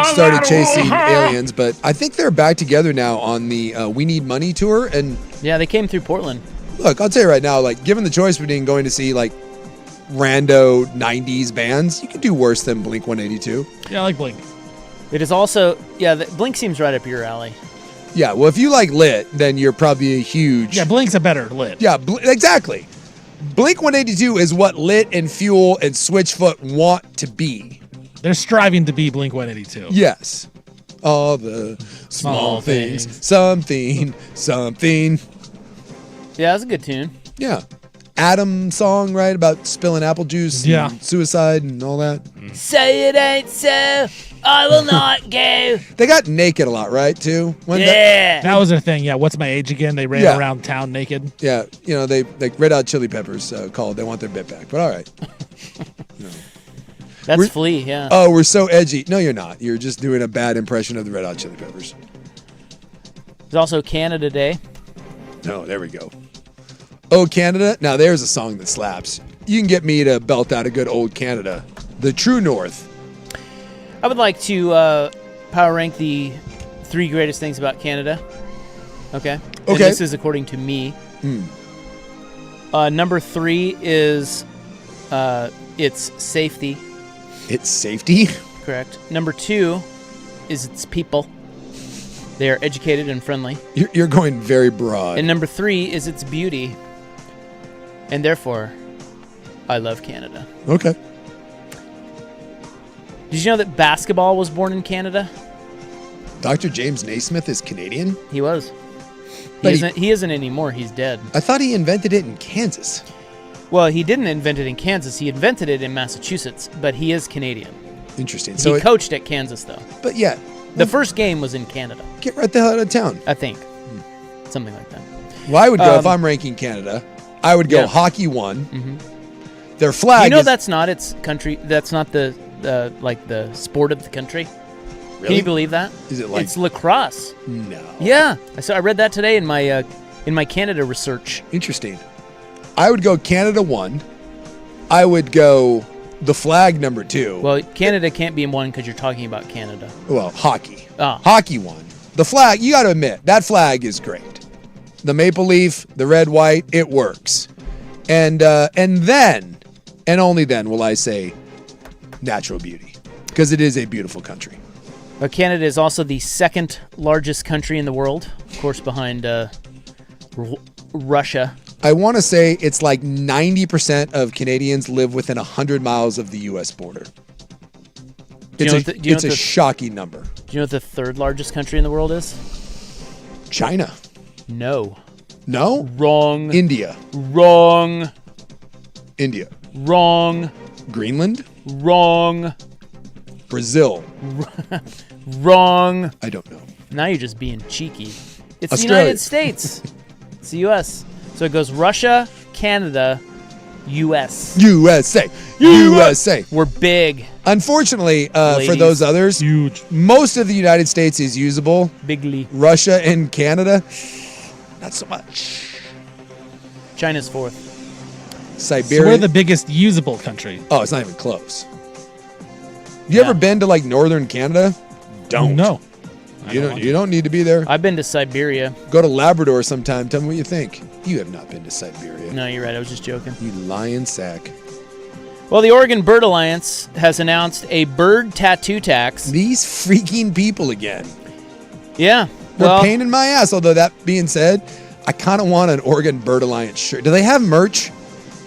started chasing aliens. But I think they're back together now on the We Need Money tour. And yeah, they came through Portland. look, I'll tell you right now, like, given the choice between going to see, like, rando 90s bands, you could do worse than Blink 182. Yeah, I like Blink. It is also, Blink seems right up your alley. Yeah, well, if you like lit, then you're probably a huge... Yeah, Blink's a better lit. Yeah, exactly. Blink 182 is what Lit and Fuel and Switchfoot want to be. They're striving to be Blink 182. Yes. All the small things. Something. Yeah, that's a good tune. Yeah. Adam song, right? About spilling apple juice and suicide and all that. Say it ain't so, I will not go. They got naked a lot, right, too? That was their thing, yeah. What's my age again? They ran around town naked. Yeah, you know, they like Red Hot Chili Peppers called. They want their bit back, but all right. That's Flea, yeah. Oh, we're so edgy. No, you're not. You're just doing a bad impression of the Red Hot Chili Peppers. There's also Canada Day. No, there we go. Oh, Canada. Now, there's a song that slaps. You can get me to belt out a good old Canada. The True North. I would like to power rank the 3 greatest things about Canada. Okay. And this is according to me. Number 3 is its safety. Its safety? Correct. Number 2 is its people. They are educated and friendly. You're going very broad. And number 3 is its beauty. And therefore, I love Canada. Okay. Did you know that basketball was born in Canada? Dr. James Naismith is Canadian? He was. But he isn't anymore. He's dead. I thought he invented it in Kansas. Well, he didn't invent it in Kansas. He invented it in Massachusetts, but he is Canadian. Interesting. So he coached at Kansas, though. But yeah. The first game was in Canada. Get right the hell out of town. I think. Something like that. Well, I would go, if I'm ranking Canada, I would go hockey 1. Mm-hmm. Their flag that's not its country. That's not the sport of the country. Really? Can you believe that? Is it like... It's lacrosse. No. Yeah. I read that today in my Canada research. Interesting. I would go Canada 1. I would go the flag number 2. Well, Canada can't be in 1 because you're talking about Canada. Well, hockey. Oh. Hockey 1. The flag, you got to admit, that flag is great. The maple leaf, the red, white, it works. And then, and only then, will I say natural beauty, because it is a beautiful country. Canada is also the second largest country in the world, of course, behind Russia. I want to say it's like 90% of Canadians live within 100 miles of the U.S. border. It's a shocking number. Do you know what the third largest country in the world is? China. No. No? Wrong. India. Wrong. India. Wrong. Greenland. Wrong. Brazil. Wrong. I don't know. Now you're just being cheeky. It's Australia. the United States. It's the U.S. So it goes Russia, Canada, U.S. USA. USA. We're big. Unfortunately, for those others, Huge. most of the United States is usable. Bigly. Russia and Canada, not so much. China's fourth. Siberia. So we're the biggest usable country. Oh, it's not even close. You ever been to like northern Canada? Don't. No. You don't need to be there. I've been to Siberia. Go to Labrador sometime. Tell me what you think. You have not been to Siberia. No, you're right. I was just joking. You lion sack. Well, the Oregon Bird Alliance has announced a bird tattoo tax. These freaking people again. Yeah. They're Well, a pain in my ass. Although that being said, I kind of want an Oregon Bird Alliance shirt. Do they have merch?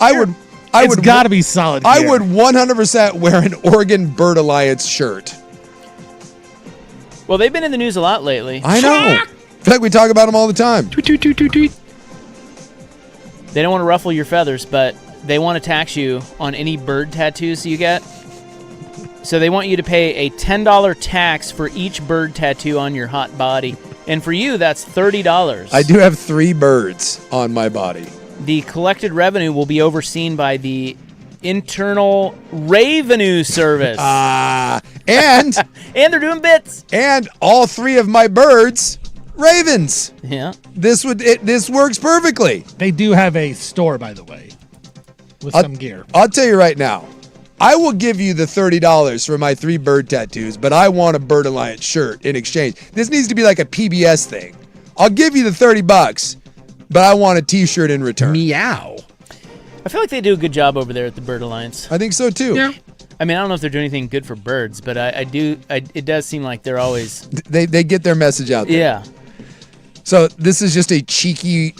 It's got to be solid I gear. would 100% wear an Oregon Bird Alliance shirt. well, they've been in the news a lot lately. I know. In fact, we talk about them all the time. They don't want to ruffle your feathers, but they want to tax you on any bird tattoos you get. So they want you to pay a $10 tax for each bird tattoo on your hot body. And for you, that's $30. I do have 3 birds on my body. The collected revenue will be overseen by the Internal Revenue Service. And And they're doing bits. and all 3 of my birds, ravens. Yeah. This works perfectly. They do have a store, by the way, with some gear. I'll tell you right now. I will give you the $30 for my 3 bird tattoos, but I want a Bird Alliance shirt in exchange. This needs to be like a PBS thing. I'll give you the $30, but I want a T-shirt in return. Meow. I feel like they do a good job over there at the Bird Alliance. I think so too. Yeah. I mean, I don't know if they're doing anything good for birds, but it does seem like they're always. They get their message out there. Yeah. So this is just a cheeky.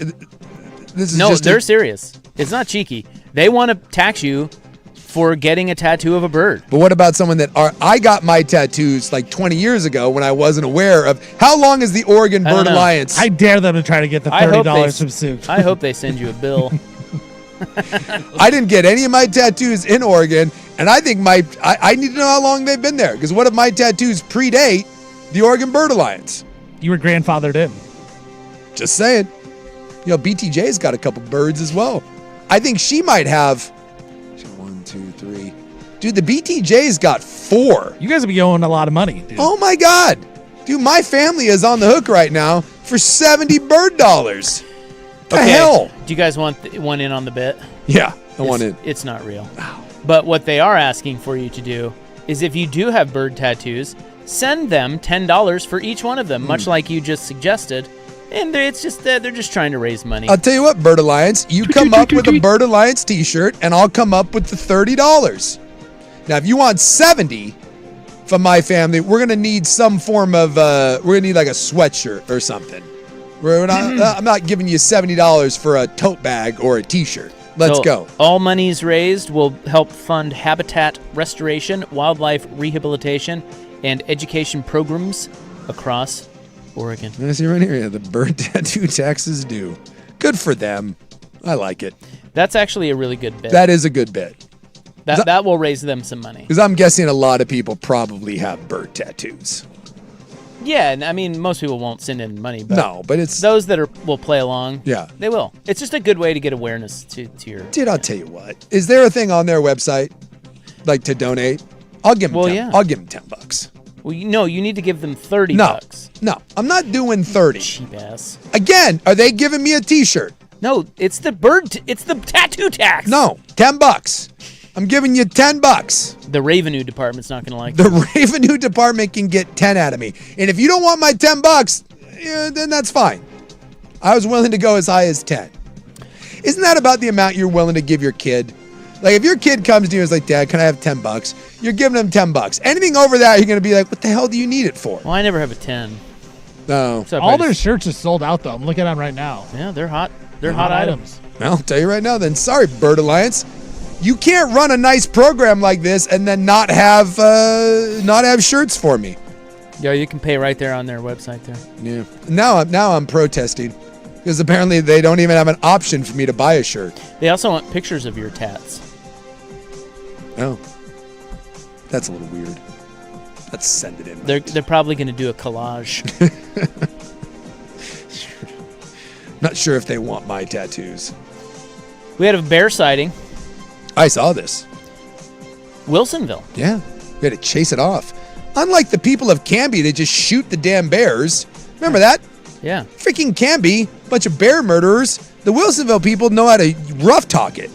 This is No, just they're serious. It's not cheeky. They want to tax you for getting a tattoo of a bird. But what about someone I got my tattoos like 20 years ago when I wasn't aware of how long is the Oregon I don't Bird know. Alliance? I dare them to try to get the I hope $30 from Sue. I hope they send you a bill. I didn't get any of my tattoos in Oregon, and I think I need to know how long they've been there, because what if my tattoos predate the Oregon Bird Alliance? You were grandfathered in. Just saying. You know, BTJ's got a couple birds as well. I think she might have 1, 2, 3. Dude, the BTJ's got 4. You guys will be owing a lot of money, dude. Oh my God. Dude, my family is on the hook right now for 70 bird dollars. The hell? Do you guys want one in on the bit? Yeah, I want it. It's not real. But what they are asking for you to do is, if you do have bird tattoos, send them $10 for each one of them, much like you just suggested. And it's just they're just trying to raise money. I'll tell you what, Bird Alliance, you come up with a Bird Alliance t-shirt, and I'll come up with the $30. Now, if you want 70 from my family, we're going to need some form of, we're going to need like a sweatshirt or something. I'm not giving you $70 for a tote bag or a t-shirt. Let's go. All monies raised will help fund habitat restoration, wildlife rehabilitation, and education programs across Oregon. I see right here, yeah, the bird tattoo taxes due. Good for them. I like it. That's actually a really good bit. That is a good bit. That will raise them some money. Because I'm guessing a lot of people probably have bird tattoos. Yeah, and I mean, most people won't send in money, but No, but it's... those that will play along, Yeah. they will. It's just a good way to get awareness to your... Dude, I'll tell you what. Is there a thing on their website, like to donate? I'll give them I'll give them $10. Well, you need to give them $30. No, I'm not doing 30. Cheap ass. Again, are they giving me a t-shirt? No, it's the tattoo tax. No, $10. I'm giving you $10. The revenue department's not going to like The revenue department can get 10 out of me. And if you don't want my $10, then that's fine. I was willing to go as high as 10. Isn't that about the amount you're willing to give your kid? Like if your kid comes to you and is like, Dad, can I have $10? You're giving them $10. Anything over that, you're going to be like, what the hell do you need it for? Well, I never have a 10. No. So all their shirts are sold out, though. I'm looking at them right now. Yeah, they're hot. They're hot items. Well, I'll tell you right now then. Sorry, Bird Alliance. You can't run a nice program like this and then not have shirts for me. Yeah, you can pay right there on their website there. Yeah. Now I'm protesting because apparently they don't even have an option for me to buy a shirt. They also want pictures of your tats. Oh. That's a little weird. Let's send it in. They're probably going to do a collage. Not sure if they want my tattoos. We had a bear sighting. I saw this. Wilsonville. Yeah. We had to chase it off. Unlike the people of Canby, they just shoot the damn bears. Remember that? Yeah. Freaking Canby, bunch of bear murderers. The Wilsonville people know how to rough talk it.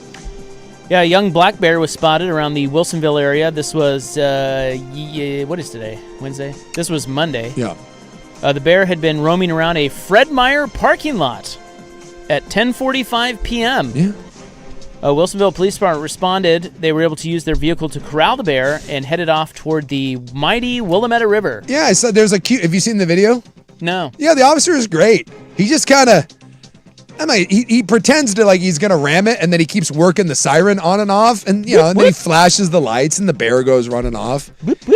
Yeah, a young black bear was spotted around the Wilsonville area. This was, what is today? Wednesday? This was Monday. Yeah. The bear had been roaming around a Fred Meyer parking lot at 10:45 p.m. Yeah. Wilsonville Police Department responded. They were able to use their vehicle to corral the bear and headed off toward the mighty Willamette River. Yeah, I saw there's a cute, have you seen the video? No. Yeah, the officer is great. He just kind of, he pretends to like he's going to ram it, and then he keeps working the siren on and off, and and then he flashes the lights, and the bear goes running off.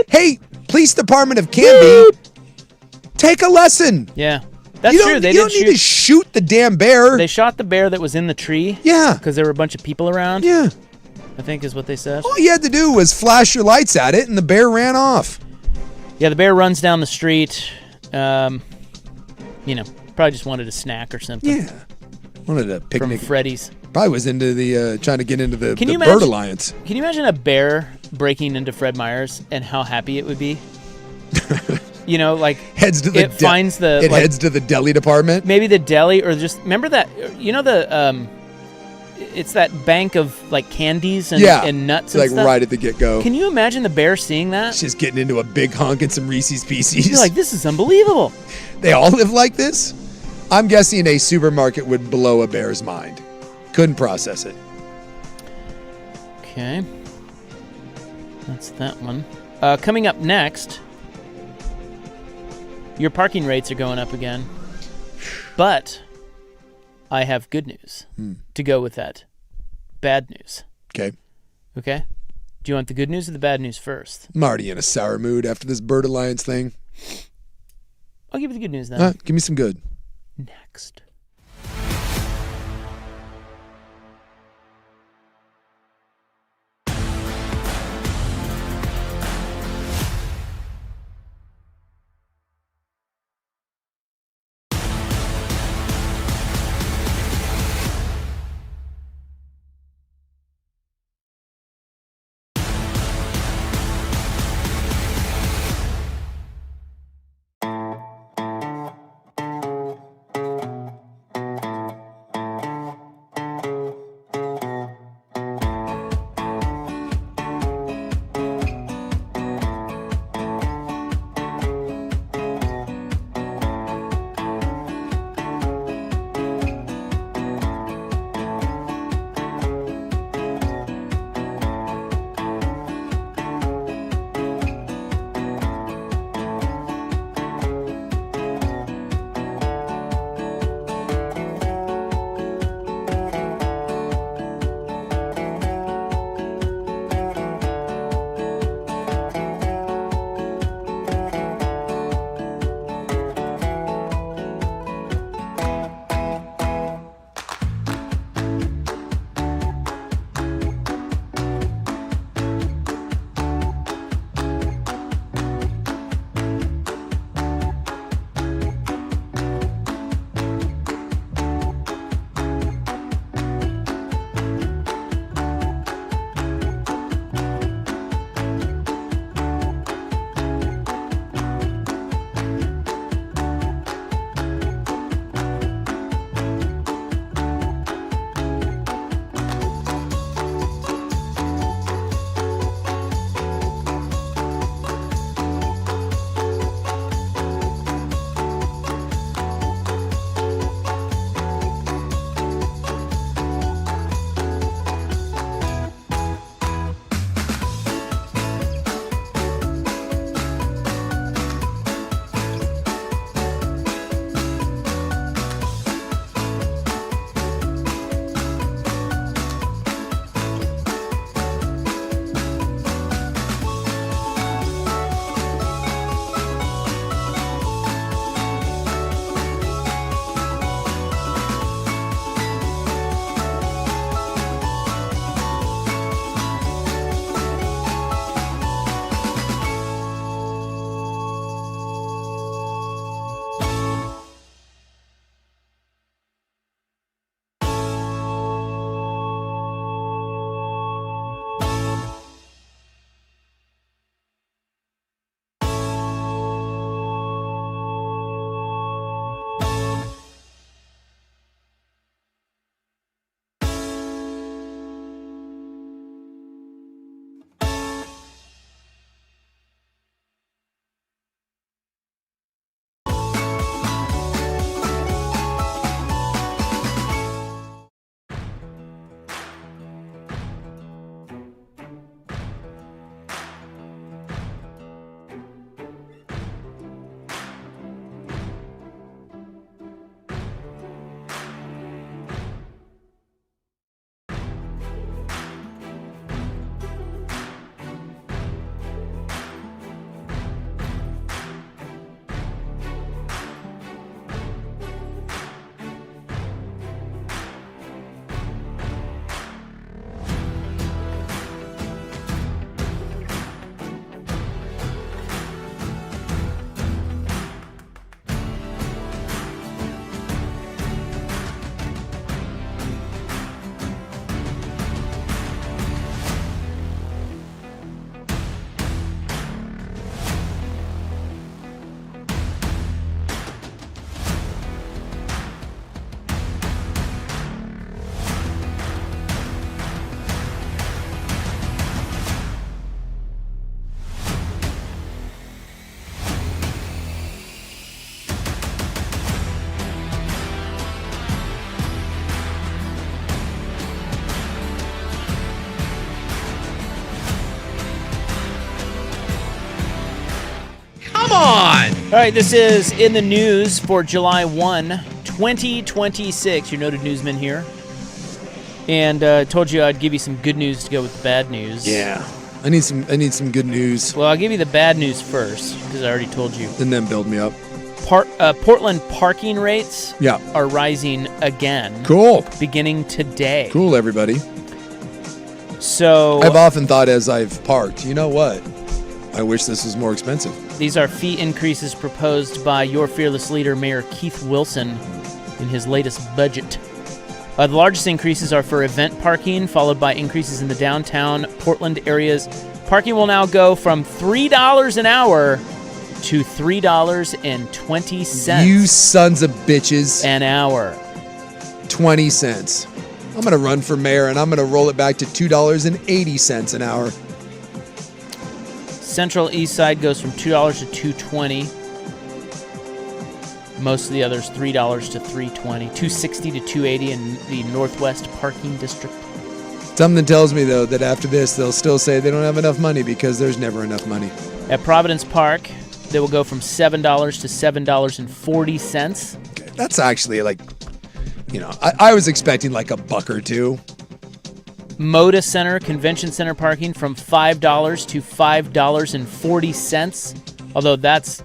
Hey, Police Department of Canby, take a lesson. Yeah. That's true. You don't need to shoot the damn bear. They shot the bear that was in the tree. Yeah. Because there were a bunch of people around. Yeah. I think is what they said. All you had to do was flash your lights at it, and the bear ran off. Yeah, the bear runs down the street. Probably just wanted a snack or something. Yeah. Wanted a picnic. From Freddy's. Probably was into the, trying to get into the Bird Alliance. Can you imagine a bear breaking into Fred Meyer's and how happy it would be? Heads to the finds the heads to the deli department. Maybe the deli, or just remember that it's that bank of like candies and nuts and stuff. Right at the get-go. Can you imagine the bear seeing that? It's just getting into a big hunk and some Reese's Pieces. You're like, this is unbelievable. They all live like this? I'm guessing a supermarket would blow a bear's mind. Couldn't process it. Okay. That's that one. Coming up next, your parking rates are going up again. But I have good news to go with that. Bad news. Okay. Okay? Do you want the good news or the bad news first? I'm already in a sour mood after this Bird Alliance thing. I'll give you the good news then. Give me some good. Next. All right, this is In the News for July 1, 2026. Your noted newsman here. And told you I'd give you some good news to go with the bad news. Yeah. I need some good news. Well, I'll give you the bad news first, because I already told you. And then build me up. Portland parking rates Yeah. are rising again. Cool. Beginning today. Cool, everybody. So I've often thought as I've parked, you know what? I wish this was more expensive. these are fee increases proposed by your fearless leader, Mayor Keith Wilson, in his latest budget. The largest increases are for event parking, followed by increases in the downtown Portland areas. Parking will now go from $3 an hour to $3.20 You sons of bitches. an hour. 20 cents. I'm going to run for mayor and I'm going to roll it back to $2.80 an hour. Central East Side goes from $2 to $2.20. Most of the others $3 to $3.20, $2.60 to $2.80 in the Northwest Parking District. Something tells me, though, that after this, they'll still say they don't have enough money because there's never enough money. At Providence Park, they will go from $7 to $7.40. Okay. That's actually like, I was expecting like a buck or two. Moda Center, Convention Center parking from $5 to $5.40. Although that's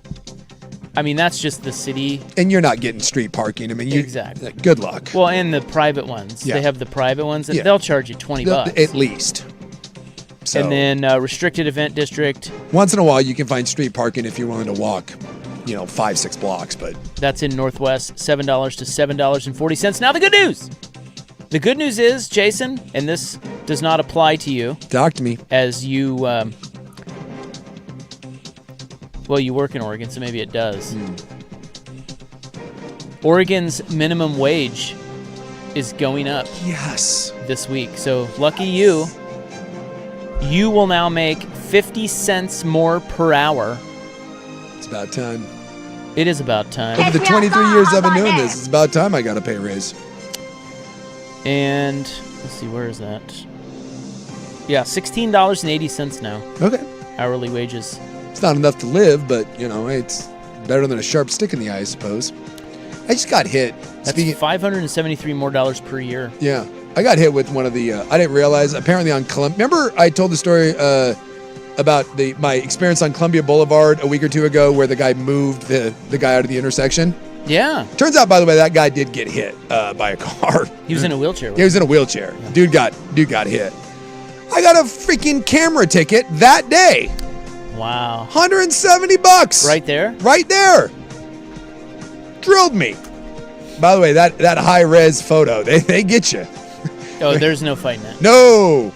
just the city. And you're not getting street parking. I mean, Exactly. Good luck. Well, and the private ones. Yeah. They have the private ones. Yeah. They'll charge you $20. At least. So, And then restricted event district. once in a while, you can find street parking if you're willing to walk, 5-6 blocks. But That's in Northwest, $7 to $7.40. Now the good news. The good news is, Jason, and this does not apply to you, talk to me. as you, you work in Oregon, so maybe it does. Oregon's minimum wage is going up Yes. this week. So lucky you, you will now make 50 cents more per hour. It's about time. It is about time. Over the 23 years I've been doing this, it's about time I got a pay raise. And let's see, where is that? Yeah, $16.80 now. Okay. Hourly wages. It's not enough to live, but, it's better than a sharp stick in the eye, I suppose. I just got hit. That's $573 more per year. Yeah. I got hit with one of the, I didn't realize, apparently on Columbia. Remember I told the story about my experience on Columbia Boulevard a week or two ago where the guy moved the guy out of the intersection? Yeah. Turns out, by the way, that guy did get hit by a car. He was in a wheelchair. He was in a wheelchair. Yeah. Dude got hit. I got a freaking camera ticket that day. Wow. $170. Right there? Right there. Drilled me. By the way, that high-res photo, they get you. Oh, there's no fighting it. No.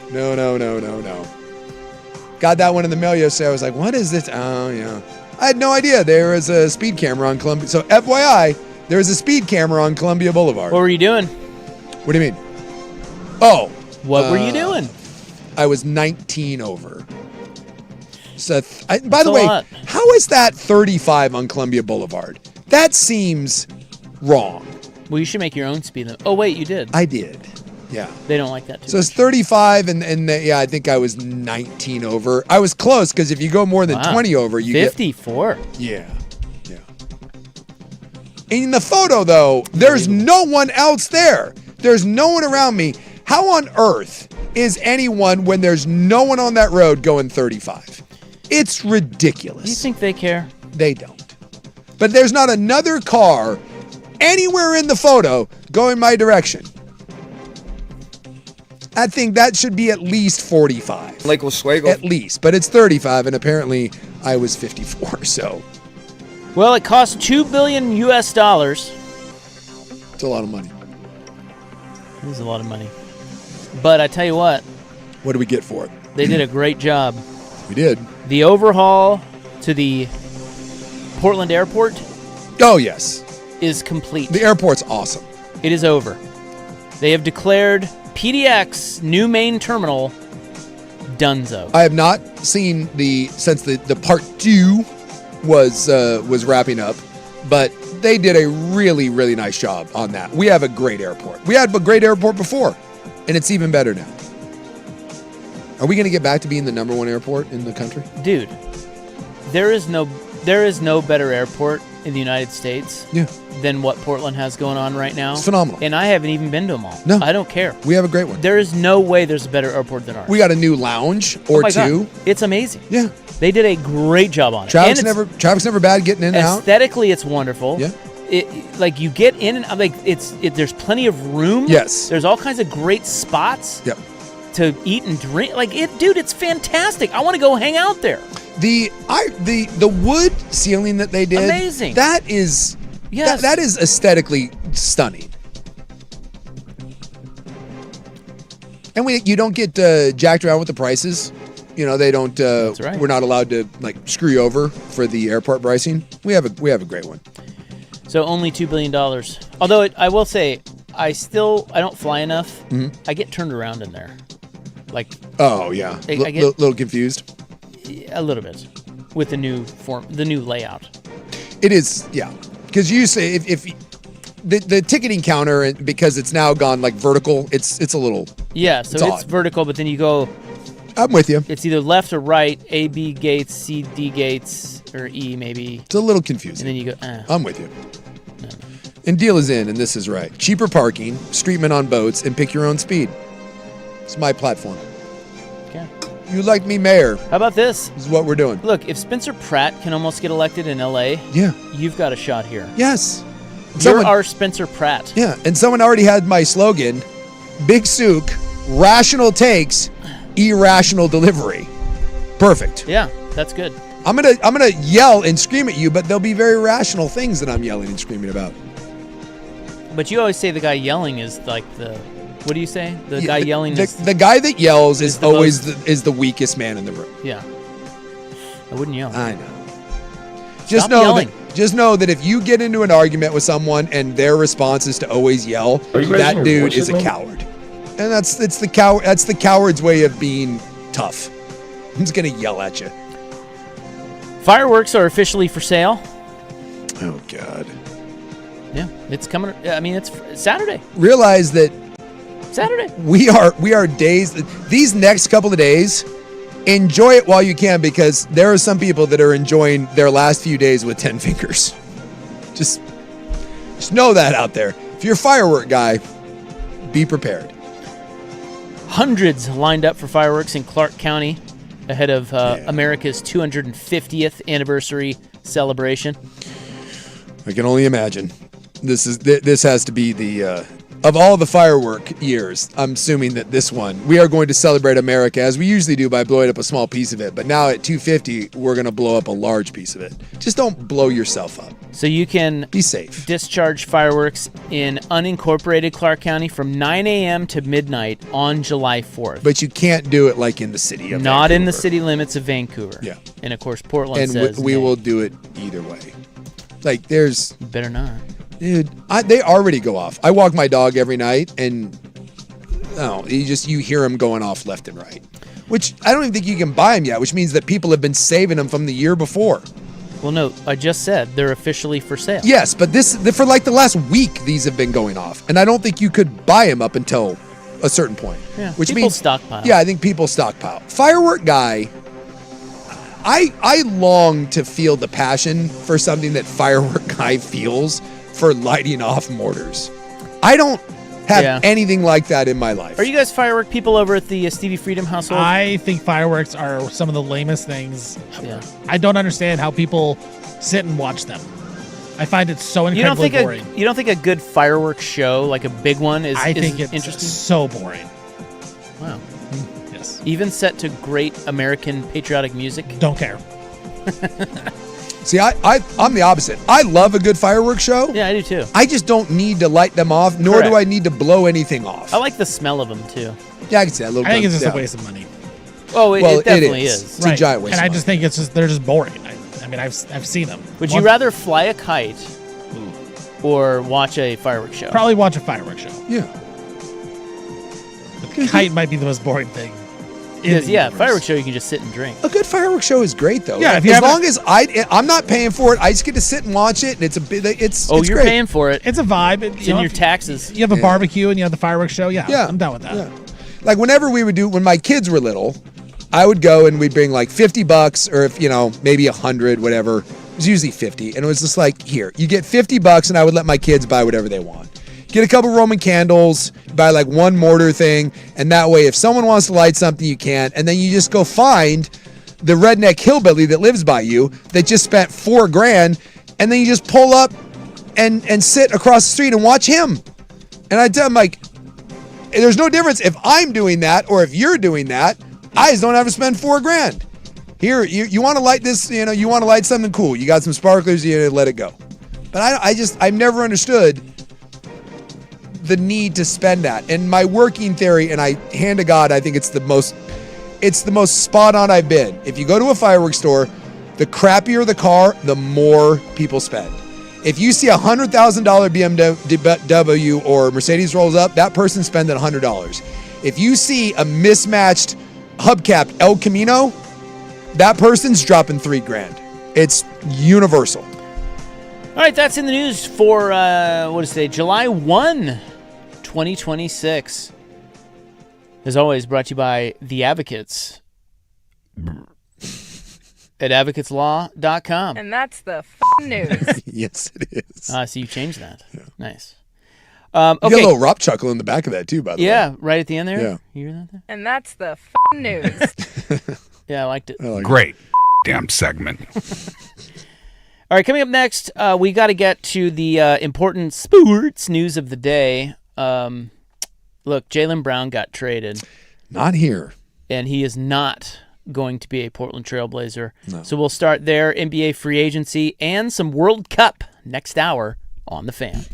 Got that one in the mail yesterday. I was like, what is this? Oh, yeah. I had no idea there was a speed camera on Columbia. So, FYI, there was a speed camera on Columbia Boulevard. What were you doing? What do you mean? Oh. What were you doing? I was 19 over. So, by the way, lot. how is that 35 on Columbia Boulevard? That seems wrong. Well, you should make your own speed limit. Oh, wait, you did. I did. Yeah. They don't like that too So it's 35, and yeah, I think I was 19 over. I was close, because if you go more than 20 over, you 54. get... Yeah. In the photo, though, there's no one else there. There's no one around me. How on earth is anyone, when there's no one on that road, going 35? It's ridiculous. You think they care? They don't. But there's not another car anywhere in the photo going my direction. I think that should be at least 45. Lake Oswego. At least. But it's 35, and apparently I was 54, so. Well, it cost $2 billion US. It's a lot of money. It is a lot of money. But I tell you what. What do we get for it? They did a great job. We did. The overhaul to the Portland airport. Oh, yes. Is complete. The airport's awesome. It is over. They have declared PDX new main terminal donezo. I have not seen since the part 2 was wrapping up, but they did a really, really nice job on that. We have a great airport. We had a great airport before, and it's even better now. Are we going to get back to being the #1 airport in the country? Dude, there is no There is no better airport in the United States than what Portland has going on right now. It's phenomenal. And I haven't even been to them all. No. I don't care. We have a great one. There is no way there's a better airport than ours. We got a new lounge or my two. God. It's amazing. Yeah. They did a great job on it. Traffic's And never bad getting in and out. aesthetically, it's wonderful. Yeah. Like you get in and out, like there's plenty of room. Yes. There's all kinds of great spots. Yep. To eat and drink, dude, it's fantastic. I want to go hang out there. The wood ceiling that they did, amazing. That is that is aesthetically stunning. And you don't get jacked around with the prices. You know, they don't. That's right. We're not allowed to screw you over for the airport pricing. We have a great one. So only $2 billion. Although I will say, I don't fly enough. Mm-hmm. I get turned around in there. Oh yeah, I get little confused. A little bit with the new layout. It is, yeah, because you say if the ticketing counter, because it's now gone vertical, it's a little it's vertical, but then you go. I'm with you. It's either left or right, A, B gates, C, D gates, or E maybe. It's a little confusing. And then you go. I'm with you. No. And deal is in, and this is right. Cheaper parking, streetmen on boats, and pick your own speed. It's my platform. Okay. You like me, Mayor. How about this? This is what we're doing. Look, if Spencer Pratt can almost get elected in L.A., you've got a shot here. Yes. You're our Spencer Pratt. Yeah, and someone already had my slogan, Big Souk, rational takes, irrational delivery. Perfect. Yeah, that's good. I'm gonna yell and scream at you, but there'll be very rational things that I'm yelling and screaming about. But you always say the guy yelling is what do you say? The guy yelling the guy that yells is always the weakest man in the room. Yeah. I wouldn't yell. I know. Just know that if you get into an argument with someone and their response is to always yell, that dude is a coward. And that's the coward's way of being tough. He's gonna yell at you. Fireworks are officially for sale. Oh God. Yeah, it's coming. I mean, it's Saturday. Realize that Saturday. We are days. These next couple of days, enjoy it while you can, because there are some people that are enjoying their last few days with 10 fingers. Just know that out there. If you're a firework guy, be prepared. Hundreds lined up for fireworks in Clark County ahead of America's 250th anniversary celebration. I can only imagine. This has to be the of all the firework years. I'm assuming that this one, we are going to celebrate America as we usually do by blowing up a small piece of it. But now at 250, we're going to blow up a large piece of it. Just don't blow yourself up. So you can be safe. Discharge fireworks in unincorporated Clark County from 9 a.m. to midnight on July 4th. But you can't do it like in the city of Not Vancouver. in the city limits of Vancouver. Yeah. And of course, Portland and says we will do it either way. There's... You better not. Dude, they already go off. I walk my dog every night, and you hear them going off left and right. Which I don't even think you can buy them yet, which means that people have been saving them from the year before. Well, no, I just said they're officially for sale. Yes, but for the last week, these have been going off, and I don't think you could buy them up until a certain point. Yeah, which people means stockpile. Yeah, I think people stockpile. Firework guy. I long to feel the passion for something that firework guy feels for lighting off mortars. I don't have anything like that in my life. Are you guys firework people over at the Stevie Freedom household? I think fireworks are some of the lamest things ever. Yeah. I don't understand how people sit and watch them. I find it so incredibly boring. You don't think a good fireworks show, like a big one, is it's interesting? So boring. Wow. Yes. Even set to great American patriotic music? Don't care. See, I'm the opposite. I love a good fireworks show. Yeah, I do too. I just don't need to light them off, nor do I need to blow anything off. I like the smell of them too. Yeah, I can see that. I think it's just a waste of money. Oh, it definitely is. It's a giant waste. And of I just money. think they're just boring. I mean, I've seen them. Would you rather fly a kite or watch a fireworks show? Probably watch a fireworks show. Yeah. The kite might be the most boring thing. Because, fireworks show you can just sit and drink. A good fireworks show is great though. Yeah, as long as I'm not paying for it, I just get to sit and watch it, and it's you're great. paying for it. It's a vibe. It's in your taxes. You have a barbecue and you have the fireworks show. Yeah, I'm down with that. Yeah. Like whenever we would when my kids were little, I would go and we'd bring like $50 or if maybe 100, whatever, was usually 50, and it was just like, here, you get $50, and I would let my kids buy whatever they want. Get a couple Roman candles, buy like one mortar thing, and that way, if someone wants to light something, you can, and then you just go find the redneck hillbilly that lives by you that just spent $4,000, and then you just pull up and sit across the street and watch him. And I tell him, like, there's no difference if I'm doing that or if you're doing that. I just don't have to spend $4,000. Here, you want to light this, you want to light something cool. You got some sparklers, you let it go. But I've never understood the need to spend that. And my working theory, and I hand to God, I think it's the most spot on I've been. If you go to a fireworks store, the crappier the car, the more people spend. If you see a $100,000 BMW or Mercedes rolls up, that person's spending $100. If you see a mismatched hubcap El Camino, that person's dropping $3,000. It's universal. All right, that's in the news for, July 1, 2026. As always, brought to you by The Advocates at advocateslaw.com. And that's the news. Yes, it is. So you changed that. Yeah. Nice. You got Okay. a little Rob chuckle in the back of that, too, by the way. Yeah, right at the end there? Yeah. You hear that there? And that's the news. Yeah, I liked it. Great damn segment. All right, coming up next, we got to get to the important sports news of the day. Look, Jaylen Brown got traded. Not here. And he is not going to be a Portland Trailblazer. No. So we'll start there, NBA free agency, and some World Cup next hour on The Fan.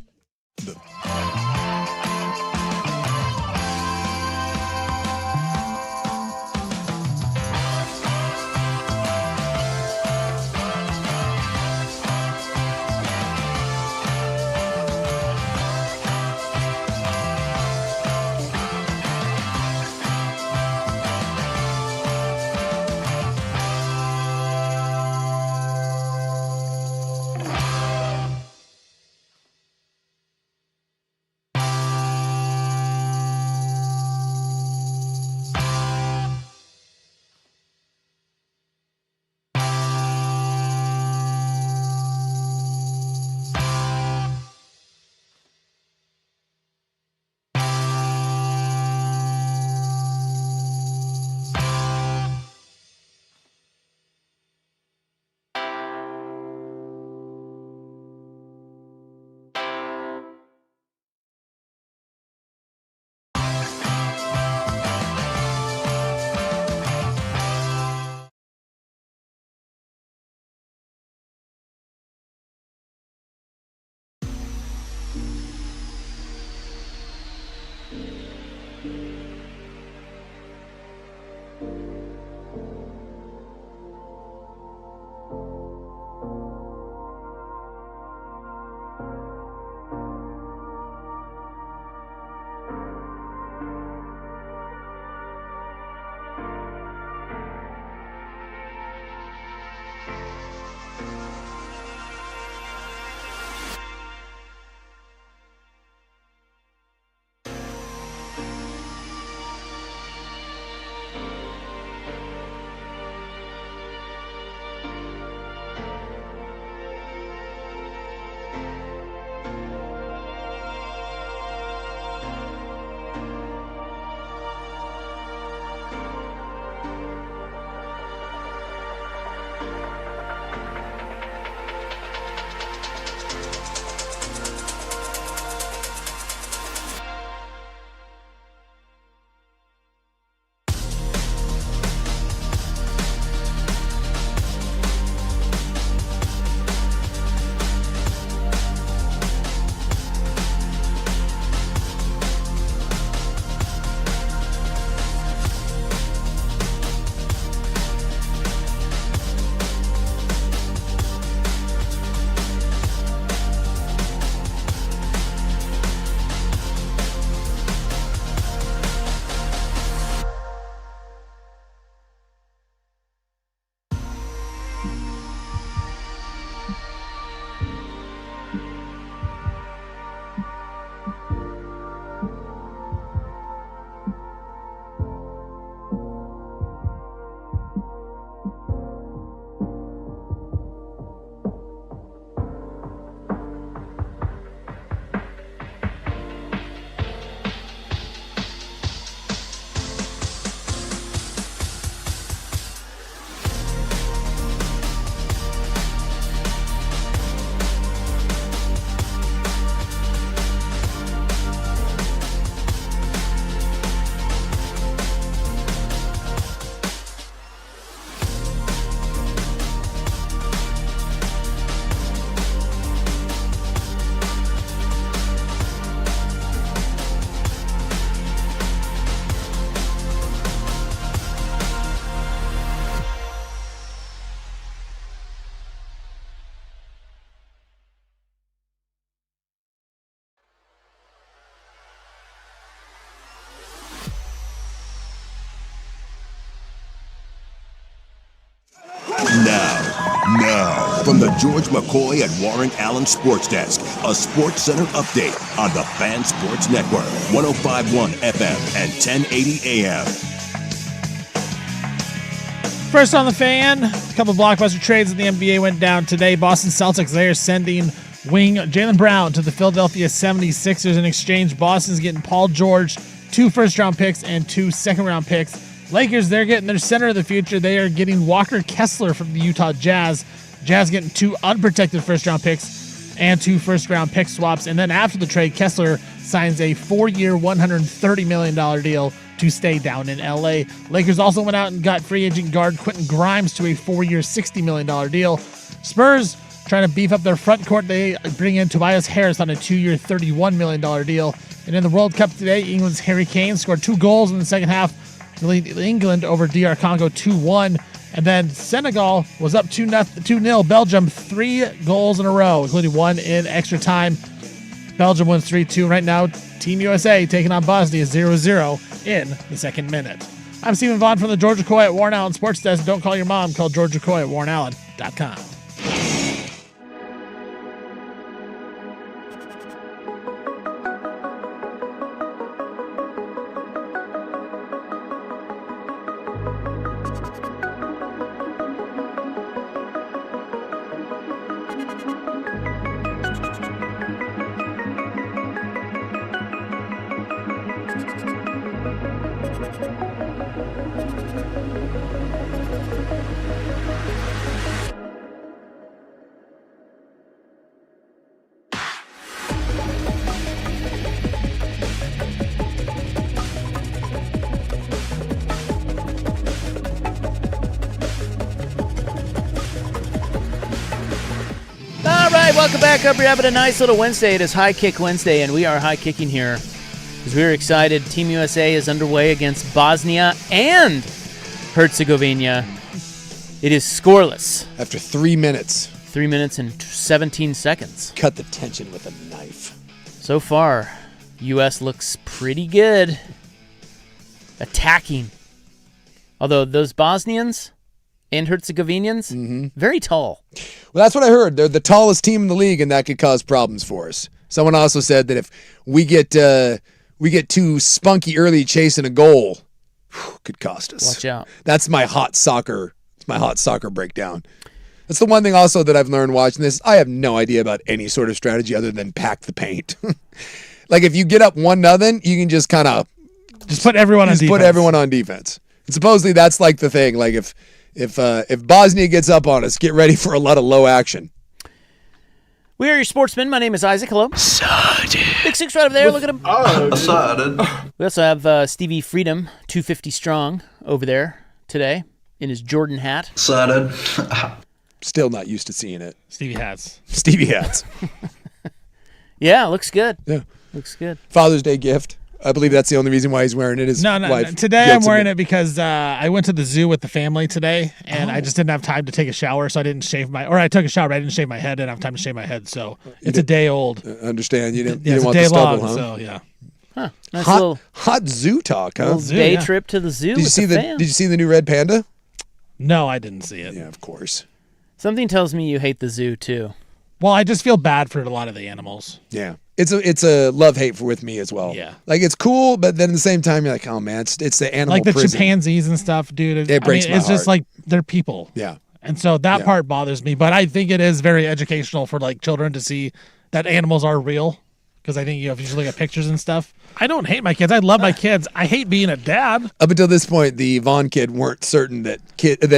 From the George McCoy and Warren Allen Sports Desk, a Sports Center update on the Fan Sports Network, 105.1 FM and 1080 AM. First on the Fan, a couple blockbuster trades in the NBA went down today. Boston Celtics, they are sending wing Jaylen Brown to the Philadelphia 76ers in exchange. Boston's getting Paul George, 2 first-round picks and 2 second-round picks. Lakers, they're getting their center of the future. They are getting Walker Kessler from the Utah Jazz. Jazz getting 2 unprotected first-round picks and 2 first-round pick swaps. And then after the trade, Kessler signs a 4-year, $130 million deal to stay down in L.A. Lakers also went out and got free agent guard Quentin Grimes to a 4-year, $60 million deal. Spurs trying to beef up their front court. They bring in Tobias Harris on a 2-year, $31 million deal. And in the World Cup today, England's Harry Kane scored 2 goals in the second half to lead England over DR Congo 2-1. And then Senegal was up 2-0. Belgium, 3 goals in a row, including 1 in extra time. Belgium wins 3-2. Right now, Team USA taking on Bosnia 0-0 in the second minute. I'm Stephen Vaughn from the George McCoy at Warren Allen Sports Desk. Don't call your mom. Call George McCoy at warrenallen.com. Welcome back. Hope you're having a nice little Wednesday. It is High Kick Wednesday, and we are high kicking here because we're excited. Team USA is underway against Bosnia and Herzegovina. It is scoreless. After 3 minutes. 3 minutes and 17 seconds. Cut the tension with a knife. So far, U.S. looks pretty good. Attacking. Although those Bosnians and Herzegovinians, very tall. Well, that's what I heard. They're the tallest team in the league, and that could cause problems for us. Someone also said that if we get too spunky early chasing a goal, could cost us. Watch out. That's my hot soccer. It's my hot soccer breakdown. That's the one thing also that I've learned watching this. I have no idea about any sort of strategy other than pack the paint. Like if you get up 1-0, you can just kind of put everyone on defense. Put everyone on defense. And supposedly that's like the thing. Like if Bosnia gets up on us, get ready for a lot of low action. We are your sportsmen. My name is Isaac. Hello. Big Six right over there. Look at him. We also have Stevie Freedom, 250 strong, over there today in his Jordan hat. Still not used to seeing it. Stevie hats. Yeah, looks good. Yeah. Looks good. Father's Day gift. I believe that's the only reason why he's wearing it. His No. wife Today gets I'm him wearing it because I went to the zoo with the family today, and I just didn't have time to take a shower, so I didn't shave I took a shower, but I didn't shave my head. I didn't have time to shave my head, so it's a day old. Understand? You didn't, Yeah, you it's didn't a want day the stubble, long, huh? so yeah. Huh. Nice Hot zoo talk, huh? little zoo, day yeah. trip to the zoo Did you with see the the fam. Did you see the new red panda? No, I didn't see it. Yeah, of course. Something tells me you hate the zoo, too. Well, I just feel bad for a lot of the animals. Yeah. It's a love-hate with me as well. Yeah. Like it's cool, but then at the same time you're like, oh man, it's the animal Like the prison. chimpanzees and stuff, dude. It breaks my It's just heart. like they're people. Yeah. And so that part bothers me, but I think it is very educational for like children to see that animals are real. Because I think, if you just look at pictures and stuff, I don't hate my kids. I love my kids. I hate being a dad. Up until this point, the Vaughn kid weren't certain that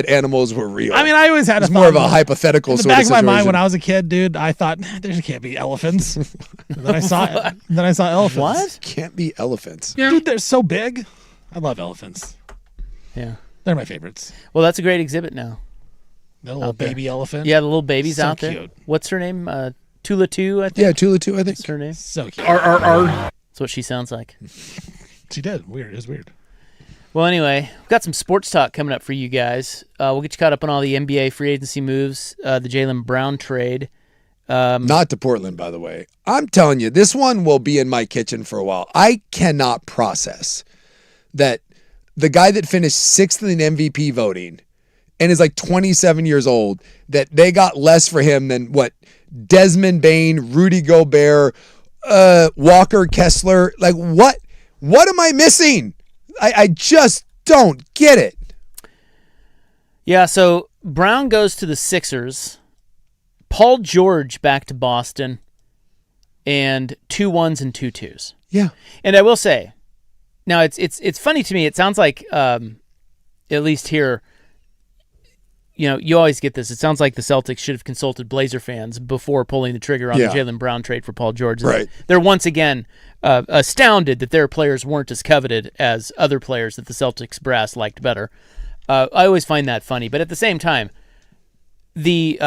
animals were real. I mean, I always had it's more of a hypothetical in the sort back of of my situation. mind when I was a kid, dude. I thought there can't be elephants. And then I saw it. Then I saw elephants. What? Can't be elephants. Dude, they're so big. I love elephants. Yeah. They're my favorites. Well, that's a great exhibit now. The little baby elephant. Yeah, the little baby's So out there. cute. What's her name? Tula 2, I think. Yeah, Tula too, I think. That's her name. So cute. That's what she sounds like. She did. Weird. It was weird. Well, anyway, we've got some sports talk coming up for you guys. We'll get you caught up on all the NBA free agency moves, the Jaylen Brown trade. Not to Portland, by the way. I'm telling you, this one will be in my kitchen for a while. I cannot process that the guy that finished 6th in MVP voting and is like 27 years old, that they got less for him than what Desmond Bain, Rudy Gobert, Walker Kessler. Like what am I missing? I just don't get it. Yeah, so Brown goes to the Sixers, Paul George back to Boston, and 2 1s and 2 2s. Yeah. And I will say, now it's funny to me. It sounds like, at least here, you always get this. It sounds like the Celtics should have consulted Blazer fans before pulling the trigger on the Jaylen Brown trade for Paul George. Right. They're once again astounded that their players weren't as coveted as other players that the Celtics brass liked better. I always find that funny. But at the same time, the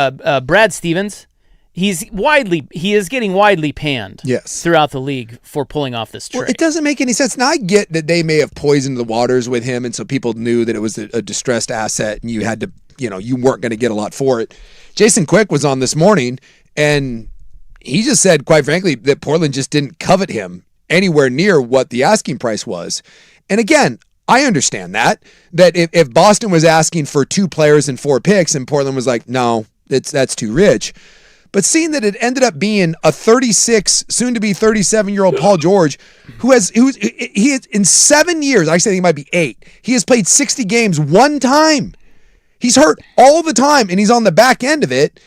Brad Stevens, he is getting widely panned throughout the league for pulling off this trade. Well, it doesn't make any sense. Now, I get that they may have poisoned the waters with him, and so people knew that it was a distressed asset, and you had to, you weren't going to get a lot for it. Jason Quick was on this morning, and he just said, quite frankly, that Portland just didn't covet him anywhere near what the asking price was. And again, I understand that if Boston was asking for 2 players and 4 picks, and Portland was like, no, that's too rich. But seeing that it ended up being a 36, soon to be 37-year-old Paul George, he has in 7 years, I think he might be 8, he has played 60 games one time. He's hurt all the time, and he's on the back end of it.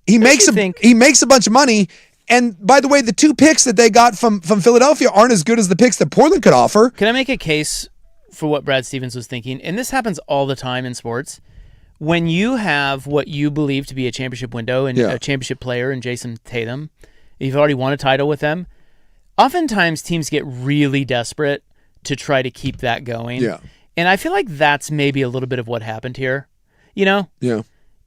He makes a bunch of money. And by the way, the 2 picks that they got from Philadelphia aren't as good as the picks that Portland could offer. Can I make a case for what Brad Stevens was thinking? And this happens all the time in sports. When you have what you believe to be a championship window and a championship player in Jason Tatum, you've already won a title with them, oftentimes teams get really desperate to try to keep that going. Yeah. And I feel like that's maybe a little bit of what happened here. Yeah.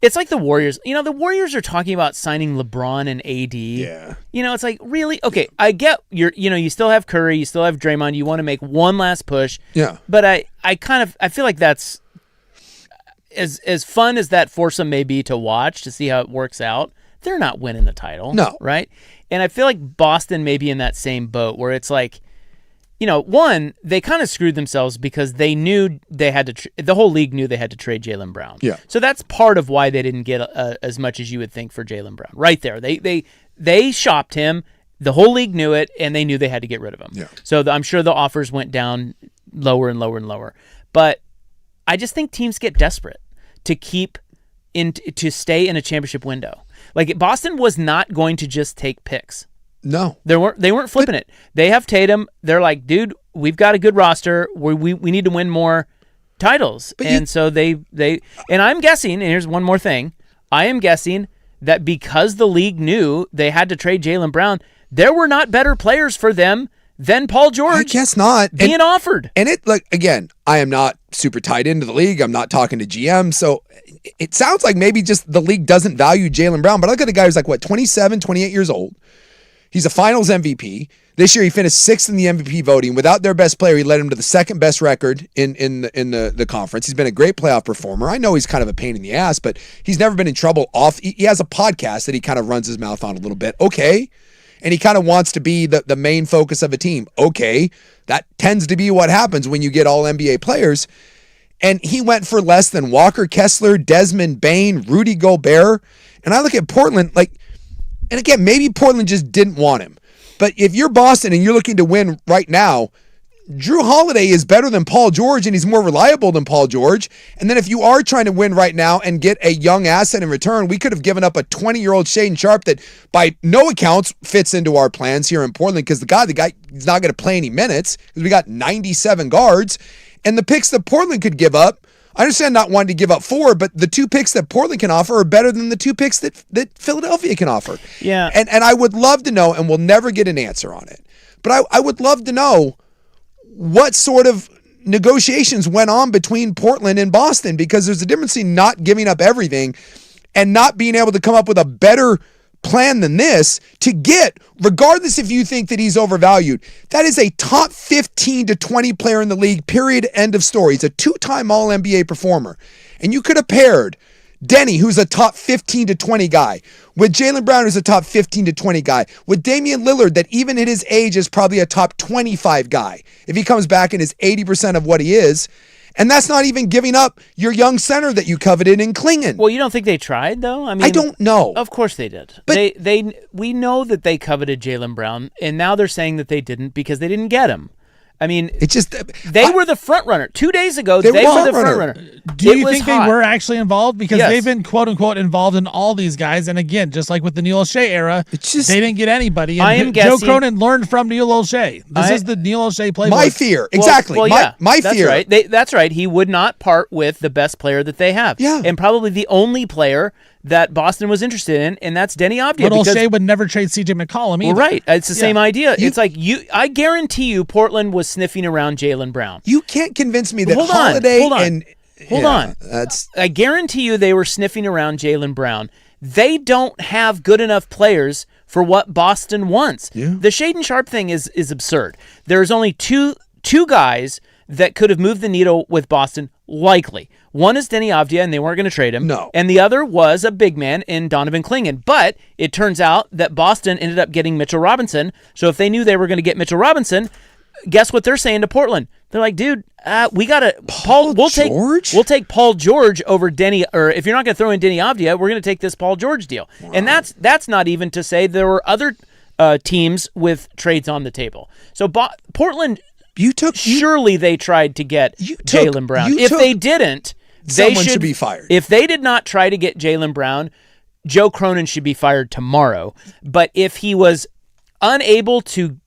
It's like the Warriors. The Warriors are talking about signing LeBron and AD. Yeah. It's like, really? Okay, I get you still have Curry, you still have Draymond, you want to make one last push. Yeah. But I feel like that's as fun as that foursome may be to watch, to see how it works out. They're not winning the title. No. Right? And I feel like Boston may be in that same boat where it's like, one, they kind of screwed themselves because they knew they had to. The whole league knew they had to trade Jaylen Brown. Yeah. So that's part of why they didn't get as much as you would think for Jaylen Brown. Right there, they shopped him. The whole league knew it, and they knew they had to get rid of him. Yeah. So I'm sure the offers went down lower and lower and lower. But I just think teams get desperate to to stay in a championship window. Like Boston was not going to just take picks. No. They weren't flipping it. They have Tatum. They're like, dude, we've got a good roster. We need to win more titles. So they and I'm guessing, and here's one more thing. I am guessing that because the league knew they had to trade Jaylen Brown, there were not better players for them than Paul George. I guess not. Being offered. And again, I am not super tied into the league. I'm not talking to GM. So it sounds like maybe just the league doesn't value Jaylen Brown. But I look at a guy who's like, 27, 28 years old. He's a finals MVP. This year he finished 6th in the MVP voting. Without their best player, he led him to the 2nd best record in the conference. He's been a great playoff performer. I know he's kind of a pain in the ass, but he's never been in trouble off. He has a podcast that he kind of runs his mouth on a little bit. Okay. And he kind of wants to be the main focus of a team. Okay. That tends to be what happens when you get all NBA players. And he went for less than Walker Kessler, Desmond Bain, Rudy Gobert. And I look at Portland and again, maybe Portland just didn't want him. But if you're Boston and you're looking to win right now, Drew Holiday is better than Paul George, and he's more reliable than Paul George. And then if you are trying to win right now and get a young asset in return, we could have given up a 20-year-old Shaedon Sharpe that by no accounts fits into our plans here in Portland because the guy is not going to play any minutes because we got 97 guards. And the picks that Portland could give up, I understand not wanting to give up 4, but the 2 picks that Portland can offer are better than the 2 picks that Philadelphia can offer. Yeah. And I would love to know, and we'll never get an answer on it, but I would love to know what sort of negotiations went on between Portland and Boston, because there's a difference in not giving up everything and not being able to come up with a better plan than this to get, regardless if you think that he's overvalued. That is a top 15 to 20 player in the league, period, end of story. He's a 2-time All-NBA performer. And you could have paired Denny, who's a top 15 to 20 guy, with Jaylen Brown, who's a top 15 to 20 guy, with Damian Lillard, that even at his age is probably a top 25 guy if he comes back and is 80% of what he is. And that's not even giving up your young center that you coveted in Klingen. Well, you don't think they tried, though? I mean, I don't know. Of course they did. But we know that they coveted Jaylen Brown, and now they're saying that they didn't because they didn't get him. I mean, they were the front runner. 2 days ago, they were the front runner. Do you think they were actually involved? Because they've been, quote unquote, involved in all these guys. And again, just like with the Neil O'Shea era, they didn't get anybody. And I am Joe guessing, Cronin learned from Neil O'Shea. This is the Neil O'Shea playbook. My fear. Exactly. My fear. Right. That's right. He would not part with the best player that they have. Yeah. And probably the only player that Boston was interested in, and that's Denny Avdia. But O'Shea would never trade C.J. McCollum either. Well, right. It's the same idea. It's like I guarantee you Portland was sniffing around Jaylen Brown. You can't convince me that Hold on. I guarantee you they were sniffing around Jaylen Brown. They don't have good enough players for what Boston wants. Yeah. The Shaden Sharp thing is absurd. There's only two guys that could have moved the needle with Boston, likely. One is Denny Avdia, and they weren't going to trade him. No. And the other was a big man in Donovan Klingen. But it turns out that Boston ended up getting Mitchell Robinson. So if they knew they were going to get Mitchell Robinson, guess what they're saying to Portland? They're like, dude, we got to we'll take Paul George over Denny, or if you're not going to throw in Denny Avdia, we're going to take this Paul George deal. Wow. And that's not even to say there were other teams with trades on the table. So Portland, surely they tried to get Jaylen Brown. If they didn't, someone should be fired. If they did not try to get Jaylen Brown, Joe Cronin should be fired tomorrow. But if he was unable to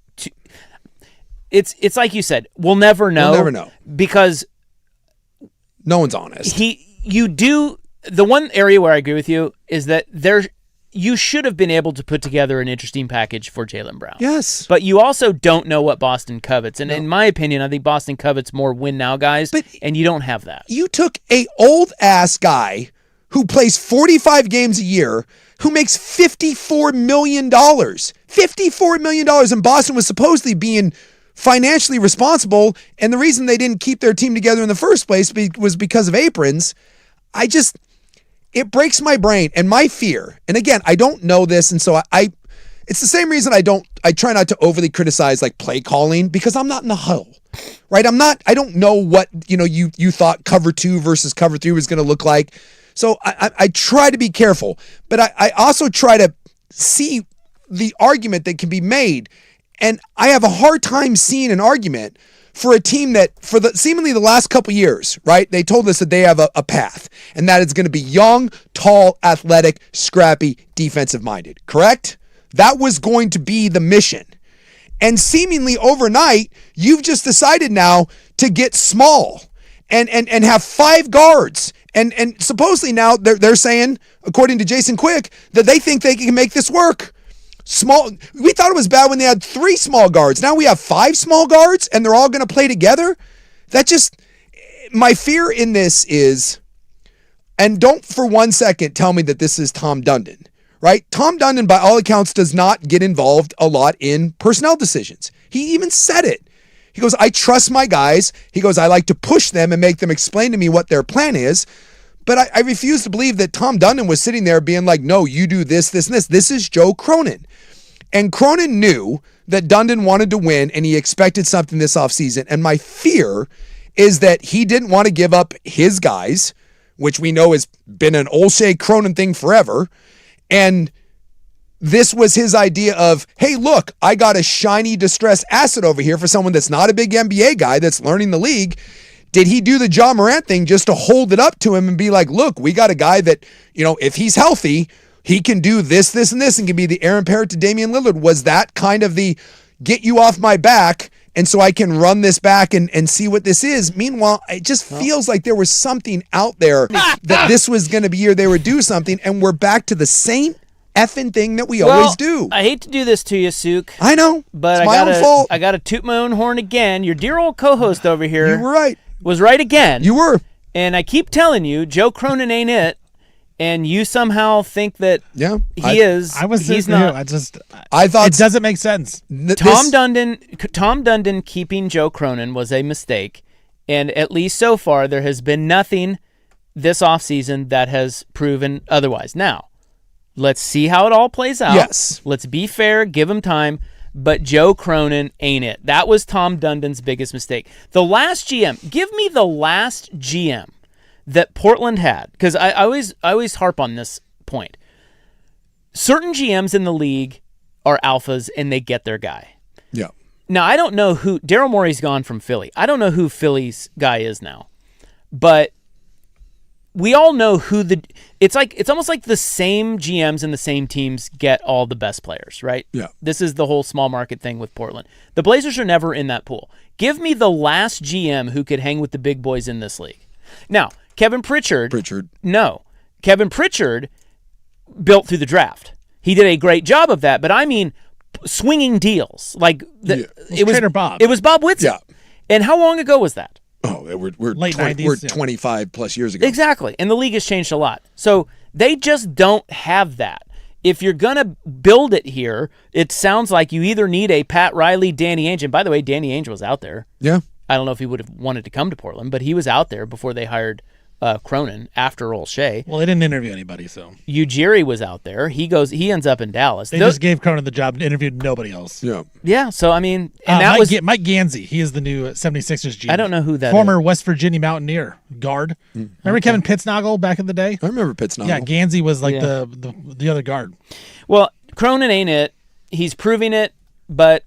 it's like you said, we'll never know. We'll never know. Because no one's honest. The one area where I agree with you is that you should have been able to put together an interesting package for Jaylen Brown. Yes. But you also don't know what Boston covets. And in my opinion, I think Boston covets more win-now guys, and you don't have that. You took a old-ass guy who plays 45 games a year, who makes $54 million. $54 million, and Boston was supposedly being financially responsible, and the reason they didn't keep their team together in the first place was because of aprons. It breaks my brain and my fear. And again, I don't know this, and so it's the same reason I try not to overly criticize like play calling, because I'm not in the huddle, right? I don't know what, you thought cover 2 versus cover 3 was going to look like. So I try to be careful, but I also try to see the argument that can be made. And I have a hard time seeing an argument for a team that, for seemingly the last couple years, right? They told us that they have a path, and that it's going to be young, tall, athletic, scrappy, defensive-minded, correct? That was going to be the mission. And seemingly overnight, you've just decided now to get small and have 5 guards. And supposedly now they're saying, according to Jason Quick, that they think they can make this work. Small. We thought it was bad when they had 3 small guards. Now we have 5 small guards, and they're all going to play together. My fear in this is, and don't for one second tell me that this is Tom Dundon, right? Tom Dundon, by all accounts, does not get involved a lot in personnel decisions. He even said it. He goes, I trust my guys. He goes, I like to push them and make them explain to me what their plan is. But I refuse to believe that Tom Dundon was sitting there being like, no, you do this, this, and this. This is Joe Cronin. And Cronin knew that Dundon wanted to win, and he expected something this offseason. And my fear is that he didn't want to give up his guys, which we know has been an O'Shea Cronin thing forever. And this was his idea of, hey, look, I got a shiny distressed asset over here for someone that's not a big NBA guy that's learning the league. Did he do the Ja Morant thing just to hold it up to him and be like, look, we got a guy that, if he's healthy, he can do this, this, and this, and can be the Aaron Parrott to Damian Lillard? Was that kind of the get you off my back, and so I can run this back and see what this is? Meanwhile, it just feels like there was something out there that this was going to be year they would do something, and we're back to the same effing thing that we always do. I hate to do this to you, Sook. I know, but it's my own fault. I got to toot my own horn again. Your dear old co-host over here. You were right. Was right again. You were. And I keep telling you, Joe Cronin ain't it. And you somehow think that he is. He's not. I thought it doesn't make sense. Tom Dundon keeping Joe Cronin was a mistake. And at least so far, there has been nothing this offseason that has proven otherwise. Now, let's see how it all plays out. Yes. Let's be fair, give him time. but Joe Cronin ain't it. That was Tom Dundon's biggest mistake. The last GM, give me the last GM that Portland had, because I always harp on this point. Certain GMs in the league are alphas, and they get their guy. Yeah. Now, I don't know who... Daryl Morey's gone from Philly. I don't know who Philly's guy is now. But we all know who the... It's almost like the same GMs and the same teams get all the best players, right? Yeah. This is the whole small market thing with Portland. The Blazers are never in that pool. Give me the last GM who could hang with the big boys in this league. Now, Kevin Pritchard... No. Kevin Pritchard built through the draft. He did a great job of that, but I mean... swinging deals it was Trader Bob. It was Bob Whitson. Yeah. And how long ago was that? Oh, we're Late 20, 90s, we're yeah. 25 plus years ago. Exactly. And the league has changed a lot. So they just don't have that. If you're going to build it here, it sounds like you either need a Pat Riley, Danny Ainge. And by the way, Danny Ainge was out there. Yeah. I don't know if he would have wanted to come to Portland, but he was out there before they hired Cronin after O'Shea. Well, they didn't interview anybody, so Ujiri was out there. He ends up in Dallas. they just gave Cronin the job and interviewed nobody else. Yeah. Yeah, so I mean, and that Mike Gansey. He is the new 76ers GM. I don't know who that Former is. West Virginia Mountaineer guard. Remember Kevin Pittsnoggle back in the day? I remember Pittsnoggle. Yeah, Gansey was like the other guard. Well, Cronin ain't it. He's proving it, but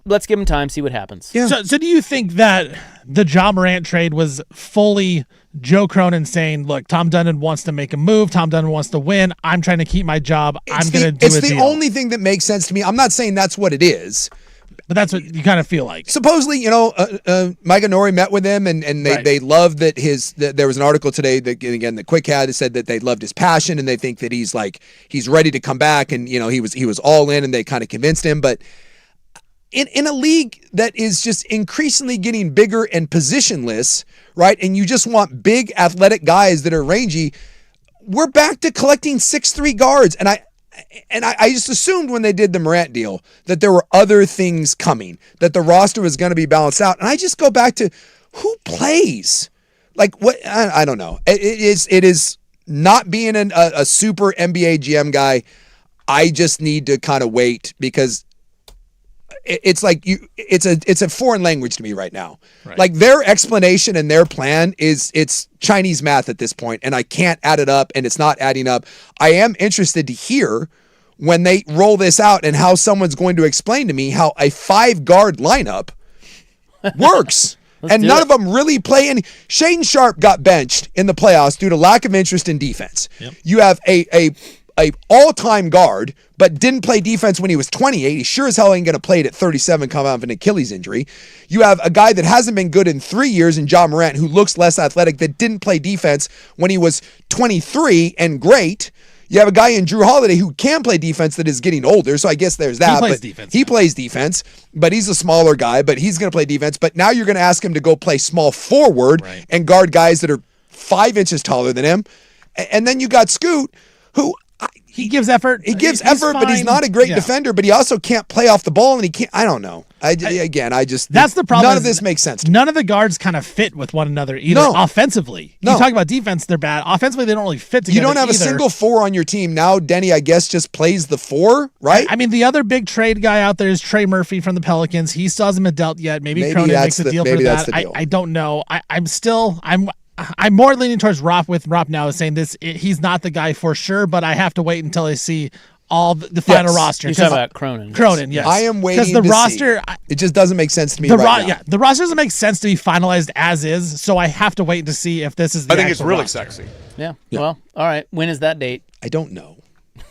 let's give him time, see what happens. Yeah. So do you think that the Ja Morant trade was fully Joe Cronin saying, look, Tom Dundon wants to make a move. Tom Dundon wants to win. I'm trying to keep my job. I'm going to do a deal. It's the only thing that makes sense to me. I'm not saying that's what it is. But that's what you kind of feel like. Supposedly, Mike Nori met with him, and they loved that there was an article today that, again, the Quick had said that they loved his passion, and they think that he's ready to come back, and he was all in, and they kind of convinced him. But in a league that is just increasingly getting bigger and positionless, right? And you just want big athletic guys that are rangy. We're back to collecting 6'3" guards. And I just assumed when they did the Morant deal that there were other things coming, that the roster was going to be balanced out. And I just go back to who plays? Like what? I don't know. It is not being a super NBA GM guy. I just need to kind of wait because it's like it's a foreign language to me right now. Right. Like their explanation and their plan it's Chinese math at this point, and I can't add it up, and it's not adding up. I am interested to hear when they roll this out and how someone's going to explain to me how a 5-guard lineup works. And none of them really play any. Shaedon Sharpe got benched in the playoffs due to lack of interest in defense. Yep. You have a all-time guard, but didn't play defense when he was 28. He sure as hell ain't going to play it at 37 coming off an Achilles injury. You have a guy that hasn't been good in 3 years in Ja Morant, who looks less athletic, that didn't play defense when he was 23 and great. You have a guy in Drew Holiday who can play defense that is getting older, so I guess there's that. He plays defense, but he's a smaller guy, but he's going to play defense. But now you're going to ask him to go play small forward and guard guys that are 5 inches taller than him. And then you got Scoot, who... He gives effort. He gives effort, but he's not a great defender, but he also can't play off the ball, and he can't... I don't know. That's the problem. None of this makes sense to me. None of the guards kind of fit with one another either offensively. You talk about defense, they're bad. Offensively, they don't really fit together. You don't have a single 4 on your team. Now, Denny, I guess, just plays the 4, right? I mean, the other big trade guy out there is Trey Murphy from the Pelicans. He still hasn't been dealt yet. Maybe Cronin makes a deal for that. I don't know. I'm more leaning towards Ropp now, saying this. He's not the guy for sure, but I have to wait until I see all the final roster. You're talking about Cronin. Cronin, yes. I am waiting because the roster. It just doesn't make sense to me right now. Yeah, the roster doesn't make sense to be finalized as is, so I have to wait to see if this is the I think it's really roster. sexy. Yeah. Well, all right. When is that date? I don't know.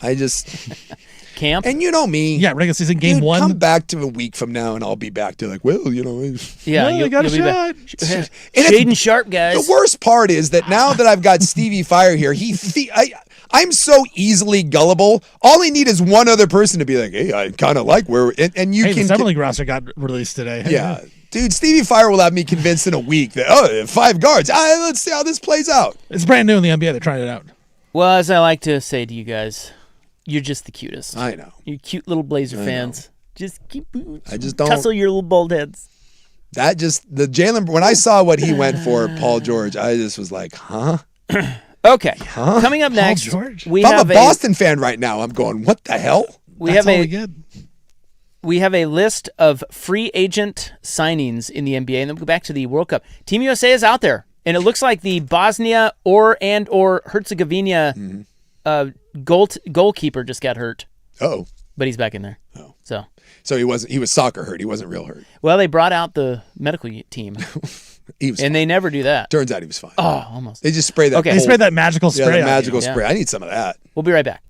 I just... Camp? And you know me. Yeah, regular season game 1. Come back to a week from now and I'll be back to you got a shot. Shaedon Sharpe, guys. The worst part is that now that I've got Stevie Fire here, I'm so easily gullible. All I need is one other person to be like, hey, I kind of like where... And you can... The Summer League roster got released today. Yeah. Dude, Stevie Fire will have me convinced in a week that, 5 guards. Let's see how this plays out. It's brand new in the NBA. They're trying it out. Well, as I like to say to you guys... You're just the cutest. I know. You cute little Blazer fans. Just keep... I just don't... Tussle your little bald heads. That just... When I saw what he went for, Paul George, I just was like, huh? Okay. Huh? Coming up next, George? we I'm have a Boston fan right now. I'm going, what the hell? We have we have a list of free agent signings in the NBA, and then we go back to the World Cup. Team USA is out there, and it looks like the Bosnia or Herzegovina goalkeeper just got hurt. Oh, but he's back in there. Oh, so he was soccer hurt. He wasn't real hurt. Well, they brought out the medical team. They never do that. Turns out he was fine. Oh, almost. They just spray that. Okay. They spray that magical spray. Yeah, the magical spray. I need some of that. We'll be right back.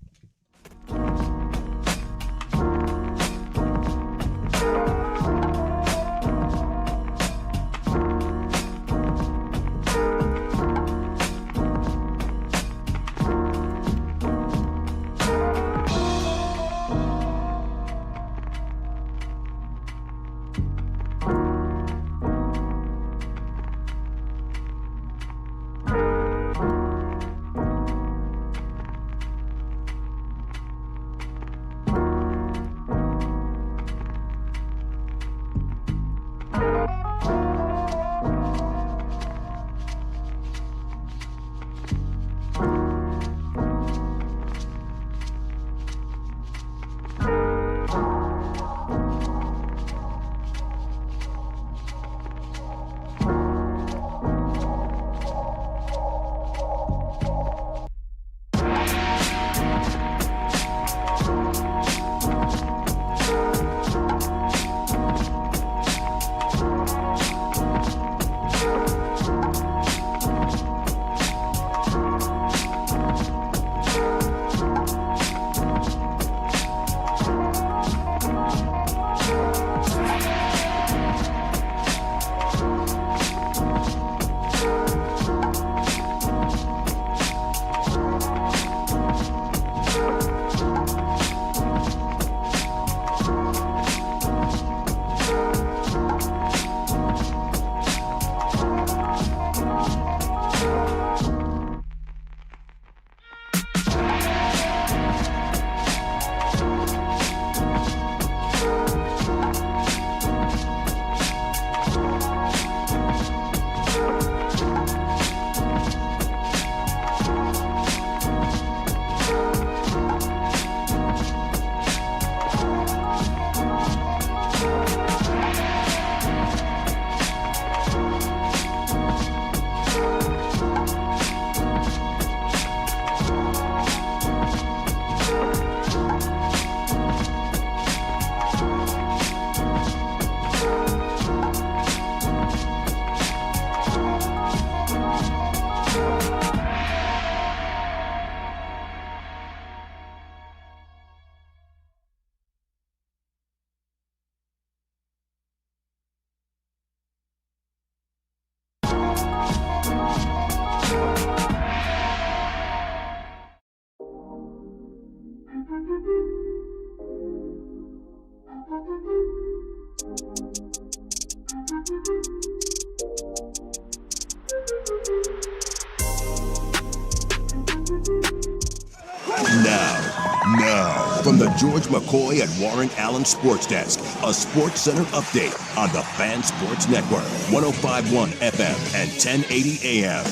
Now, from the George McCoy and Warren Allen Sports Desk, a Sports Center update on the Fan Sports Network, 105.1 FM and 1080 AM.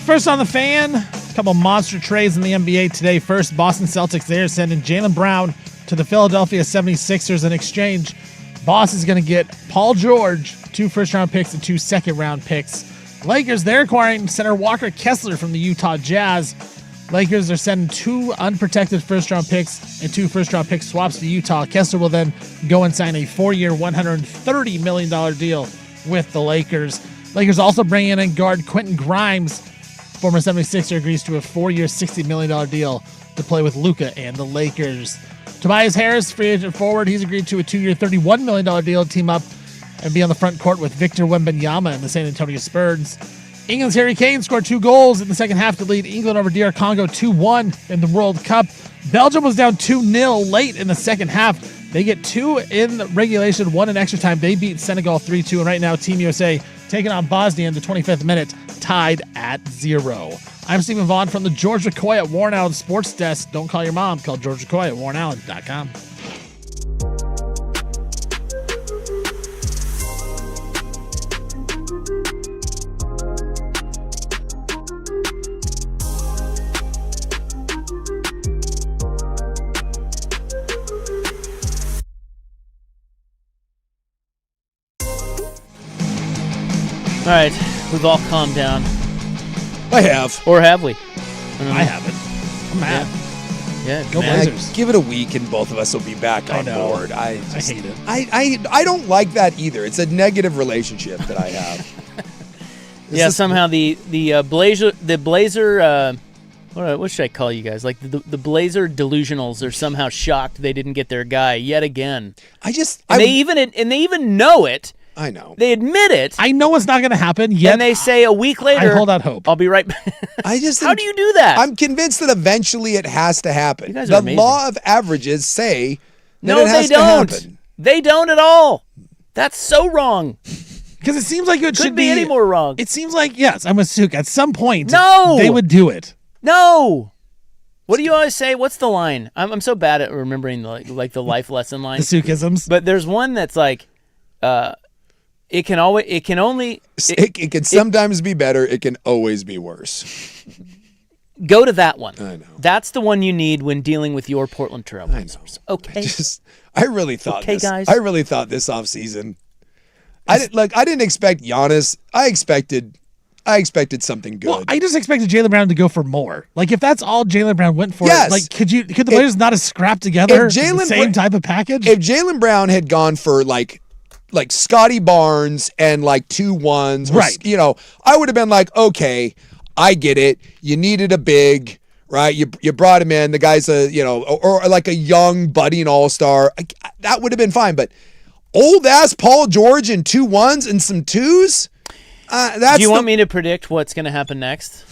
First on the Fan, a couple monster trades in the NBA today. First, Boston Celtics, they're sending Jaylen Brown to the Philadelphia 76ers in exchange. Boston's going to get Paul George, 2 first-round picks and 2 second-round picks. Lakers, they're acquiring center Walker Kessler from the Utah Jazz. Lakers are sending 2 unprotected first-round picks and 2 first-round pick swaps to Utah. Kessler will then go and sign a 4-year, $130 million deal with the Lakers. Lakers also bringing in guard Quentin Grimes. Former 76er agrees to a 4-year, $60 million deal to play with Luka and the Lakers. Tobias Harris, free agent forward, he's agreed to a 2-year, $31 million deal to team up and be on the front court with Victor Wembanyama and the San Antonio Spurs. England's Harry Kane scored 2 goals in the second half to lead England over DR Congo 2-1 in the World Cup. Belgium was down 2-0 late in the second half. They get 2 in regulation, 1 in extra time. They beat Senegal 3-2, and right now Team USA taking on Bosnia in the 25th minute, tied at 0. I'm Stephen Vaughn from the George McCoy at Warren Allen Sports Desk. Don't call your mom. Call George McCoy at warrenallen.com. right, we've all calmed down. I have. Or have we? I haven't. I'm mad. Yeah, Go man. Blazers. Give it a week and both of us will be back on know. board. I hate it. I don't like that either. It's a negative relationship that I have. Yeah, somehow the Blazer what should I call you guys? Like the Blazer delusionals are somehow shocked they didn't get their guy yet again. They even know it. I know. They admit it. I know it's not going to happen yet. And they say a week later, I hold out hope. I'll be right back. How do you do that? I'm convinced that eventually it has to happen. You guys are The amazing. law of averages say that No, it has they to don't. happen. They don't at all. That's so wrong. Because it seems like it Could should be any more wrong. It seems like, yes, I'm with Suk. At some point, No! they would do it. No. What do you always say? What's the line? I'm so bad at remembering the life lesson line. The Sukisms. But there's one that's like, it can sometimes be better. It can always be worse. go to that one. I know. That's the one you need when dealing with your Portland Trailblazers. Okay. I really thought Okay, this. guys. I really thought this offseason. I didn't expect Giannis. I expected something good. Well, I just expected Jaylen Brown to go for more. Like, if that's all Jaylen Brown went for, Yes. like, could the Blazers not have scrapped together if the Jaylen same Bra- type of package? If Jaylen Brown had gone for like Scotty Barnes and like 2-1s, Right. I would have been like, okay, I get it. You needed a big, right? You brought him in. The guy's or like a young budding all-star. That would have been fine. But old ass Paul George and 2-1s and some 2s. Do you want me to predict what's going to happen next?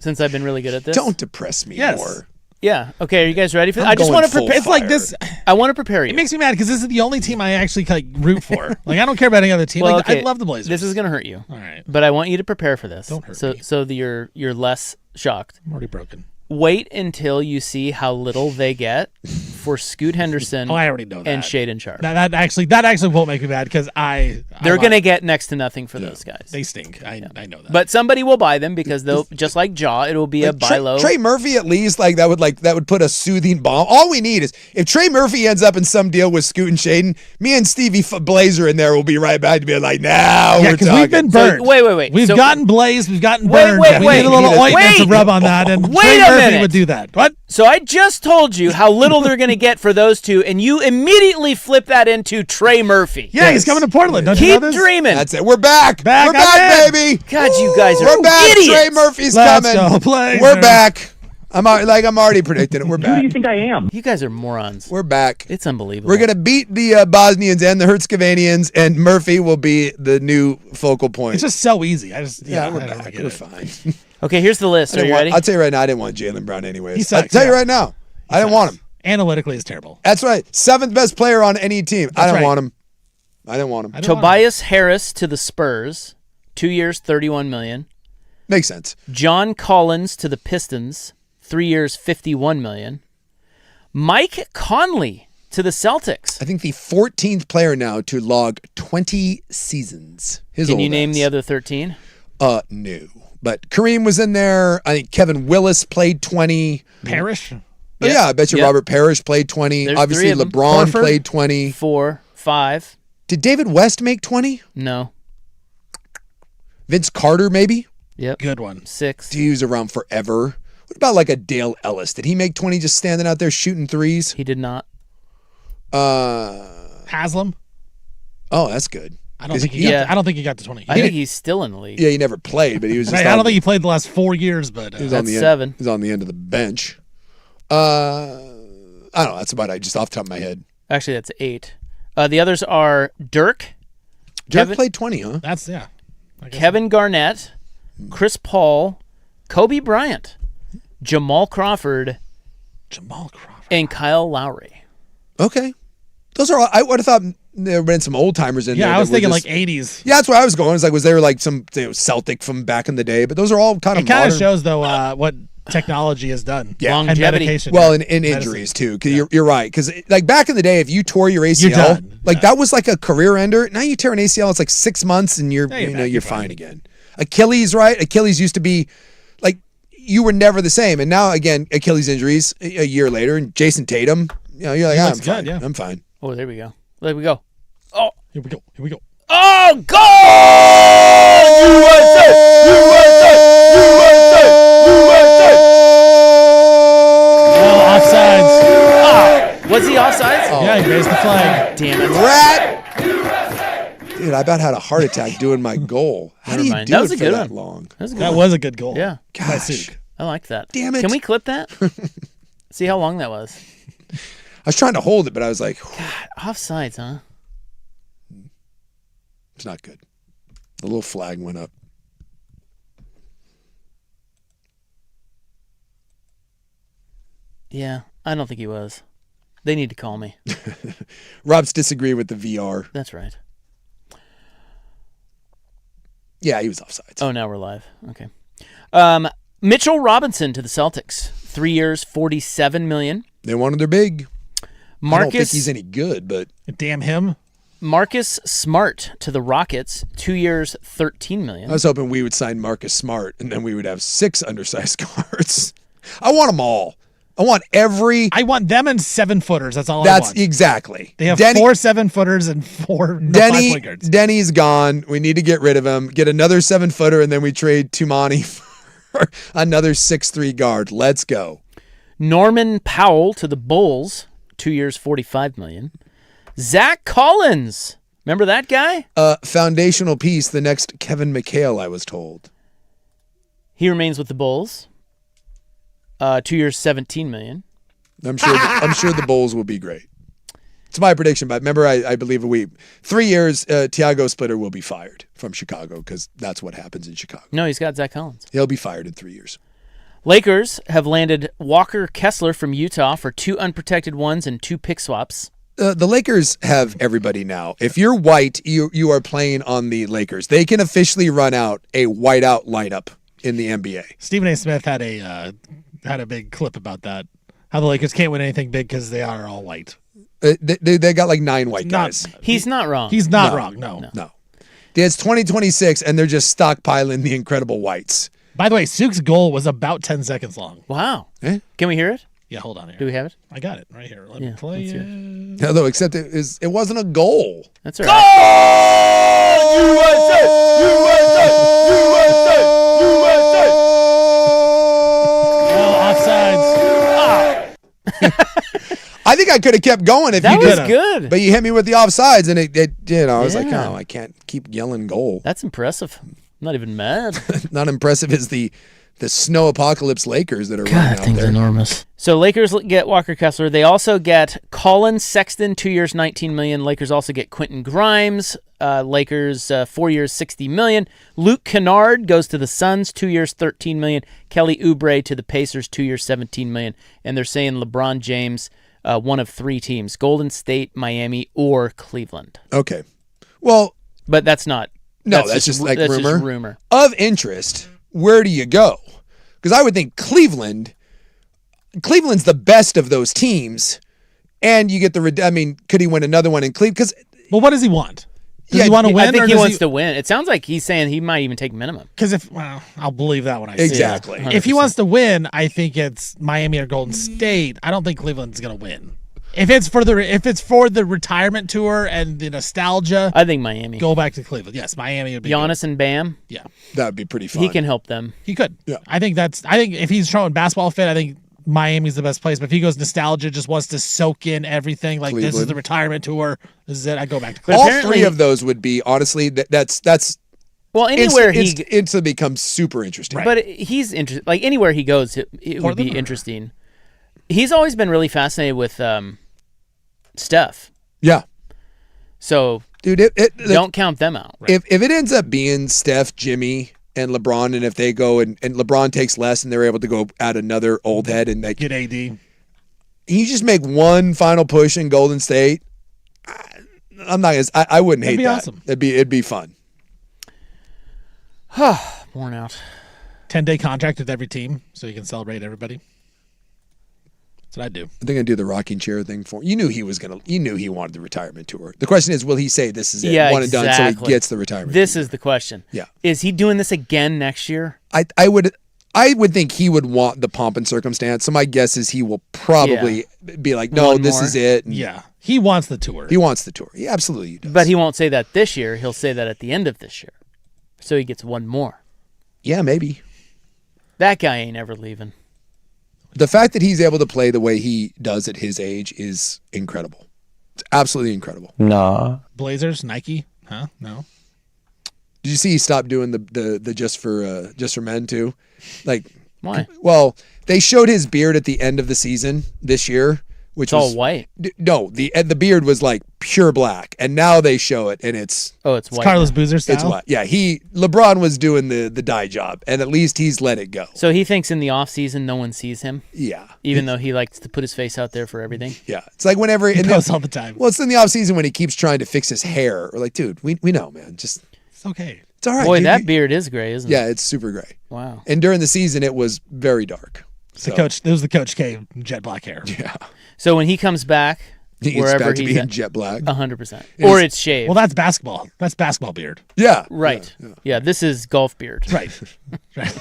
Since I've been really good at this. Don't depress me more. Yeah. Okay. Are you guys ready for this? I'm I just going want to full prepare. it's like this. I want to prepare you. It makes me mad because this is the only team I actually root for. Like, I don't care about any other team. Well, like, okay, I love the Blazers. This is going to hurt you. All right. But I want you to prepare for this. Don't hurt me. So that you're less shocked. I'm already broken. Wait until you see how little they get for Scoot Henderson. Oh, I already know that. And Shaden Sharp. That actually won't make me mad because they're going to get next to nothing for those guys. They stink. I know that. But somebody will buy them because they'll just like Jaw. It'll be a buy low. Trey Murphy at least that would put a soothing bomb. All we need is if Trey Murphy ends up in some deal with Scoot and Shaden, me and Stevie Blazer in there will be right back to be like, now we're talking. We've been burned. So, wait. We've gotten blazed. We've gotten Wait, burned. wait, we wait. need a little ointment to rub on that, and Trey Murphy minute. would do that. What? So I just told you how little they're going to get for those two, and you immediately flip that into Trey Murphy. Yeah, he's coming to Portland. Don't you Keep know this? dreaming. That's it. We're back. Back, We're I'm back, in. baby. God, you guys are We're back. idiots. Trey Murphy's Let's coming. go, Blazers. We're back. I'm already predicting it. We're back. Who do you think I am? You guys are morons. We're back. It's unbelievable. We're gonna beat the Bosnians and the Herzegovinians, and Murphy will be the new focal point. It's just so easy. we're back. We're fine. Okay, here's the list. Are you ready? I'll tell you right now, I didn't want Jaylen Brown anyways. He sucks, I'll tell you yeah. right now, I didn't want him. Analytically, it's terrible. That's right. 7th best player on any team. I That's didn't right. want him. I didn't want him. Tobias Harris to the Spurs, 2 years, $31 million. Makes sense. John Collins to the Pistons, 3 years, $51 million. Mike Conley to the Celtics. I think the 14th player now to log 20 seasons. Can you name the other 13? No. But Kareem was in there. I think Kevin Willis played 20. Parrish? But yeah, I bet you Robert Parrish played 20. There's Obviously, three of them. LeBron Horford? played 20. 4, 5. Did David West make 20? No. Vince Carter, maybe? Yep. Good one. 6. He was around forever. What about like a Dale Ellis? Did he make 20 just standing out there shooting threes? He did not. Haslam? Oh, that's good. I don't think he got to 20. I think he's still in the league. Yeah, he never played, but he was just Right, I don't think he played the last 4 years, but he was on That's the 7. End, he was on the end of the bench. I don't know. That's about it, just off the top of my head. Actually, that's 8. The others are Dirk. Dirk played 20, huh? that's Kevin Garnett, Chris Paul, Kobe Bryant, Jamal Crawford, and Kyle Lowry. Okay. Those are all, I would have thought there have been some old timers in there. Yeah, I was that were thinking just- like 80s. Yeah, that's where I was going. It's like, was there like some Celtic from back in the day? But those are all kind of It kind modern. of shows, though, what technology has done. Yeah. And Longevity. medication. Well, yeah. and injuries too, because you're right. Because like back in the day, if you tore your ACL, You're done. like that was like a career ender. Now you tear an ACL, it's like 6 months, and you're you're fine fine. again. Achilles, right? Achilles used to be like you were never the same, and now again, Achilles injuries a year later, and Jason Tatum, you're like, I'm looks fine. good, yeah. I'm fine. Oh, there we go. There we go. Oh, Here we go. oh, goal! Damn it. Rat! Dude, I about had a heart attack doing my goal. How do you mind. do That was it a for good that one. long? That was a good goal. Yeah. By Gosh. Suk. I like that. Damn it. Can we clip that? See how long that was. I was trying to hold it, but I was like, Offsides, huh? it's not good. The little flag went up. Yeah, I don't think he was. They need to call me. Rob's disagree with the VR. That's right. Yeah, he was offsides. Oh, now we're live. Okay. Mitchell Robinson to the Celtics. 3 years, $47 million. They wanted their big. I don't think Marcus he's any good, but Damn him. Marcus Smart to the Rockets. 2 years, $13 million. I was hoping we would sign Marcus Smart, and then we would have 6 undersized guards. I want them all. I want every. I want them and 7-footers. That's all I That's want. exactly. They have Denny, 4 7-footers and 4 Denny, 5 guards. Denny's gone. We need to get rid of him. Get another 7-footer, and then we trade Tumani for another 6'3" guard. Let's go. Norman Powell to the Bulls. 2 years, $45 million. Zach Collins. Remember that guy? Foundational piece. The next Kevin McHale, I was told. He remains with the Bulls. 2 years, $17 million. I'm sure the Bulls will be great. It's my prediction, but remember, I believe 3 years, Tiago Splitter will be fired from Chicago because that's what happens in Chicago. No, he's got Zach Collins. He'll be fired in 3 years. Lakers have landed Walker Kessler from Utah for 2 unprotected ones and 2 pick swaps. The Lakers have everybody now. If you're white, you are playing on the Lakers. They can officially run out a whiteout lineup in the NBA. Stephen A. Smith had a big clip about that. How the Lakers can't win anything big because they are all white. They got like 9 white guys. He's not wrong. He's not wrong. No. It's 2026, and they're just stockpiling the incredible whites. By the way, Suk's goal was about 10 seconds long. Wow. Eh? Can we hear it? Yeah, hold on here. Do we have it? I got it right here. Let me Yeah, play let's hear it. Although, except it wasn't a goal. That's all right. Oh, offsides. I think I could have kept going if That you was did. good. But you hit me with the offsides, and I was like, Yeah. oh, I can't keep yelling goal. That's impressive. I'm not even mad. Not impressive as the snow apocalypse Lakers that are running out there. enormous. So Lakers get Walker Kessler. They also get Colin Sexton, 2 years, $19 million. Lakers also get Quentin Grimes. Lakers 4 years, $60 million. Luke Kennard goes to the Suns, 2 years, $13 million. Kelly Oubre to the Pacers, 2 years, $17 million. And they're saying LeBron James, one of 3 teams: Golden State, Miami, or Cleveland. Okay. Well, But that's not. no, that's just like that's rumor. Just rumor. Of interest, where do you go? Because I would think Cleveland's the best of those teams, and you get could he win another one in Cleveland? Because Well, what does he want? Does Yeah, he want to win? I think or he does wants to win. It sounds like he's saying he might even take minimum. Because I'll believe that when I see it. Exactly. If he wants to win, I think it's Miami or Golden State. I don't think Cleveland's going to win. If it's for the retirement tour and the nostalgia, I think Miami. go back to Cleveland. Yes, Miami would be Giannis and Bam. good. Yeah, that would be pretty fun. He can help them. he could. Yeah. I think if he's showing basketball fit, I think Miami's the best place. But if he goes nostalgia, just wants to soak in everything, like this is Cleveland. the retirement tour, this is it, I go back to But Cleveland. All apparently- 3 of those would be honestly that's Well, anywhere instantly becomes super interesting. but he's interested. Like anywhere he goes, it would Portland be or- interesting. He's always been really fascinated with Steph. Yeah, So dude. don't count them out. If it ends up being Steph, Jimmy, and LeBron, and if they go and LeBron takes less and they're able to go add another old head and Get AD. you just make one final push in Golden State, I'm not gonna. I wouldn't hate That'd be that. awesome. It'd be fun. Worn out. 10-day contract with every team, so you can celebrate everybody. That's what I'd do. I think I'd do the rocking chair thing for him. You knew he wanted the retirement tour. The question is, will he say this is it, Yeah, one and done, so he exactly. gets the retirement? This tour? is the question. Yeah. Is he doing this again next year? I would think he would want the pomp and circumstance. So my guess is he will probably be like, no, One this more. is it. And Yeah, he wants the tour. he wants the tour. He absolutely does. But he won't say that this year. He'll say that at the end of this year. So he gets one more. yeah, maybe. That guy ain't ever leaving. The fact that he's able to play the way he does at his age is incredible. It's absolutely incredible. Nah. Blazers, Nike, huh? No. Did you see he stopped doing the just for men too? Like, why? Well, they showed his beard at the end of the season this year, which it's was all white. No, the beard was like pure black, and now they show it, and it's white. Carlos Boozer style. It's white. Yeah, LeBron was doing the dye job, and at least he's let it go. So he thinks in the off season no one sees him. Yeah, even though he likes to put his face out there for everything. Yeah, it's like whenever he goes all the time. Well, it's in the off season when he keeps trying to fix his hair. We're like, dude, we know, man. Just it's okay. It's all right. Boy, that beard is gray, isn't it? Yeah, it's super gray. Wow. And during the season, it was very dark. So. It was the Coach K jet black hair. Yeah. So when he comes back, wherever he's at, jet black, 100%, or it's shaved. Well, that's basketball. That's basketball beard. Yeah. Right. Yeah. This is golf beard. Right. Right.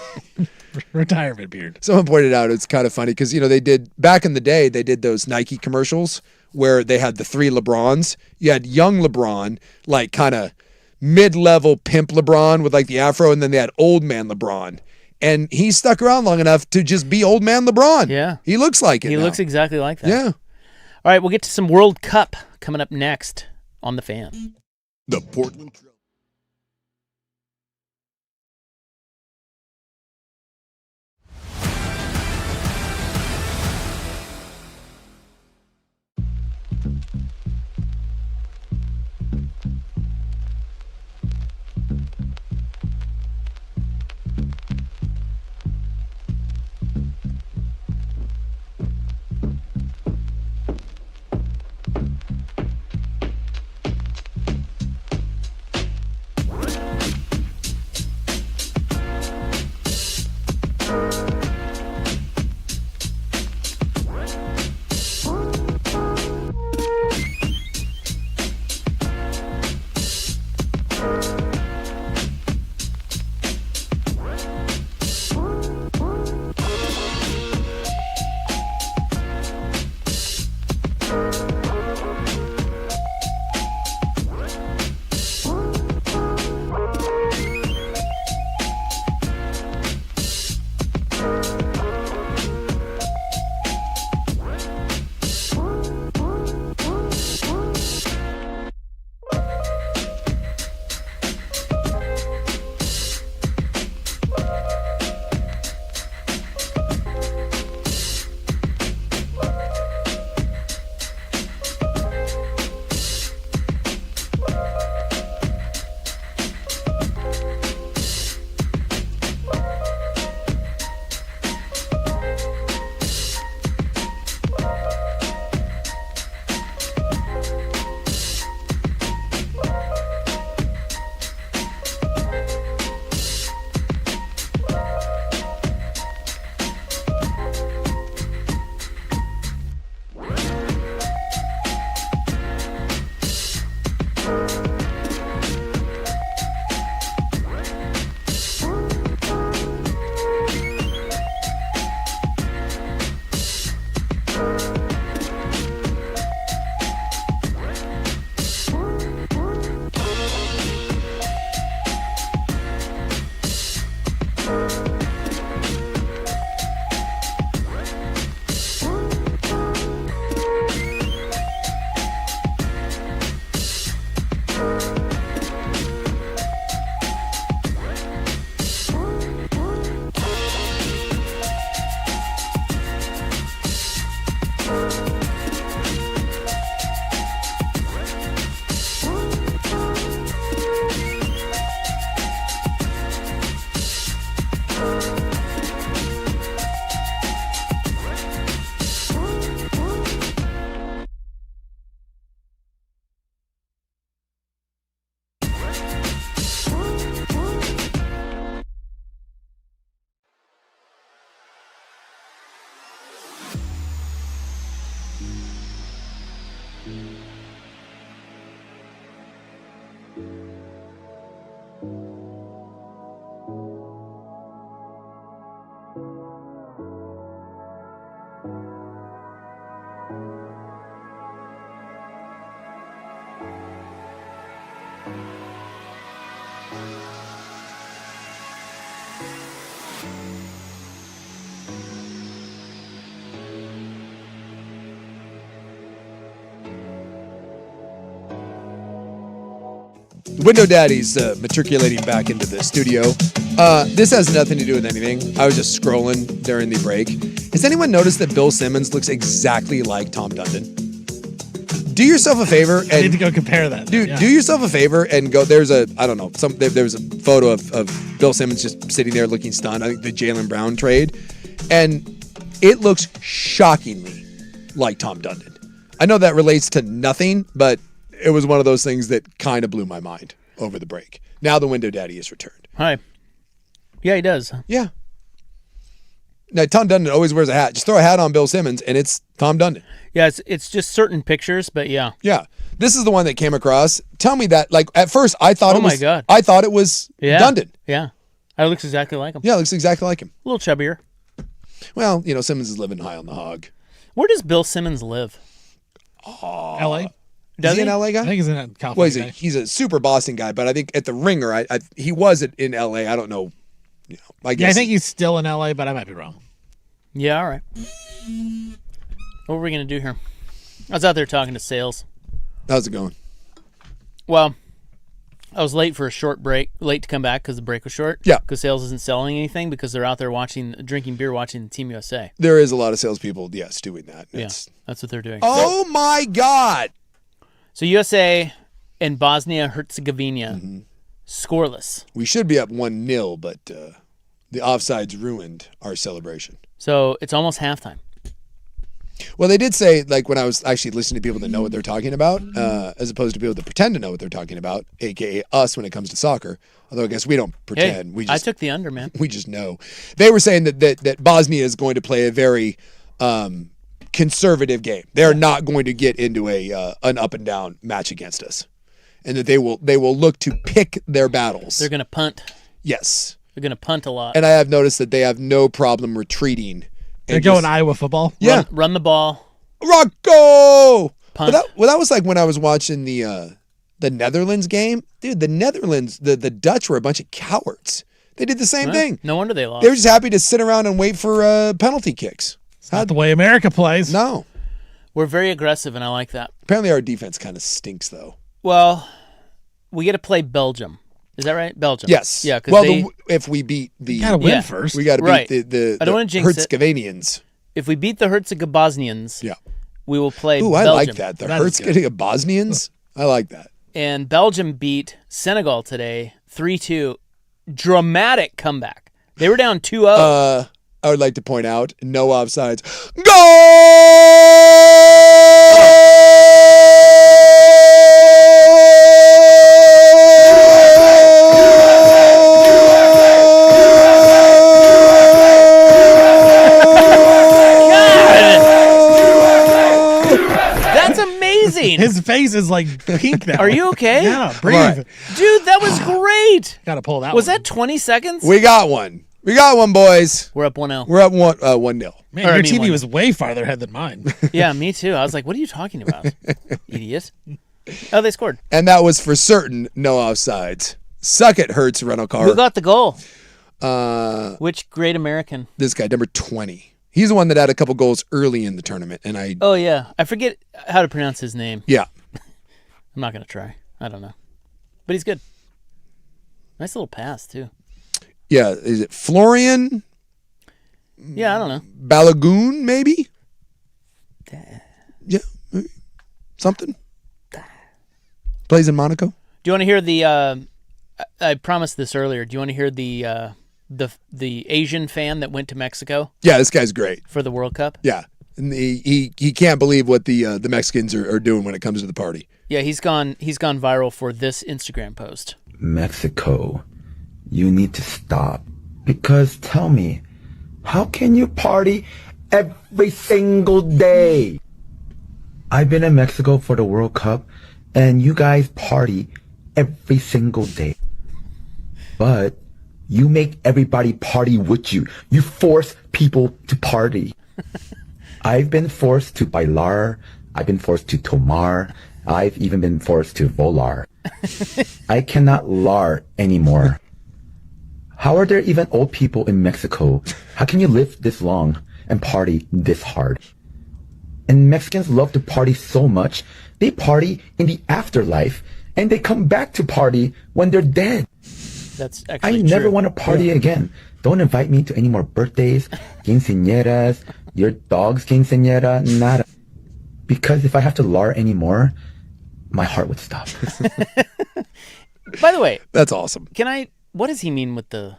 Retirement beard. Someone pointed out it's kind of funny because they did back in the day they did those Nike commercials where they had the 3 LeBrons. You had young LeBron, like kind of mid-level pimp LeBron with like the afro, and then they had old man LeBron. And he stuck around long enough to just be old man LeBron. Yeah. He looks like it. He now. looks exactly like that. Yeah. All right, we'll get to some World Cup coming up next on The Fan. The Portland Trail. Window Daddy's matriculating back into the studio. This has nothing to do with anything. I was just scrolling during the break. Has anyone noticed that Bill Simmons looks exactly like Tom Dundon? Do yourself a favor and I need to go compare that. Do yourself a favor and go. There's a there's a photo of Bill Simmons just sitting there looking stunned. I think the Jaylen Brown trade, and it looks shockingly like Tom Dundon. I know that relates to nothing, but it was one of those things that kind of blew my mind over the break. Now the Window Daddy is returned. Hi. Yeah, he does. Yeah. Now, Tom Dundon always wears a hat. Just throw a hat on Bill Simmons, and it's Tom Dundon. Yeah, it's just certain pictures, but yeah. Yeah. This is the one that came across. Tell me that, like, at first, I thought it was... my God. I thought it was Dundon. Yeah. It looks exactly like him. Yeah, it looks exactly like him. A little chubbier. Well, Simmons is living high on the hog. Where does Bill Simmons live? L.A.? Is he an LA guy? I think he's in California. Well, he's a super Boston guy, but I think at the Ringer, he was in LA. I don't know. I guess. Yeah, I think he's still in LA, but I might be wrong. Yeah, all right. What were we going to do here? I was out there talking to sales. How's it going? Well, I was late for a short break, late to come back because the break was short. Yeah. Because sales isn't selling anything because they're out there drinking beer, watching Team USA. There is a lot of salespeople, yes, doing that. That's what they're doing. Oh, my God. So USA and Bosnia-Herzegovina, scoreless. We should be up 1-0, but the offsides ruined our celebration. So it's almost halftime. Well, they did say, like, when I was actually listening to people that know what they're talking about, as opposed to people that pretend to know what they're talking about, a.k.a. us when it comes to soccer, although I guess we don't pretend. Hey, I took the under, man. We just know. They were saying that Bosnia is going to play a very conservative game. They're not going to get into an up and down match against us, and that they will look to pick their battles. They're going to punt. Yes, they're going to punt a lot. And I have noticed that they have no problem retreating. They're going Iowa football. Yeah, run the ball. Rocco. Punt. That was like when I was watching the Netherlands game, dude. The Netherlands, the Dutch were a bunch of cowards. They did the same thing. No wonder they lost. They were just happy to sit around and wait for penalty kicks. It's not the way America plays. No. We're very aggressive, and I like that. Apparently our defense kind of stinks, though. Well, we get to play Belgium. Is that right? Belgium. Yes. Yeah. Well, if we beat the... Got to win first. We got to beat the I don't want to jinx Herzegovinians. If we beat the Herzegovinians, we will play Belgium. I like that. The Herzegovinians? I like that. And Belgium beat Senegal today 3-2. Dramatic comeback. They were down 2-0. I would like to point out, no offsides. That's amazing. His face is like pink now. Are you okay? Yeah, breathe. Right. Dude, that was great. Got to pull that Was one. that 20 seconds? We got one. We got one, boys. We're up 1-0. We're up 1-0. Man, Or, your I mean, TV one. was way farther ahead than mine. Yeah, me too. I was like, what are you talking about, idiot? Oh, they scored. And that was for certain no offsides. Suck it, Hertz rental car. Who got the goal? Which great American? This guy, number 20. He's the one that had a couple goals early in the tournament. And Oh, yeah. I forget how to pronounce his name. Yeah. I'm not going to try. I don't know. But he's good. Nice little pass, too. Yeah. Is it Florian Yeah, I don't know. Balogun, maybe? Yeah. Maybe. Something. Plays in Monaco. Do you want to hear the I promised this earlier. Do you want to hear the Asian fan that went to Mexico Yeah, this guy's great. for the World Cup? Yeah. And he can't believe what the Mexicans are doing when it comes to the party. Yeah, he's gone viral for this Instagram post. Mexico, you need to stop. Because tell me, how can you party every single day? I've been in Mexico for the World Cup, and you guys party every single day. But you make everybody party with you. You force people to party. I've been forced to bailar. I've been forced to tomar. I've even been forced to volar. I cannot lar anymore. How are there even old people in Mexico? How can you live this long and party this hard? And Mexicans love to party so much, they party in the afterlife and they come back to party when they're dead. That's I actually never true. want to party again. Don't invite me to any more birthdays, quinceañeras, your dog's quinceañera, nada. Because if I have to lar anymore, my heart would stop. By the way, That's awesome. what does he mean with the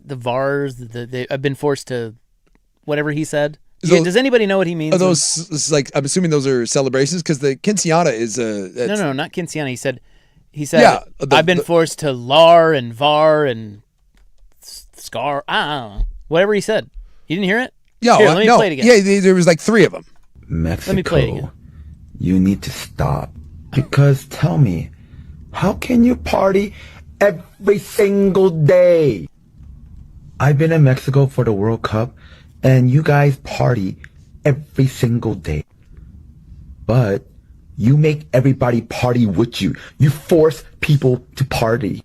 VARs? I've been forced to, whatever he said. Does anybody know what he means? Are those like? I'm assuming those are celebrations because the quinceañera is No, not quinceañera. He said. Yeah, I've been forced to lar and var and scar. I don't know. Whatever he said. You didn't hear it? Yeah, Here, let me play it again. Yeah, there was like 3 of them. Mexico, Let me play it again. You need to stop. Because tell me, how can you party every single day? I've been in Mexico for the World Cup, and you guys party every single day. But you make everybody party with you. You force people to party.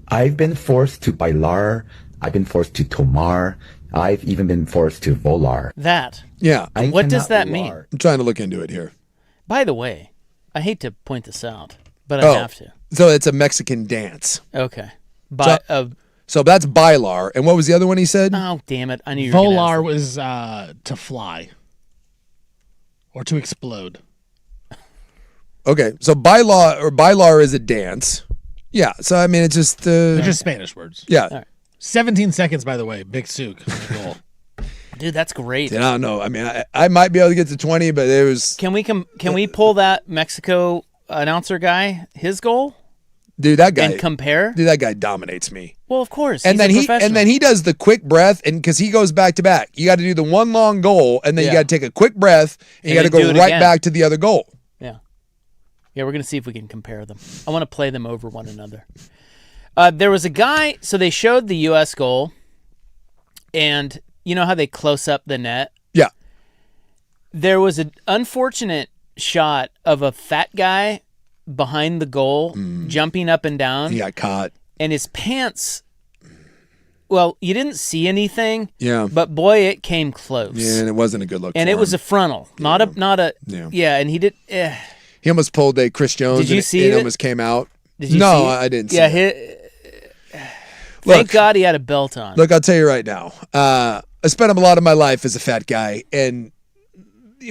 I've been forced to bailar. I've been forced to tomar. I've even been forced to volar. That. Yeah. What does that mean? I'm trying to look into it here. By the way, I hate to point this out, but I have to. So it's a Mexican dance. Okay. So that's bailar. And what was the other one he said? Oh, damn it. I knew you were gonna Volar ask was to fly or to explode. Okay. So bailar is a dance. Yeah. So I mean, it's just They're just Spanish words. yeah. right. 17 seconds, by the way. Big Souk on the goal. that. Dude, that's great. I don't know. I mean, I might be able to get to 20, but it was Can we pull that Mexico announcer guy, his goal, dude. That guy and compare? Dude, that guy dominates me. Well, of course. And he's then he does the quick breath, and because he goes back to back, you got to do the one long goal, and then you Yeah. got to take a quick breath, and you And got to then go do it right again. back to the other goal. Yeah, we're gonna see if we can compare them. I want to play them over one another. There was a guy. So they showed the U.S. goal, and you know how they close up the net. Yeah. There was an unfortunate shot of a fat guy behind the goal, jumping up and down, He got caught. and his pants. Well, you didn't see anything. Yeah. But boy, it came close. Yeah, and it wasn't a good look. And for it was him. a frontal, not a. Yeah. Yeah, and he did. He almost pulled a Chris Jones. Did you and see it? it? Almost came out. Did you no, see it? I didn't see Yeah, it. thank Look. God he had a belt on. Look, I'll tell you right now. I spent a lot of my life as a fat guy, and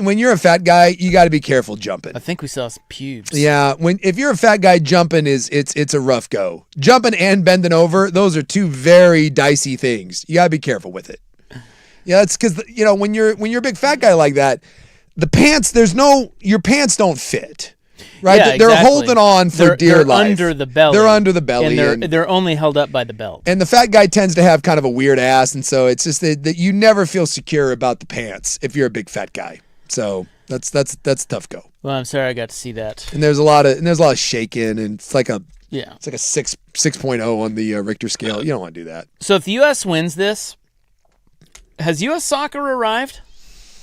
when you're a fat guy, you got to be careful jumping. I think we saw some pubes. Yeah, if you're a fat guy, jumping it's a rough go. Jumping and bending over, those are 2 very dicey things. You got to be careful with it. Yeah, it's because when you're a big fat guy like that, the pants your pants don't fit. Right? Yeah, they're exactly. holding on for dear they're life. under the belly. They're under the belly. And they're only held up by the belt. And the fat guy tends to have kind of a weird ass, and so it's just that you never feel secure about the pants if you're a big fat guy. So that's a tough go. Well, I'm sorry I got to see that. And there's a lot of shaking, and it's like a 6.0 on the Richter scale. You don't want to do that. So if the U.S. wins this, has U.S. soccer arrived?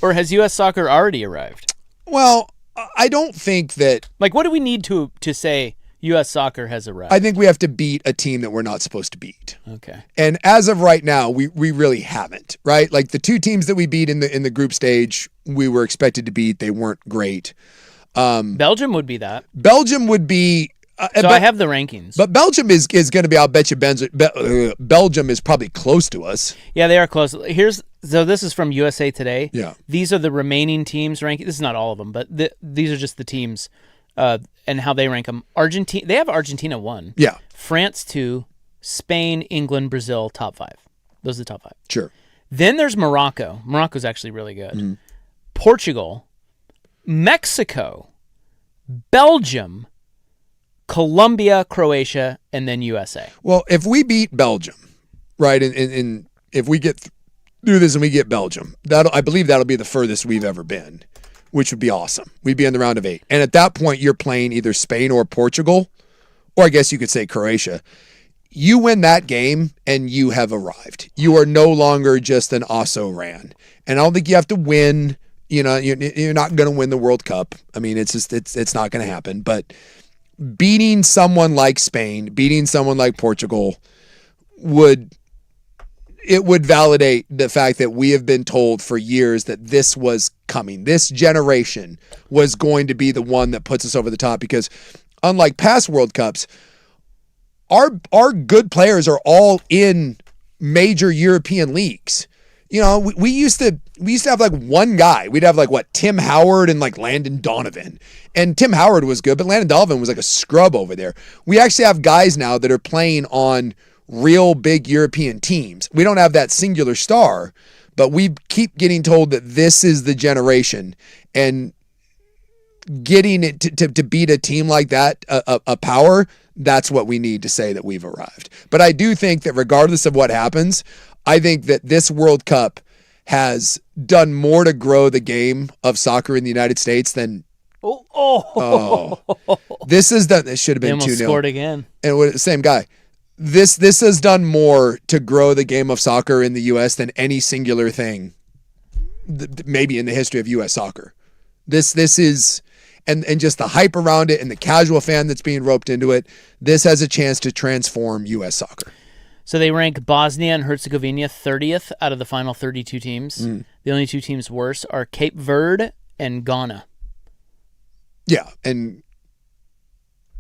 Or has U.S. soccer already arrived? Well, I don't think that. Like, what do we need to say U.S. soccer has arrived? I think we have to beat a team that we're not supposed to beat. Okay. And as of right now, we really haven't, right? Like the 2 teams that we beat in the group stage, we were expected to beat. They weren't great. Belgium would be that. Belgium would be. So I have the rankings. But Belgium is going to be. I'll bet you Belgium is probably close to us. Yeah, they are close. So this is from USA Today. Yeah. These are the remaining teams ranking. This is not all of them, but these are just the teams and how they rank them. Argentina. They have Argentina 1. Yeah. France 2. Spain, England, Brazil, top 5. Those are the top 5. Sure. Then there's Morocco. Morocco's actually really good. Portugal, Mexico, Belgium, Colombia, Croatia, and then USA. Well, if we beat Belgium, right, and if we get through this and we get Belgium, I believe that'll be the furthest we've ever been, which would be awesome. We'd be in the round of 8. And at that point, you're playing either Spain or Portugal, or I guess you could say Croatia. You win that game, and you have arrived. You are no longer just an also-ran. And I don't think you have to win. You're not going to win the World Cup. I mean, it's not going to happen. But beating someone like Spain, beating someone like Portugal would it would validate the fact that we have been told for years that this was coming. This generation was going to be the one that puts us over the top, because unlike past World Cups, our good players are all in major European leagues. We used to have like one guy. We'd have like Tim Howard and like Landon Donovan. And Tim Howard was good, but Landon Donovan was like a scrub over there. We actually have guys now that are playing on real big European teams. We don't have that singular star, but we keep getting told that this is the generation, and getting it to beat a team like that, a power, that's what we need to say that we've arrived. But I do think that regardless of what happens, I think that this World Cup has done more to grow the game of soccer in the United States than this has done. It should have been 2-0. Scored again. And same guy. This has done more to grow the game of soccer in the U.S. than any singular thing, maybe in the history of U.S. soccer. This is, and just the hype around it and the casual fan that's being roped into it, this has a chance to transform U.S. soccer. So they rank Bosnia and Herzegovina 30th out of the final 32 teams. The only two teams worse are Cape Verde and Ghana. Yeah, and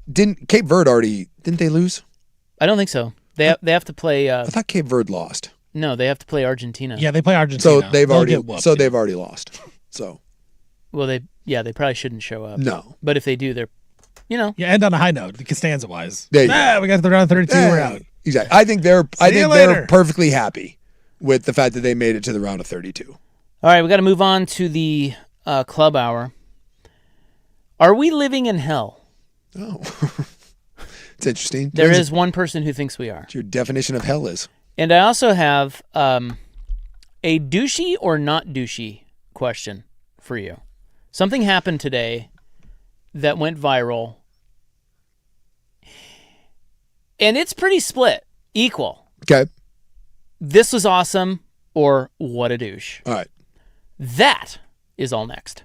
didn't Cape Verde didn't they lose? I don't think so. They have to play. I thought Cape Verde lost. No, they have to play Argentina. Yeah, they play Argentina. So they've already lost. So, well, they probably shouldn't show up. No, but if they do, they're, Yeah, end on a high note, Costanza wise. We got to the round 32. We're out. Exactly. I think they're perfectly happy with the fact that they made it to the round of 32. All right, we got to move on to the club hour. Are we living in hell? Oh. It's interesting. There is one person who thinks we are. What your definition of hell is. And I also have a douchey or not douchey question for you. Something happened today that went viral. And it's pretty split. Equal. Okay. This was awesome, or what a douche. All right. That is all next.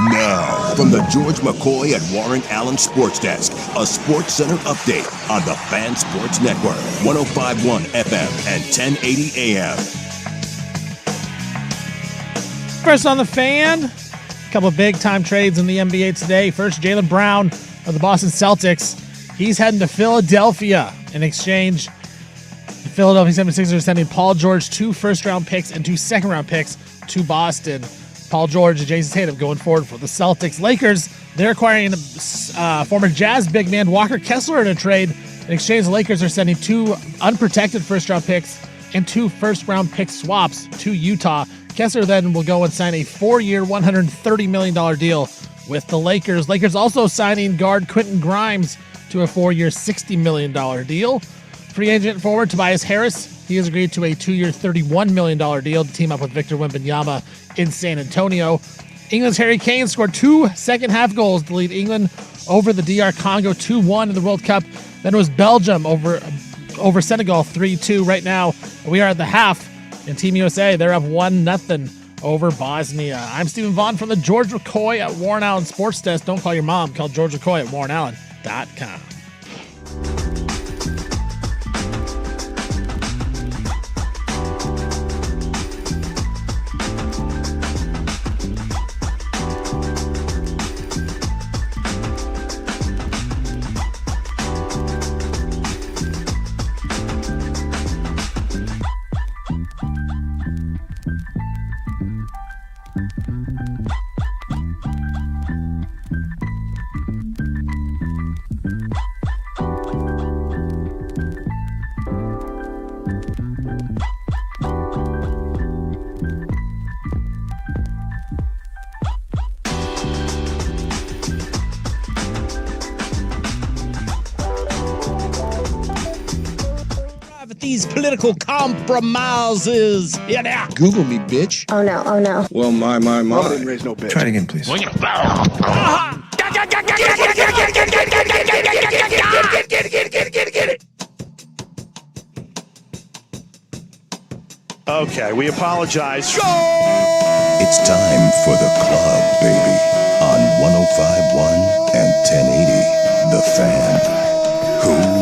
Now, from the George McCoy and Warren Allen Sports Desk, a Sports Center update on the Fan Sports Network, 105.1 FM and 1080 AM. First on the Fan, a couple of big-time trades in the NBA today. First, Jaylen Brown of the Boston Celtics. He's heading to Philadelphia in exchange. The Philadelphia 76ers are sending Paul George 2 first-round picks and 2 second-round picks to Boston. Paul George and Jason Tatum going forward for the Celtics. Lakers, they're acquiring former Jazz big man Walker Kessler in a trade. In exchange, the Lakers are sending 2 unprotected first-round picks and 2 first-round pick swaps to Utah. Kessler then will go and sign a 4-year, $130 million deal with the Lakers. Lakers also signing guard Quentin Grimes to a 4-year, $60 million deal. Free agent forward Tobias Harris. He has agreed to a 2-year, $31 million deal to team up with Victor Wembanyama in San Antonio. England's Harry Kane scored 2 second-half goals to lead England over the DR Congo 2-1 in the World Cup. Then it was Belgium over Senegal 3-2. Right now, we are at the half. And Team USA, they're up 1-0 over Bosnia. I'm Stephen Vaughn from the George McCoy at Warren Allen Sports Desk. Don't call your mom. Call George McCoy at warrenallen.com. These political compromises. Yeah, now. Google me, bitch. Oh no, oh no. Well, my. I didn't raise no bitch. Try it again, please. Get it. Okay, we apologize. It's time for the club, baby, on 105.1 and 1080. The Fan. Hoo-wee.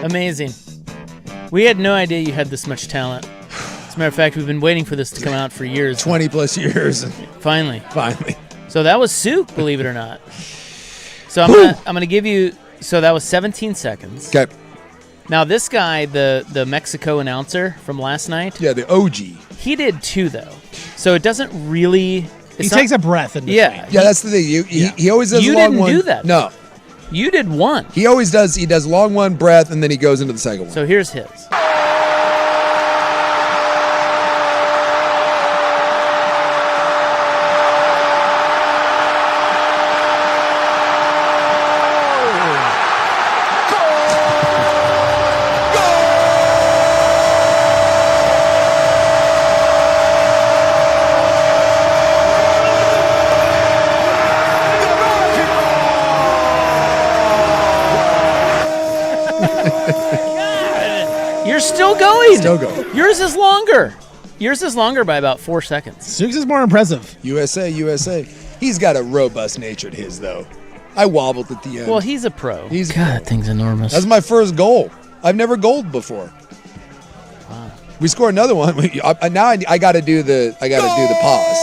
Amazing. We had no idea you had this much talent. As a matter of fact, we've been waiting for this to come out for years. 20 plus years. Finally. Finally. So that was Souk, believe it or not. So I'm gonna give you. So that was 17 seconds. Okay. Now this guy, the Mexico announcer from last night. Yeah, the OG. He did 2 though. So it doesn't really. He takes a breath in between. Yeah. Yeah, that's the thing. He always does You a long didn't one. do that. No. You did 1. He always does. He does long one, breath, and then he goes into the second one. So here's his. You're still going. Still going. Yours is longer. Yours is longer by about 4 seconds. Souk's is more impressive. USA. He's got a robust nature to his, though. I wobbled at the end. Well, he's a pro. He's a God, pro. that thing's enormous. That's my first goal. I've never goaled before. Wow. We scored another one. Now I got to do the pause.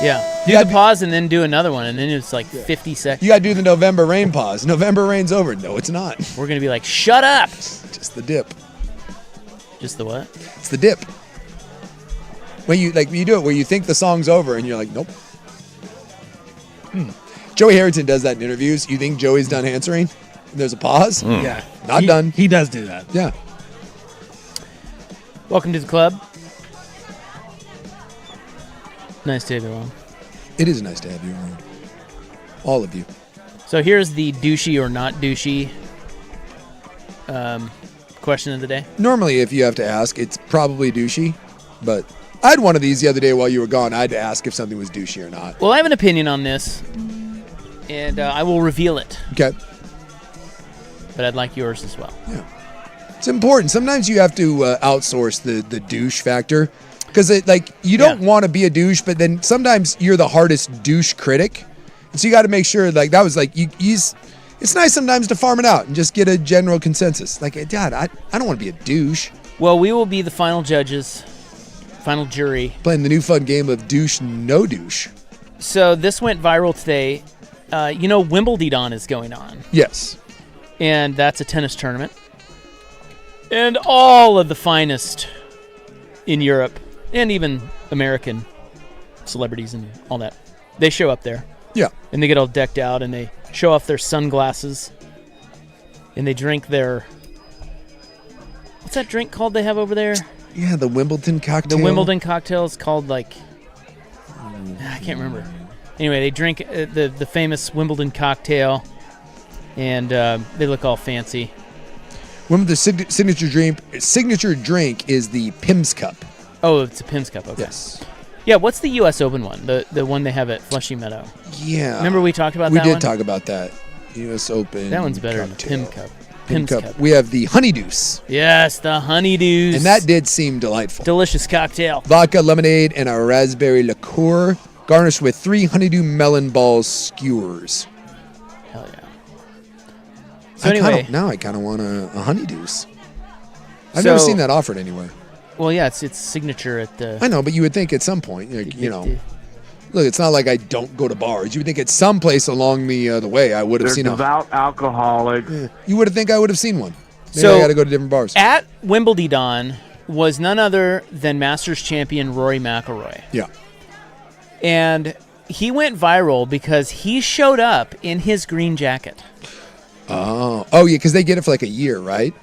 Yeah. Do the pause and then do another one, and then it's like 50 seconds. You got to do the November rain pause. November rain's over. No, it's not. We're going to be like, shut up. Just the dip. Just the what? It's the dip. When you do it where you think the song's over and you're like, nope. Joey Harrington does that in interviews. You think Joey's done answering? And there's a pause? Yeah. Not done. He does do that. Yeah. Welcome to the club. Nice to have you on. It is nice to have you around. All of you. So here's the douchey or not douchey question of the day. Normally, if you have to ask, it's probably douchey. But I had one of these the other day while you were gone. I had to ask if something was douchey or not. Well, I have an opinion on this, and I will reveal it. Okay. But I'd like yours as well. Yeah. It's important. Sometimes you have to outsource the douche factor because you don't want to be a douche, but then sometimes you're the hardest douche critic. And so you got to make sure that was it's nice sometimes to farm it out and just get a general consensus. Like, Dad, I don't want to be a douche. Well, we will be the final judges, final jury. Playing the new fun game of douche, no douche. So this went viral today. Wimbledon is going on. Yes. And that's a tennis tournament. And all of the finest in Europe and even American celebrities and all that, they show up there. Yeah. And they get all decked out and they show off their sunglasses. And they drink their... What's that drink called they have over there? Yeah, the Wimbledon cocktail. The Wimbledon cocktail is called I can't remember. Anyway, they drink the famous Wimbledon cocktail, and they look all fancy. The signature drink is the Pimm's Cup. Oh, it's a Pimm's Cup. Okay. Yes. Yeah. What's the U.S. Open one? The one they have at Flushing Meadow. Yeah. Remember we talked about that one? We did talk about that. U.S. Open. That one's better than the Pimm Cup. Pimm's Cup. We have the Honeydeuce. Yes, the Honeydeuce. And that did seem delightful. Delicious cocktail. Vodka, lemonade, and a raspberry liqueur, garnished with 3 honeydew melon balls skewers. Hell yeah. So anyway. Now I kind of want a Honeydeuce. I've never seen that offered anywhere. Well, yeah, it's signature at the... I know, but you would think at some point, look, it's not like I don't go to bars. You would think at some place along the way I would have seen a devout alcoholic. Yeah, you would have think I would have seen one. Maybe So I got to go to different bars. At Wimbledon was none other than Masters champion Rory McIlroy. Yeah. And he went viral because he showed up in his green jacket. Oh, yeah, because they get it for like a year, right?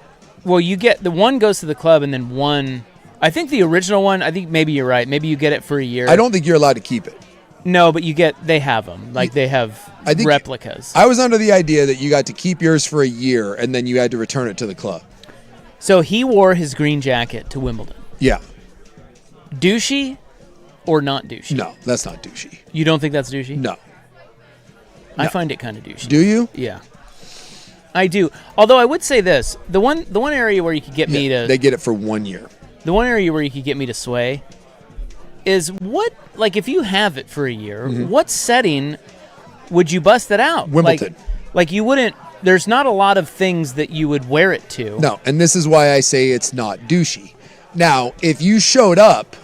Well, you get the one goes to the club, and then one. I think the original one. I think maybe you're right. Maybe you get it for a year. I don't think you're allowed to keep it. No, but they have them. Like they have replicas. I was under the idea that you got to keep yours for a year, and then you had to return it to the club. So he wore his green jacket to Wimbledon. Yeah. Douchey or not douchey? No, that's not douchey. You don't think that's douchey? No. I find it kind of douchey. Do you? Yeah. I do. Although I would say this, the one area where you could get me to... They get it for 1 year. The one area where you could get me to sway is if you have it for a year, what setting would you bust it out? Wimbledon. Like you wouldn't... There's not a lot of things that you would wear it to. No, and this is why I say it's not douchey. Now, if you showed up,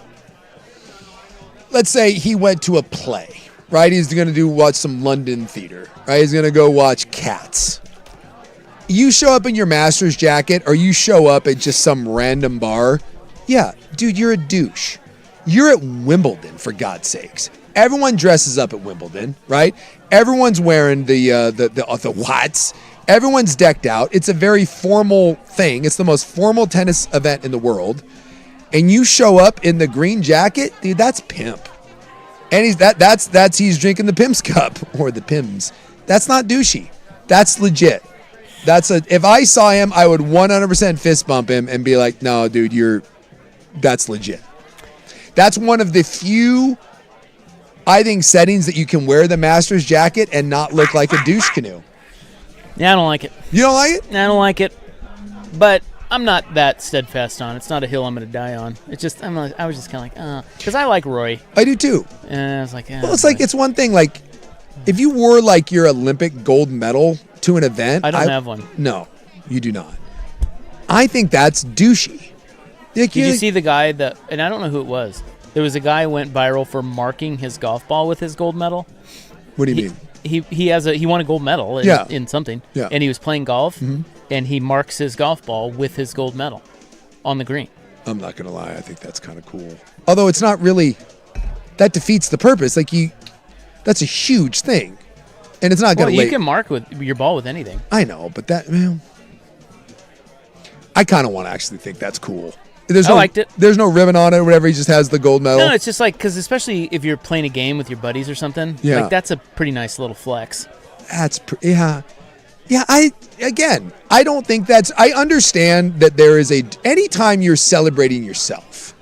let's say he went to a play, right? He's going to watch some London theater, right? He's going to go watch Cats. You show up in your Masters jacket or you show up at just some random bar, yeah, dude, you're a douche. You're at Wimbledon, for God's sakes. Everyone dresses up at Wimbledon, right? Everyone's wearing the watts. Everyone's decked out. It's a very formal thing. It's the most formal tennis event in the world. And you show up in the green jacket, dude, that's pimp. And he's drinking the Pimm's Cup or the Pimm's. That's not douchey. That's legit. If I saw him, I would 100% fist bump him and be like, no, dude, that's legit. That's one of the few, I think, settings that you can wear the Masters jacket and not look like a douche canoe. Yeah, I don't like it. You don't like it? I don't like it. But I'm not that steadfast on it. It's not a hill I'm going to die on. It's just, I was just kind of like, because I like Roy. I do too. And I was like, well, it's one thing, like, if you wore like your Olympic gold medal to an event. I don't have one. No, you do not. I think that's douchey. Did you see the guy and I don't know who it was. There was a guy who went viral for marking his golf ball with his gold medal. What do you mean? He won a gold medal in something. Yeah. And he was playing golf and he marks his golf ball with his gold medal on the green. I'm not going to lie. I think that's kind of cool. Although it's not really, that defeats the purpose. Like that's a huge thing. And it's not going to you can mark with your ball with anything. I know, but I kind of want to actually think that's cool. I liked it. There's no ribbon on it or whatever. He just has the gold medal. No, it's just like, because especially if you're playing a game with your buddies or something, like that's a pretty nice little flex. Yeah. I don't think I understand that there is anytime you're celebrating yourself,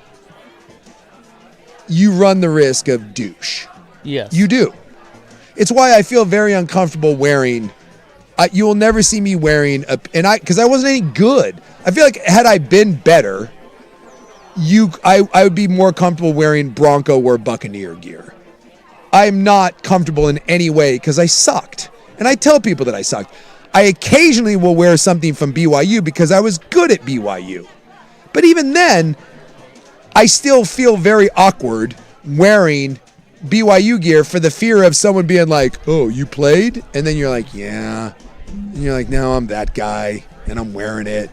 you run the risk of douche. Yes. You do. It's why I feel very uncomfortable wearing You will never see me wearing because I wasn't any good. I feel like had I been better, I would be more comfortable wearing Bronco or Buccaneer gear. I'm not comfortable in any way because I sucked. And I tell people that I sucked. I occasionally will wear something from BYU because I was good at BYU. But even then, I still feel very awkward wearing BYU gear for the fear of someone being like, oh, you played? And then you're like, yeah. And you're like, no, I'm that guy and I'm wearing it.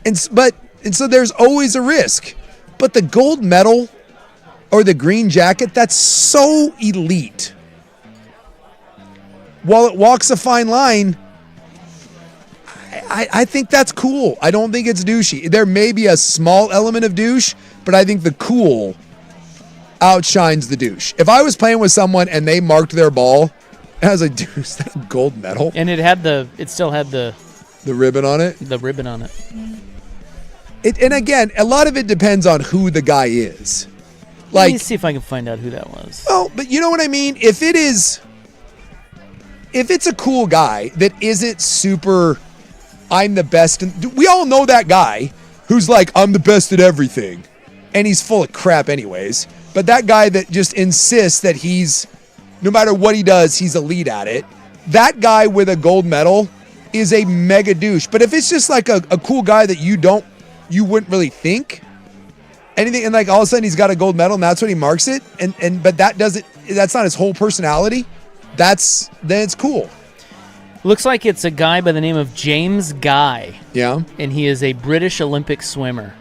And so there's always a risk. But the gold medal or the green jacket, that's so elite. While it walks a fine line, I think that's cool. I don't think it's douchey. There may be a small element of douche, but I think the cool outshines the douche. If I was playing with someone and they marked their ball, I was like, dude, is that a gold medal? And it still had the ribbon on it? The ribbon on it. And again, a lot of it depends on who the guy is. Let me see if I can find out who that was. Oh, but you know what I mean? If it's a cool guy that isn't super, I'm the best. We all know that guy who's like, I'm the best at everything. And he's full of crap anyways. But that guy that just insists that no matter what he does, he's elite at it. That guy with a gold medal is a mega douche. But if it's just like a cool guy that you wouldn't really think anything, and like all of a sudden he's got a gold medal and that's what he marks it, but that's not his whole personality, then it's cool. Looks like it's a guy by the name of James Guy. Yeah. And he is a British Olympic swimmer.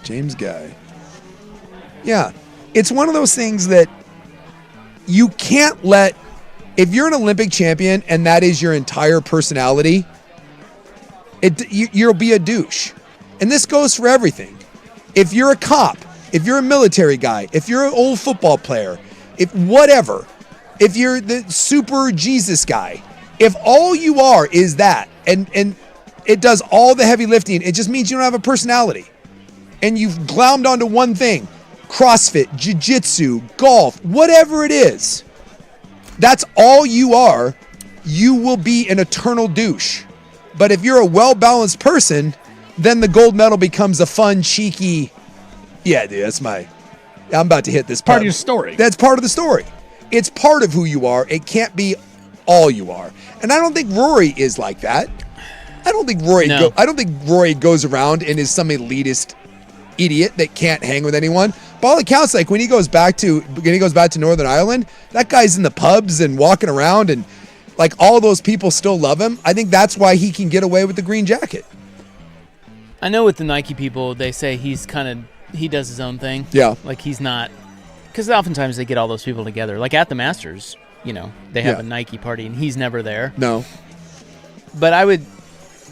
James Guy. Yeah. It's one of those things that you can't let, if you're an Olympic champion and that is your entire personality, you'll be a douche. And this goes for everything. If you're a cop, if you're a military guy, if you're an old football player, if you're the super Jesus guy, if all you are is that, and it does all the heavy lifting, it just means you don't have a personality. And you've glommed onto one thing, CrossFit, jiu-jitsu, golf, whatever it is. That's all you are. You will be an eternal douche. But if you're a well-balanced person, then the gold medal becomes a fun, cheeky, yeah, dude, I'm about to hit this part of your story. That's part of the story. It's part of who you are. It can't be all you are. And I don't think Rory is like that. I don't think Rory goes around and is some elitist idiot that can't hang with anyone. By all accounts, like when he goes back to Northern Ireland, that guy's in the pubs and walking around, and like all those people still love him. I think that's why he can get away with the green jacket. I know with the Nike people, they say he does his own thing. Yeah. Like he's not, because oftentimes they get all those people together. Like at the Masters, they have a Nike party and he's never there. No. But I would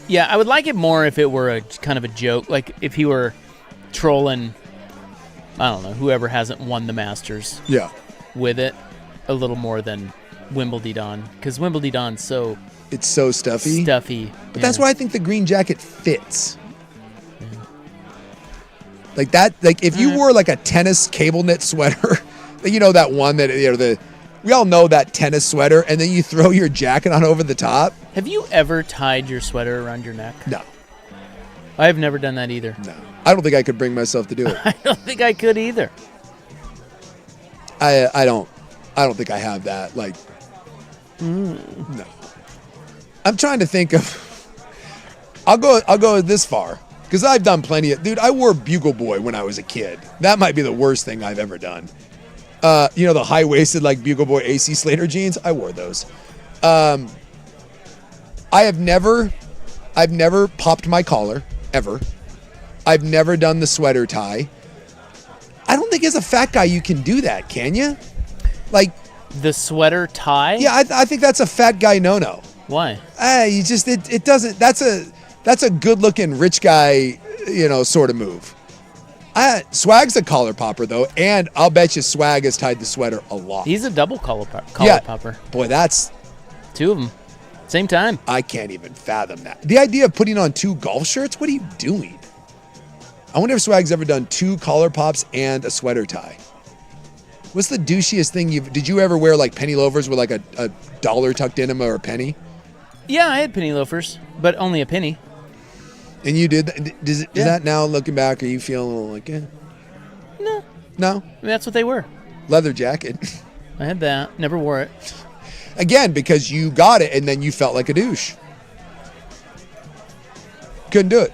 like it more if it were a kind of a joke. Like if he were trolling, I don't know, whoever hasn't won the Masters. Yeah. With it a little more than Wimbledon, because Wimbledon's so... It's so stuffy. But that's why I think the green jacket fits. Like that, like if you wore like a tennis cable knit sweater, that one that, we all know that tennis sweater, and then you throw your jacket on over the top. Have you ever tied your sweater around your neck? No. I have never done that either. No. I don't think I could bring myself to do it. I don't think I could either. I don't think I have that. Like, no. I'm trying to think of, I'll go this far. Because I've done plenty of... Dude, I wore Bugle Boy when I was a kid. That might be the worst thing I've ever done. The high-waisted, like, Bugle Boy AC Slater jeans? I wore those. I've never popped my collar, ever. I've never done the sweater tie. I don't think as a fat guy you can do that, can you? Like... The sweater tie? Yeah, I think that's a fat guy no-no. Why? It doesn't... That's a good-looking rich guy, sort of move. Swag's a collar popper, though, and I'll bet you Swag has tied the sweater a lot. He's a double collar popper. Boy, that's... Two of them. Same time. I can't even fathom that. The idea of putting on two golf shirts? What are you doing? I wonder if Swag's ever done two collar pops and a sweater tie. What's the douchiest thing did you ever wear like penny loafers with like a dollar tucked in them or a penny? Yeah, I had penny loafers, but only a penny. And you did? Does that now, looking back, are you feeling a little like, No. No? I mean, that's what they were. Leather jacket. I had that. Never wore it. Again, because you got it and then you felt like a douche. Couldn't do it.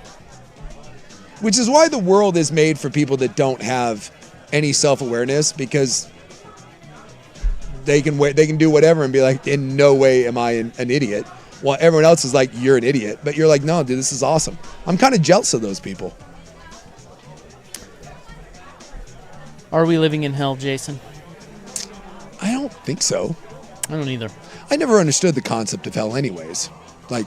Which is why the world is made for people that don't have any self-awareness, because they can do whatever and be like, in no way am I an idiot. Well, everyone else is like, you're an idiot. But you're like, no, dude, this is awesome. I'm kind of jealous of those people. Are we living in hell, Jason? I don't think so. I don't either. I never understood the concept of hell anyways. Like,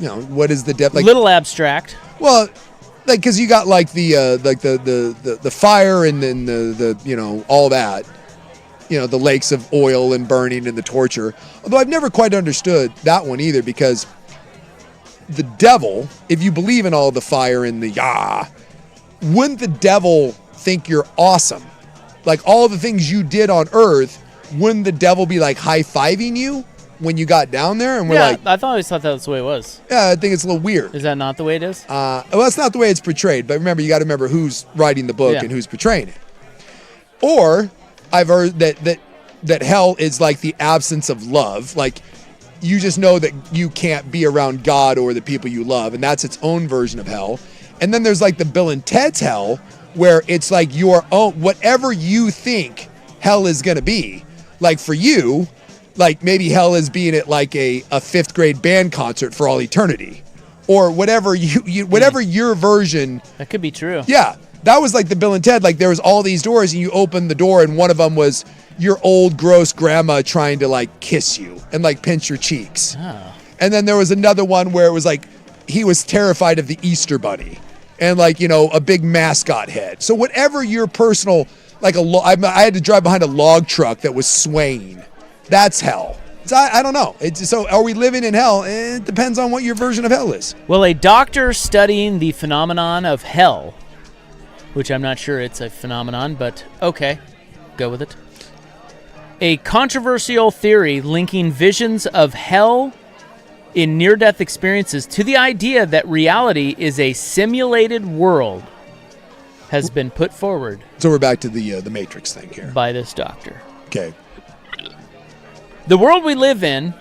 what is the depth? Like, little abstract. Well, like, because you got like the fire and then the all that, the lakes of oil and burning and the torture. Although I've never quite understood that one either, because the devil, if you believe in all the fire and the wouldn't the devil think you're awesome? Like all the things you did on Earth, wouldn't the devil be like high-fiving you when you got down there? And we're like, I always thought that was the way it was. Yeah, I think it's a little weird. Is that not the way it is? Well, that's not the way it's portrayed. But remember, you got to remember who's writing the book and who's portraying it. Or I've heard that hell is like the absence of love. Like you just know that you can't be around God or the people you love, and that's its own version of hell. And then there's like the Bill and Ted's hell, where it's like your own, whatever you think hell is going to be. Like for you, like maybe hell is being at like a 5th grade band concert for all eternity, or whatever whatever your version. That could be true. Yeah, that was like the Bill and Ted. Like there was all these doors, and you opened the door, and one of them was your old gross grandma trying to like kiss you and like pinch your cheeks. Oh. And then there was another one where it was like he was terrified of the Easter Bunny and like a big mascot head. So whatever your personal, like I had to drive behind a log truck that was swaying. That's hell. So I don't know. So are we living in hell? It depends on what your version of hell is. Well, a doctor studying the phenomenon of hell, which I'm not sure it's a phenomenon, but okay, go with it. A controversial theory linking visions of hell in near-death experiences to the idea that reality is a simulated world has been put forward. So we're back to the Matrix thing here. By this doctor. Okay. The world we live in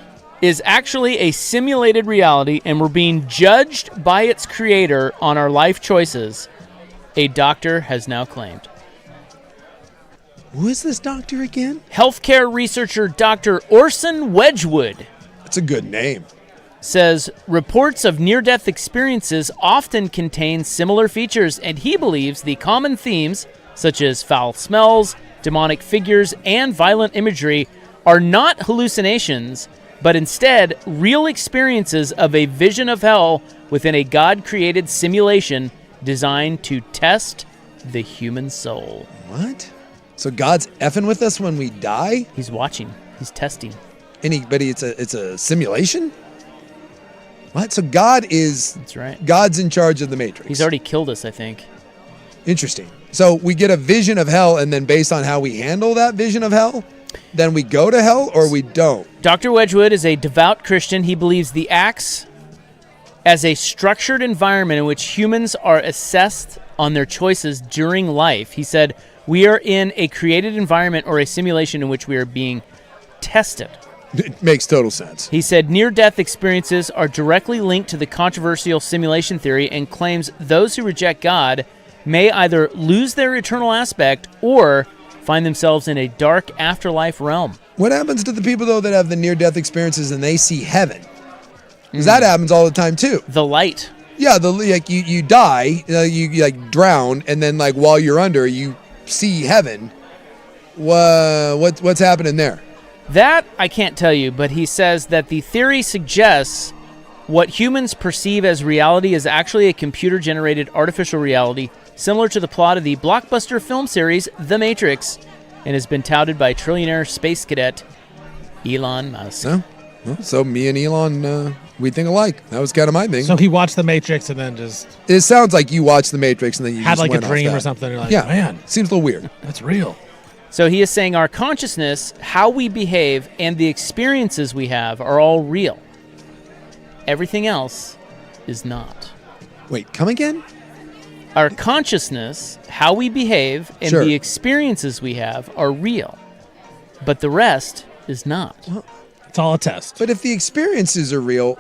is actually a simulated reality, and we're being judged by its creator on our life choices, a doctor has now claimed. Who is this doctor again? Healthcare researcher Dr. Orson Wedgwood. That's a good name. Says reports of near-death experiences often contain similar features, and he believes the common themes, such as foul smells, demonic figures, and violent imagery, are not hallucinations, but instead real experiences of a vision of hell within a God-created simulation designed to test the human soul. What? So God's effing with us when we die? He's watching. He's testing. But it's a simulation? What? So That's right. God's in charge of the Matrix. He's already killed us, I think. Interesting. So we get a vision of hell, and then based on how we handle that vision of hell, then we go to hell or we don't. Dr. Wedgwood is a devout Christian. He believes the acts as a structured environment in which humans are assessed on their choices during life. He said, we are in a created environment or a simulation in which we are being tested. It makes total sense. He said near-death experiences are directly linked to the controversial simulation theory and claims those who reject God may either lose their eternal aspect or find themselves in a dark afterlife realm. What happens to the people, though, that have the near-death experiences and they see heaven? Because that happens all the time, too. The light. Yeah, you die, you like drown, and then like while you're under, you see heaven. What's happening there? That I can't tell you, but he says that the theory suggests what humans perceive as reality is actually a computer-generated artificial reality, similar to the plot of the blockbuster film series The Matrix, and has been touted by trillionaire space cadet Elon Musk. Oh, well, so me and Elon, we think alike. That was kind of my thing. So he watched The Matrix and then just... It sounds like you watched The Matrix and then you had just like went a dream off that. or something. You're like, yeah, man, seems a little weird. that's real. So he is saying our consciousness, how we behave, and the experiences we have are all real. Everything else is not. Wait, come again? Our consciousness, how we behave, and Sure. the experiences we have are real. But the rest is not. It's all a test. But if the experiences are real,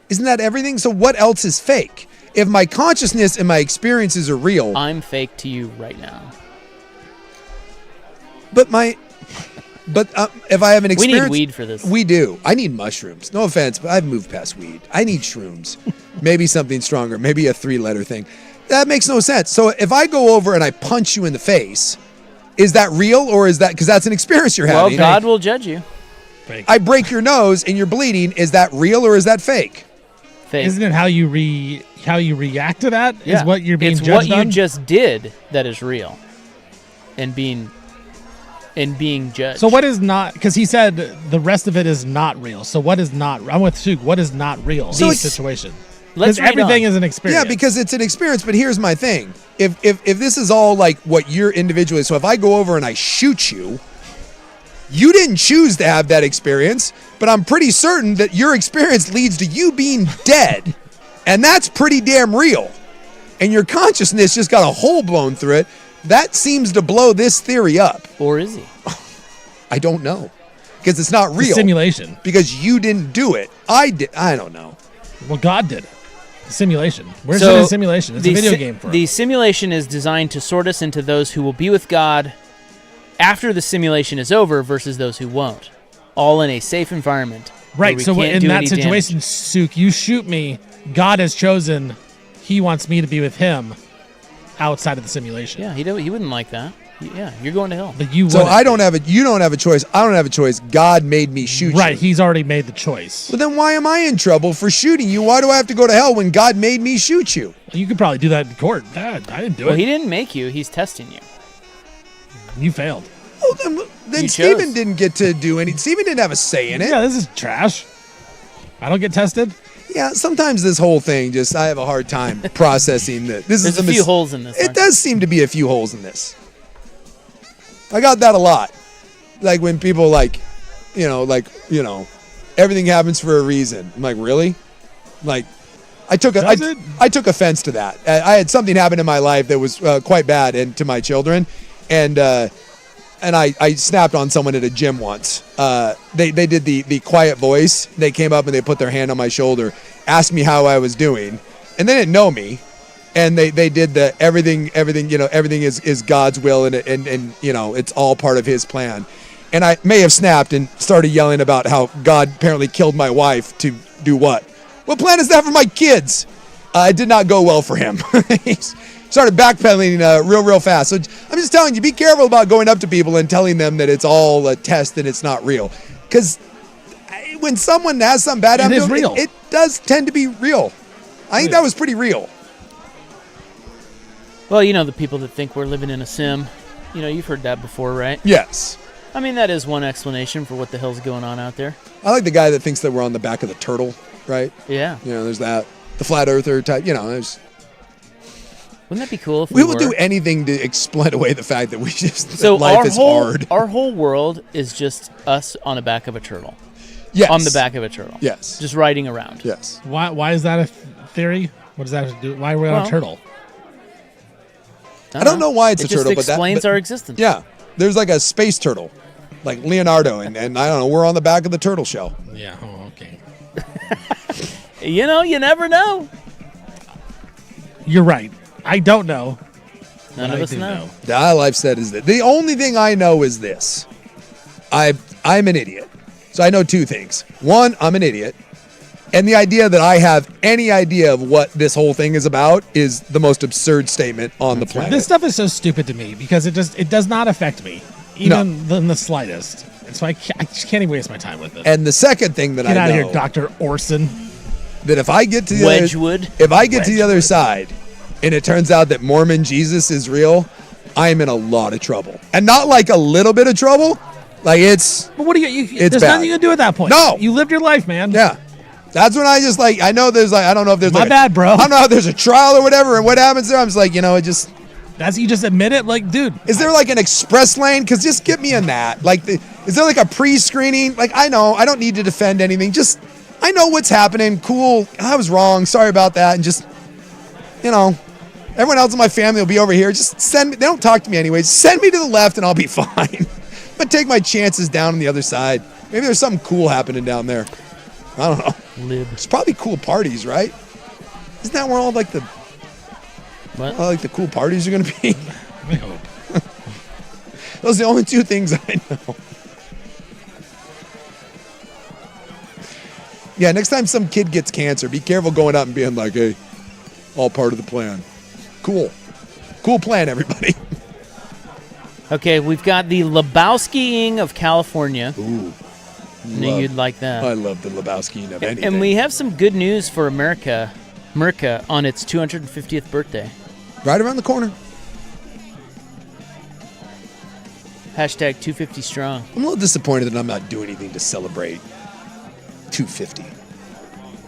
isn't that everything? So what else is fake? If my consciousness and my experiences are real, I'm fake to you right now. but if I have an We experience, need weed for this. We do. I need mushrooms. No offense, but I've moved past weed. I need shrooms. Maybe something stronger. Maybe a 3-letter thing. That makes no sense. So if I go over and I punch you in the face, is that real or is that because that's an experience you're Well, having? God will judge you. I break your nose and you're bleeding. Is that real or is that fake? Fake. Isn't it how you react to that? Yeah. Is what you're being it's judged what on? you just did that is real, and being judged. So what is not? Because he said the rest of it is not real. So what is not? I'm with Suk. What is not real? So in it's- this situation. Let's Because read everything on. is an experience. Yeah, because it's an experience. But here's my thing: if this is all like what you're individually, so if I go over and I shoot you, you didn't choose to have that experience, but I'm pretty certain that your experience leads to you being dead, and that's pretty damn real. And your consciousness just got a hole blown through it. That seems to blow this theory up. Or is he? I don't know, because it's not It's a real. simulation. Because you didn't do it. I did. I don't know. Well, God did it. Simulation. Where's So it in simulation? It's a video game for The us. simulation is designed to sort us into those who will be with God after the simulation is over versus those who won't. All in a safe environment. where Right. we So can't in do that any situation, damage. Suk, you shoot me. God has chosen. He wants me to be with him outside of the simulation. Yeah, he wouldn't like that. Yeah, you're going to hell. But you So wouldn't. I don't have it. You don't have a choice. I don't have a choice. God made me shoot you. Right. He's already made the choice. Well, then why am I in trouble for shooting you? Why do I have to go to hell when God made me shoot you? You could probably do that in court. I didn't do Well, it. he didn't make you. He's testing you. You failed. Well, then You Stephen chose. didn't get to do any. Stephen didn't have a say in it. Yeah, this is trash. I don't get tested. Yeah, sometimes this whole thing just I have a hard time processing that. This There's is a few holes in this. It aren't there? does seem to be a few holes in this. I got that a lot. Like when people everything happens for a reason. I'm like, really? Like, I took offense to that. I had something happen in my life that was quite bad and to my children, and I snapped on someone at a gym once. They did the quiet voice. They came up and they put their hand on my shoulder, asked me how I was doing, and they didn't know me. And they did the everything is God's will and it's all part of His plan. And I may have snapped and started yelling about how God apparently killed my wife to do what? What plan is that for my kids? It did not go well for him. He started backpedaling real fast. So I'm just telling you, be careful about going up to people and telling them that it's all a test and it's not real. Because when someone has something bad happen to them, real. it does tend to be real. I think that was pretty real. Well, the people that think we're living in a sim, you've heard that before, right? Yes. I mean, that is one explanation for what the hell's going on out there. I like the guy that thinks that we're on the back of the turtle, right? Yeah. There's that. The flat earther type, there's... Wouldn't that be cool if We we will were? do anything to explain away the fact that So life our is whole, hard. Our whole world is just us on the back of a turtle. Yes. On the back of a turtle. Yes. Just riding around. Yes. Why is that a theory? What does that have to do? Why are we on Well, a turtle? I don't know why it's a turtle, It just but explains our existence. Yeah. There's like a space turtle, like Leonardo, and I don't know, we're on the back of the turtle shell. Yeah. Oh, okay. You never know. You're right. I don't know. None but of I us do know. The all I've said is that the only thing I know is this. I'm an idiot. So I know two things. One, I'm an idiot. And the idea that I have any idea of what this whole thing is about is the most absurd statement on the planet. This stuff is so stupid to me because it does not affect me even in the slightest. And so I just can't even waste my time with it. And the second thing that Get I out know of here, Dr. Orson. that if I get to the Wedgwood. other side and it turns out that Mormon Jesus is real, I am in a lot of trouble. And not like a little bit of trouble. Like it's But what do you it's there's bad. nothing you can do at that point. No. You lived your life, man. Yeah. That's when I just I know there's I don't know if there's My bad, bro. I don't know if there's a trial or whatever and what happens there. I'm just like, That's you just admit it, like, dude. Is there like an express lane? Because just get me in that. Like, is there like a pre-screening? Like, I know I don't need to defend anything. Just I know what's happening. Cool. I was wrong. Sorry about that. And just, everyone else in my family will be over here. Just send me. They don't talk to me anyways. Send me to the left and I'll be fine. But take my chances down on the other side. Maybe there's something cool happening down there. I don't know. It's probably cool parties, right? Isn't that where all like the cool parties are going to be? Those are the only two things I know. Yeah, next time some kid gets cancer, be careful going up and being like, hey, all part of the plan. Cool. Cool plan, everybody. Okay, we've got the Lebowskiing of California. Ooh. Knew you'd like that. I love the Lebowskiing of anything. And we have some good news for America on its 250th birthday. Right around the corner. Hashtag 250 strong. I'm a little disappointed that I'm not doing anything to celebrate 250.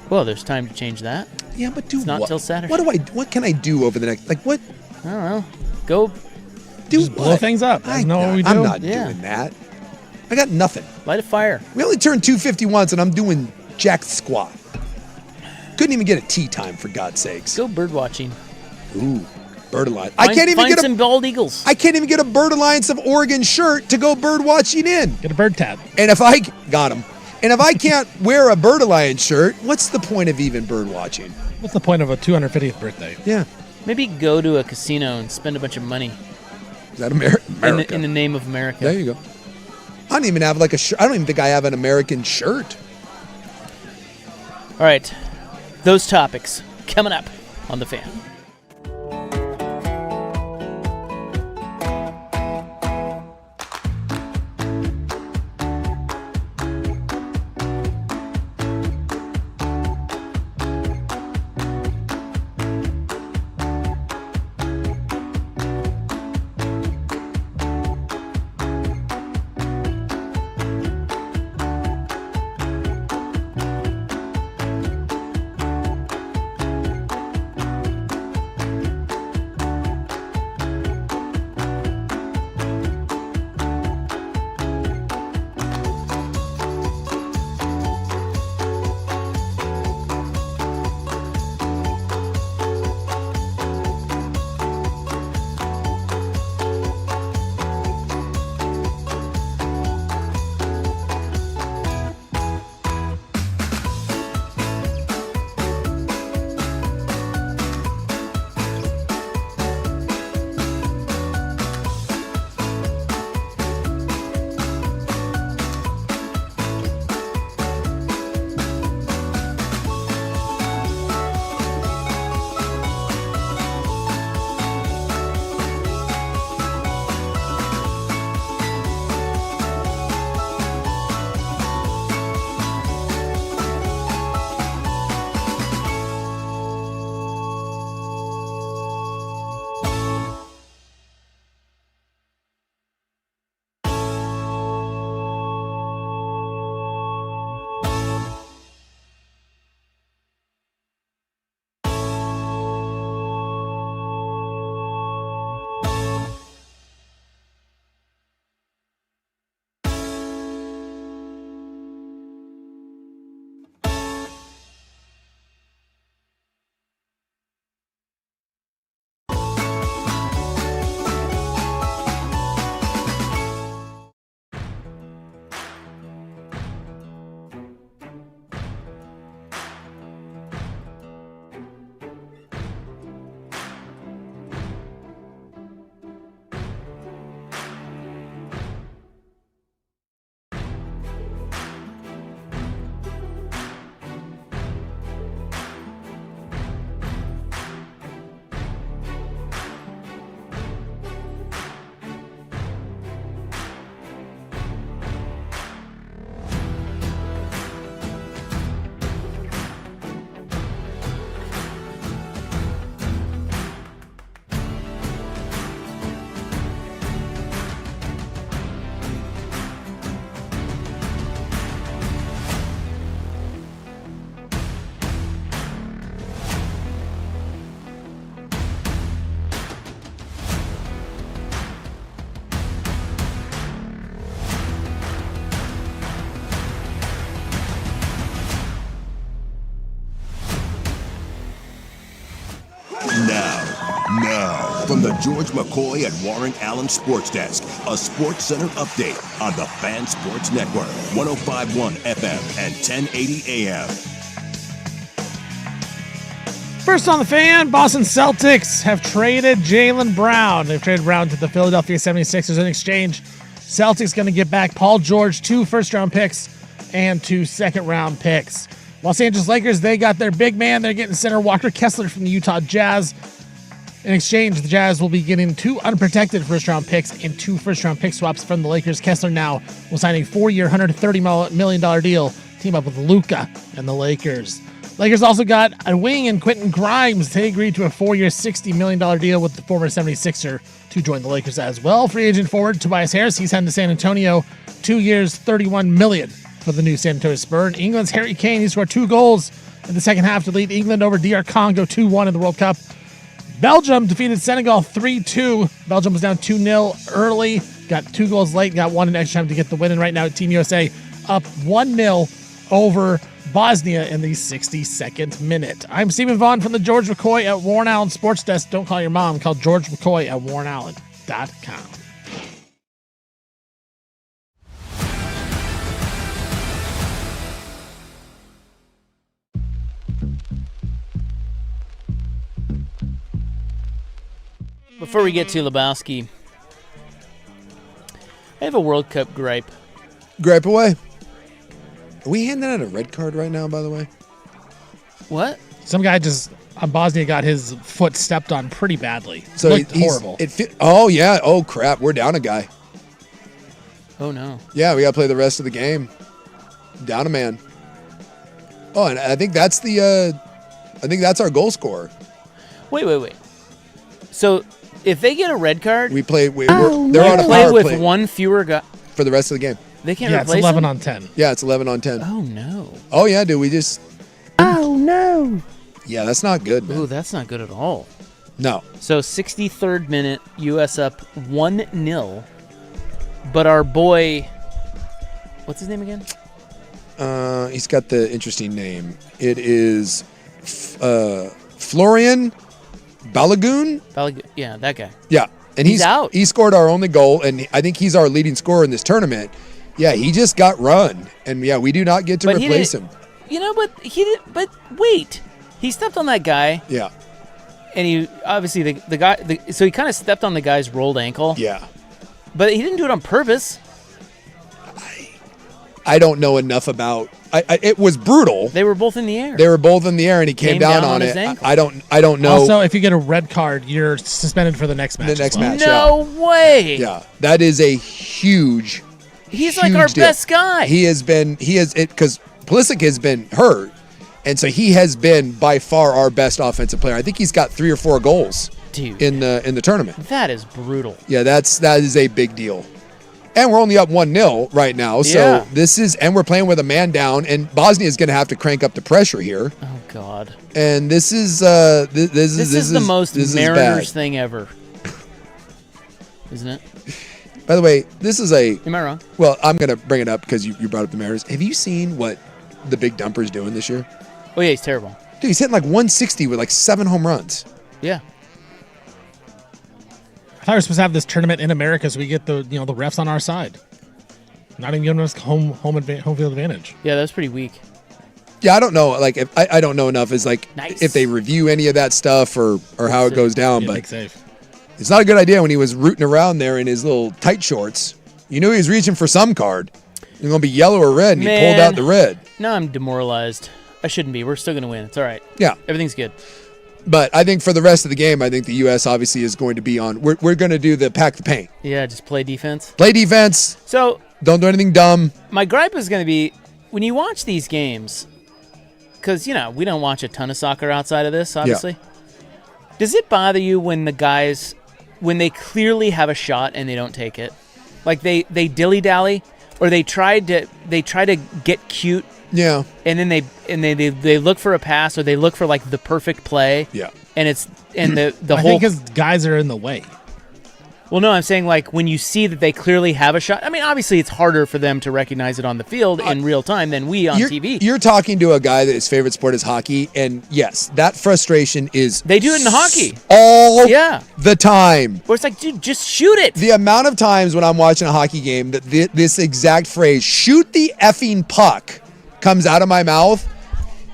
Well, there's time to change that. Yeah, but do it's not what? till Saturday. What can I do over the next, like what? I don't know. Go do just blow things up. I know what we do. I'm not doing that. I got nothing. Light a fire. We only turned 250 once, and I'm doing jack squat. Couldn't even get a tea time, for God's sakes. Go bird watching. Ooh, Bird Alliance. I can't even get some bald eagles. I can't even get a Bird Alliance of Oregon shirt to go bird watching in. Get a bird tab. And if I got them, and if I can't wear a Bird Alliance shirt, what's the point of even bird watching? What's the point of a 250th birthday? Yeah. Maybe go to a casino and spend a bunch of money. Is that America? In the name of America. There you go. I don't even have like a shirt. I don't even think I have an American shirt. All right. Those topics coming up on The Fan. Now, from the George McCoy and Warren Allen Sports Desk, a Sports Center update on the Fan Sports Network, 105.1 FM and 1080 AM. First on the Fan, Boston Celtics have traded Jaylen Brown. They've traded Brown to the Philadelphia 76ers in exchange. Celtics going to get back Paul George, 2 first-round picks and 2 second-round picks. Los Angeles Lakers, they got their big man. They're getting center Walker Kessler from the Utah Jazz. In exchange, the Jazz will be getting 2 unprotected first-round picks and 2 first-round pick swaps from the Lakers. Kessler now will sign a 4-year, $130 million deal, team up with Luka and the Lakers. Lakers also got a wing in Quentin Grimes. They agreed to a 4-year, $60 million deal with the former 76er to join the Lakers as well. Free agent forward Tobias Harris, he's heading to San Antonio. 2 years, $31 million for the new San Antonio Spurs. England's Harry Kane, he scored 2 goals in the second half to lead England over DR Congo 2-1 in the World Cup. Belgium defeated Senegal 3-2. Belgium was down 2-0 early, got 2 goals late, got 1 in extra time to get the win. And right now, Team USA up 1-0 over Bosnia in the 62nd minute. I'm Stephen Vaughn from the George McCoy at Warren Allen Sports Desk. Don't call your mom. Call George McCoy at warrenallen.com. Before we get to Lebowski, I have a World Cup gripe. Gripe away. Are we handing out a red card right now, by the way? What? Some guy just on Bosnia got his foot stepped on pretty badly. So Looked horrible. Oh, yeah. Oh, crap. We're down a guy. Oh, no. Yeah, we got to play the rest of the game. Down a man. Oh, and I think that's our goal scorer. Wait. So if they get a red card, We play. They're on a play power with play one fewer guy. for the rest of the game. They can't Yeah, it's replace 11 him? on 10. Yeah, it's 11 on 10. Oh, no. Oh, yeah, dude. We just. Oh, no. Yeah, that's not good, man. Ooh, that's not good at all. No. So 63rd minute, U.S. up 1-0. But our boy, what's his name again? He's got the interesting name. It is Florian Balogun. Yeah, that guy. Yeah, and He's out. He scored our only goal, and I think he's our leading scorer in this tournament. Yeah, he just got run, and yeah, we do not get to replace him. You know, but he did. But wait, he stepped on that guy. Yeah. And he obviously the guy. So he kind of stepped on the guy's rolled ankle. Yeah. But he didn't do it on purpose. I don't know enough about. It was brutal. They were both in the air. They were both in the air, and he came down on his it. ankle. I don't know. Also, if you get a red card, you're suspended for the next match. The next match. No way. Yeah, that is a huge. He's like our best guy. He has because Pulisic has been hurt, and so he has been by far our best offensive player. I think he's got 3 or 4 goals, dude, in the tournament. That is brutal. Yeah, that is a big deal. And we're only up 1-0 right now, so and we're playing with a man down, and Bosnia is going to have to crank up the pressure here. Oh God! And this is the most Mariners thing ever, isn't it? By the way, this is a. Am I wrong? Well, I'm going to bring it up because you brought up the Mariners. Have you seen what the big dumper's doing this year? Oh yeah, he's terrible. Dude, he's hitting like 160 with like 7 home runs. Yeah. I thought we were supposed to have this tournament in America so we get the the refs on our side. Not even giving us home field advantage. Yeah, that was pretty weak. Yeah, I don't know. Like, if I don't know enough. Is like if they review any of that stuff or how it goes down. But safe. It's not a good idea when he was rooting around there in his little tight shorts. You knew he was reaching for some card. It's going to be yellow or red, and he pulled out the red. Now I'm demoralized. I shouldn't be. We're still going to win. It's all right. Yeah. Everything's good. But I think for the rest of the game, I think the U.S. obviously is going to be on. We're going to do the pack the paint. Yeah, just play defense. Play defense. So don't do anything dumb. My gripe is going to be when you watch these games, because, we don't watch a ton of soccer outside of this, obviously. Yeah. Does it bother you when the guys, when they clearly have a shot and they don't take it? Like they dilly-dally, or they try to get cute. Yeah. And then they look for a pass, or they look for like the perfect play. Yeah. And the I whole think because guys are in the way. Well, no, I'm saying like when you see that they clearly have a shot. I mean, obviously it's harder for them to recognize it on the field in real time than we on TV. You're talking to a guy that his favorite sport is hockey, and yes, that frustration is. They do it in hockey all the time. Where it's like, dude, just shoot it. The amount of times when I'm watching a hockey game that this exact phrase, "shoot the effing puck," comes out of my mouth.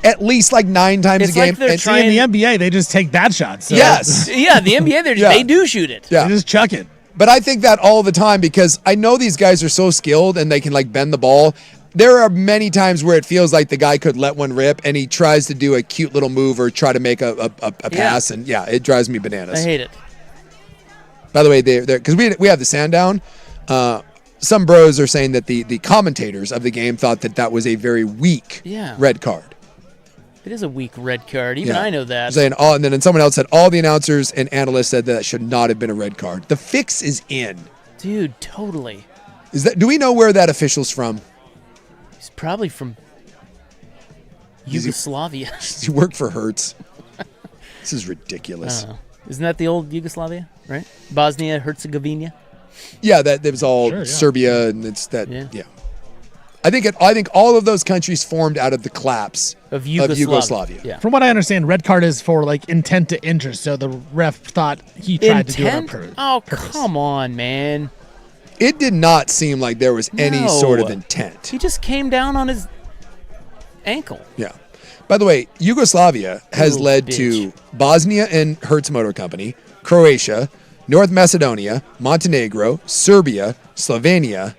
At least like 9 times a game. Like in the NBA, they just take bad shots. So. Yes. Yeah, the NBA, they do shoot it. Yeah. They just chuck it. But I think that all the time because I know these guys are so skilled and they can like bend the ball. There are many times where it feels like the guy could let one rip and he tries to do a cute little move or try to make a pass. And it drives me bananas. I hate it. By the way, because we have the sand down. Some bros are saying that the commentators of the game thought that was a very weak red card. It is a weak red card. Even I know that. And then someone else said all the announcers and analysts said that should not have been a red card. The fix is in. Dude, totally. Do we know where that official's from? He's probably from Yugoslavia. He worked for Hertz. This is ridiculous. Isn't that the old Yugoslavia, right? Bosnia, Herzegovina? Yeah, that was all Serbia, and it's that. Yeah. I think all of those countries formed out of the collapse of Yugoslavia. Yeah. From what I understand, red card is for like intent to injure. So the ref thought he tried to do it on purpose. Oh, come on, man. It did not seem like there was any sort of intent. He just came down on his ankle. Yeah. By the way, Yugoslavia has led to Bosnia and Hertz Motor Company, Croatia, North Macedonia, Montenegro, Serbia, Slovenia,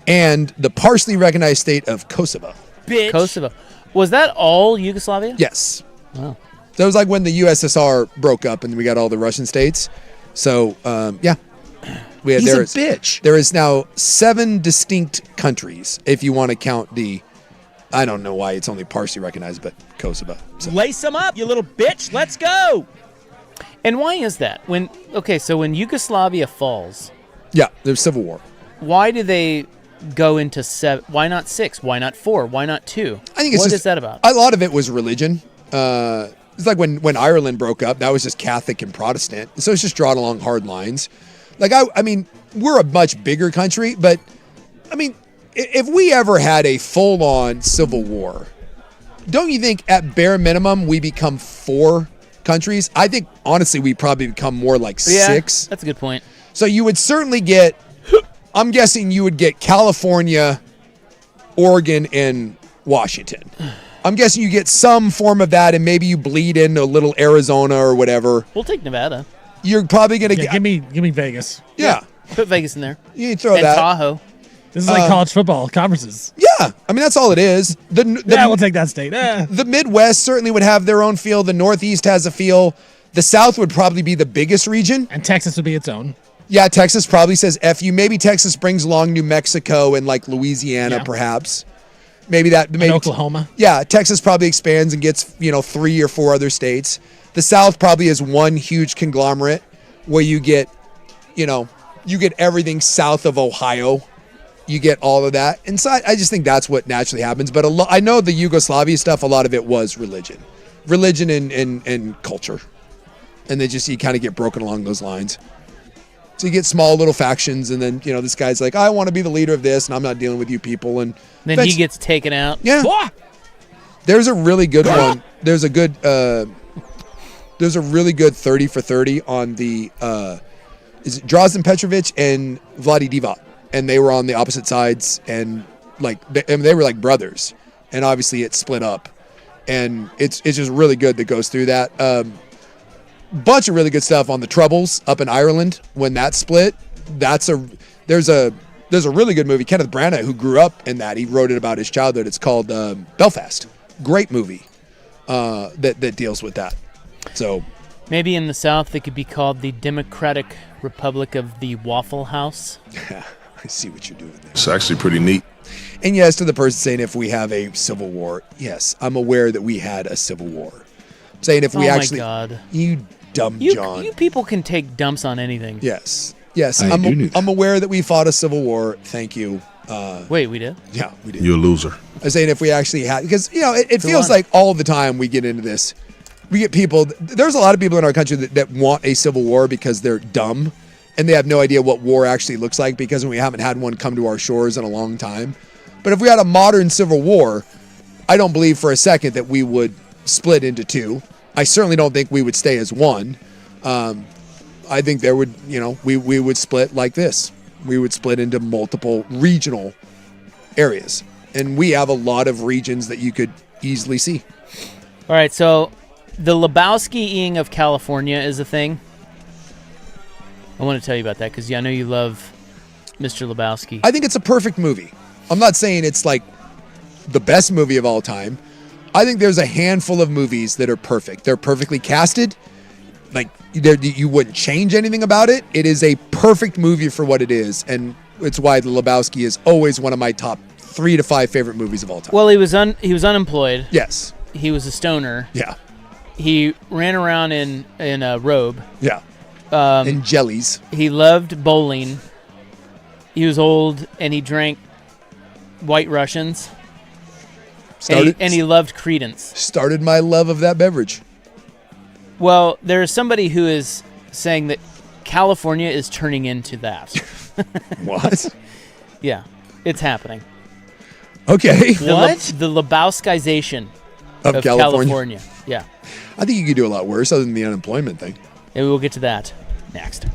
and the partially recognized state of Kosovo. Bitch. Kosovo. Was that all Yugoslavia? Yes. Wow. That was like when the USSR broke up and we got all the Russian states. So, He's a bitch. There is now 7 distinct countries, if you want to count I don't know why it's only partially recognized, but Kosovo. So. Lace them up, you little bitch. Let's go. And why is that? So when Yugoslavia falls. Yeah, there's civil war. Why do they go into 7? Why not 6? Why not 4? Why not 2? I think what is that about? A lot of it was religion. It's like when Ireland broke up, that was just Catholic and Protestant. So it's just drawn along hard lines. Like, I mean, we're a much bigger country, but, I mean, if we ever had a full-on civil war, don't you think at bare minimum we become 4 countries? I think, honestly, we probably become more like 6. That's a good point. So you would certainly get, I'm guessing you would get California, Oregon, and Washington. I'm guessing you get some form of that, and maybe you bleed into a little Arizona or whatever. We'll take Nevada. You're probably going to get... Give me Vegas. Yeah. Put Vegas in there. You throw and that. Tahoe. This is like college football conferences. Yeah. I mean, that's all it is. We'll take that state. The Midwest certainly would have their own feel. The Northeast has a feel. The South would probably be the biggest region. And Texas would be its own. Yeah, Texas probably says F you. Maybe Texas brings along New Mexico and like Louisiana, perhaps. Maybe Oklahoma. Yeah, Texas probably expands and gets 3 or 4 other states. The South probably is one huge conglomerate where you get, you get everything south of Ohio. You get all of that. And so I just think that's what naturally happens. But I know the Yugoslavia stuff, a lot of it was religion and culture. And you kind of get broken along those lines. So you get small little factions, and then, this guy's like, I want to be the leader of this, and I'm not dealing with you people. And then he gets taken out. Yeah. There's a really good one. There's a really good 30 for 30 on the is it Drazen Petrovic and Vlade Divac, and they were on the opposite sides, and they were like brothers, and obviously it split up, and it's just really good that goes through that. Bunch of really good stuff on the Troubles up in Ireland when that split. There's a really good movie. Kenneth Branagh, who grew up in that, he wrote it about his childhood. It's called Belfast. Great movie that deals with that. So maybe in the South it could be called the Democratic Republic of the Waffle House. Yeah, I see what you're doing there. It's actually pretty neat. And yes, to the person saying if we have a civil war, yes, I'm aware that we had a civil war. I'm saying if we actually, my God. You dumb John. You people can take dumps on anything. Yes. I'm aware that we fought a civil war. Thank you. Wait, we did? Yeah, we did. You're a loser. I'm saying if we actually had, because it feels like all the time we get into this. We get people. There's a lot of people in our country that want a civil war because they're dumb and they have no idea what war actually looks like because we haven't had one come to our shores in a long time. But if we had a modern civil war, I don't believe for a second that we would split into two. I certainly don't think we would stay as one. I think there would, we would split like this. We would split into multiple regional areas. And we have a lot of regions that you could easily see. All right, so the Lebowski-ing of California is a thing. I want to tell you about that because I know you love Mr. Lebowski. I think it's a perfect movie. I'm not saying it's like the best movie of all time. I think there's a handful of movies that are perfect. They're perfectly casted. Like, you wouldn't change anything about it. It is a perfect movie for what it is, and it's why The Lebowski is always one of my top 3 to 5 favorite movies of all time. Well, he was unemployed. Yes. He was a stoner. Yeah. He ran around in a robe. Yeah. And jellies. He loved bowling. He was old, and he drank White Russians. And he loved Creedence. Started my love of that beverage. Well, there is somebody who is saying that California is turning into that. What? Yeah, it's happening. Okay. The Lebowskization of California. Yeah. I think you could do a lot worse other than the unemployment thing. And we will get to that next.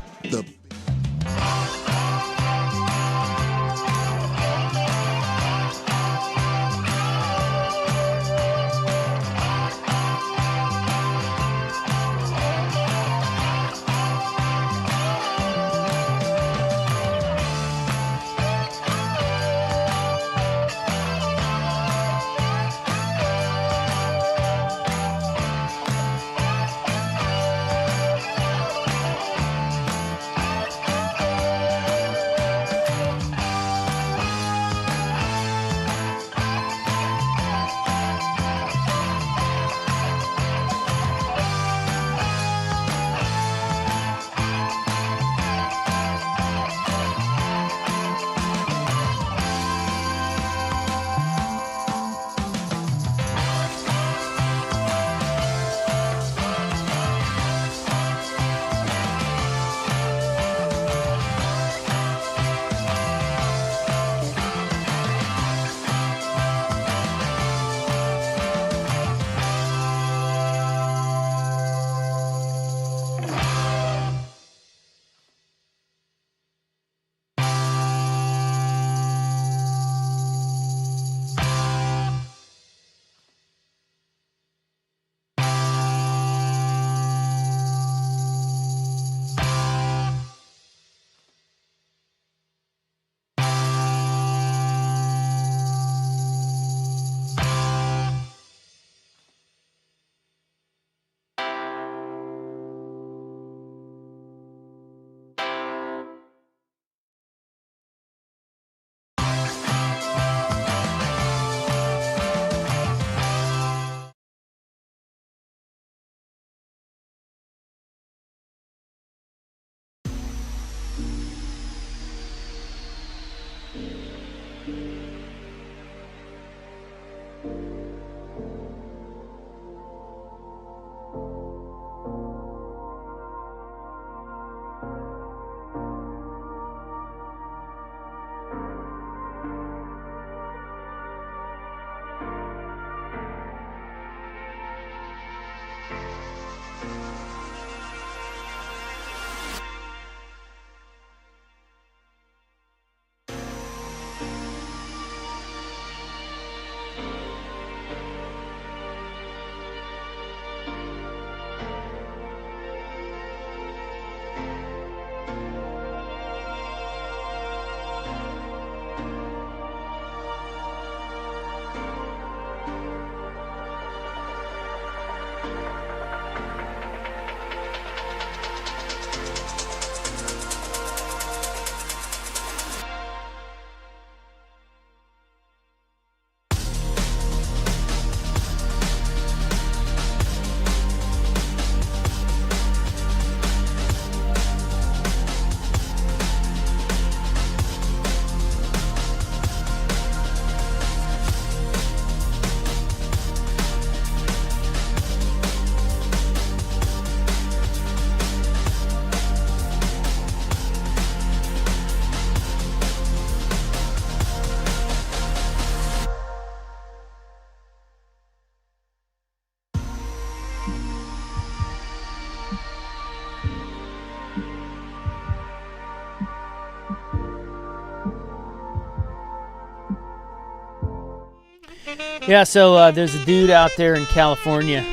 Yeah, so there's a dude out there in California,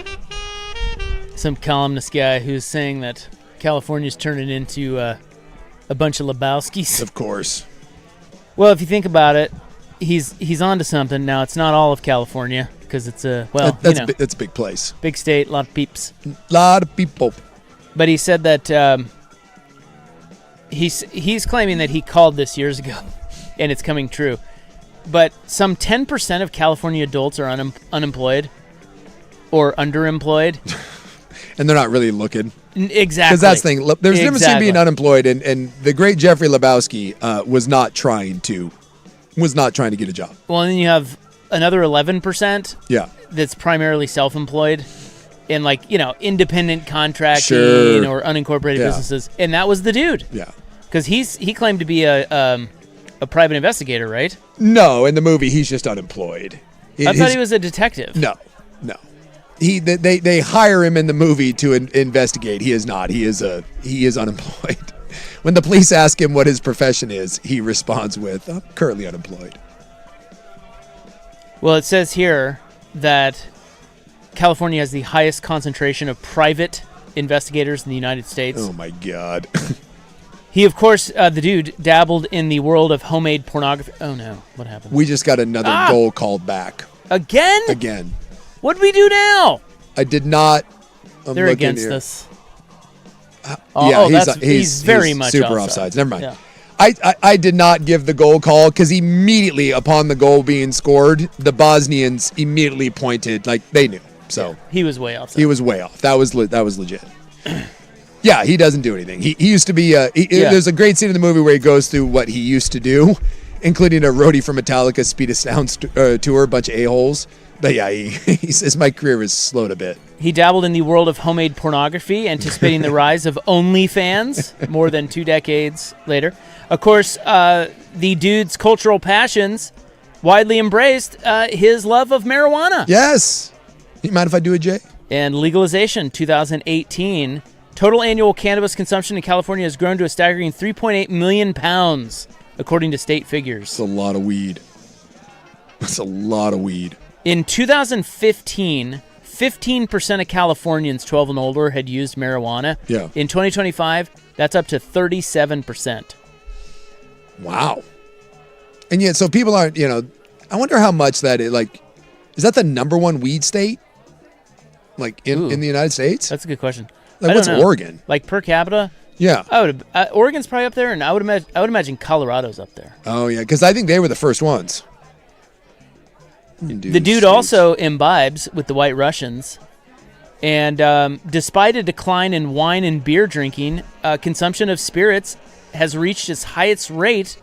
some columnist guy, who's saying that California's turning into a bunch of Lebowskis. Of course. Well, if you think about it, he's onto something. Now, it's not all of California, because it's that's a big place. Big state, a lot of peeps. A lot of people. But he said that he's claiming that he called this years ago, and it's coming true. But some 10% of California adults are unemployed or underemployed. And they're not really looking. Exactly. Because that's the thing. There's a difference between being unemployed and the great Jeffrey Lebowski was not trying to get a job. Well, and then you have another 11% that's primarily self-employed in, like, independent contracting or unincorporated businesses. And that was the dude. Yeah. Because he claimed to be a private investigator, right? No, in the movie he's just unemployed. I thought he was a detective. No. They hire him in the movie to investigate. He is not. He is unemployed. When the police ask him what his profession is, he responds with, "I'm currently unemployed." Well, it says here that California has the highest concentration of private investigators in the United States. Oh my God. He, of course, the dude dabbled in the world of homemade pornography. Oh no, what happened? We just got another goal called back. Again. What do we do now? I did not. They're against us. He's very much super offsides. Never mind. Yeah. I did not give the goal call because immediately upon the goal being scored, the Bosnians immediately pointed like they knew. So he was way off. He was way off. That was legit. Yeah, he doesn't do anything. He used to be. There's a great scene in the movie where he goes through what he used to do, including a roadie for Metallica's Speed of Sound tour, a bunch of a-holes. But yeah, he says my career is slowed a bit. He dabbled in the world of homemade pornography, anticipating the rise of OnlyFans more than 2 decades later. Of course, the dude's cultural passions widely embraced his love of marijuana. Yes. You mind if I do it, Jay? And legalization, 2018. Total annual cannabis consumption in California has grown to a staggering 3.8 million pounds, according to state figures. That's a lot of weed. That's a lot of weed. In 2015, 15% of Californians 12 and older had used marijuana. Yeah. In 2025, that's up to 37%. Wow. And yet, so people aren't, I wonder how much that is, is that the number one weed state? In the United States? That's a good question. What's Oregon? Like per capita? Yeah. Oregon's probably up there, and I would imagine Colorado's up there. Oh, yeah, because I think they were the first ones. The dude also imbibes with the White Russians, and despite a decline in wine and beer drinking, consumption of spirits has reached its highest rate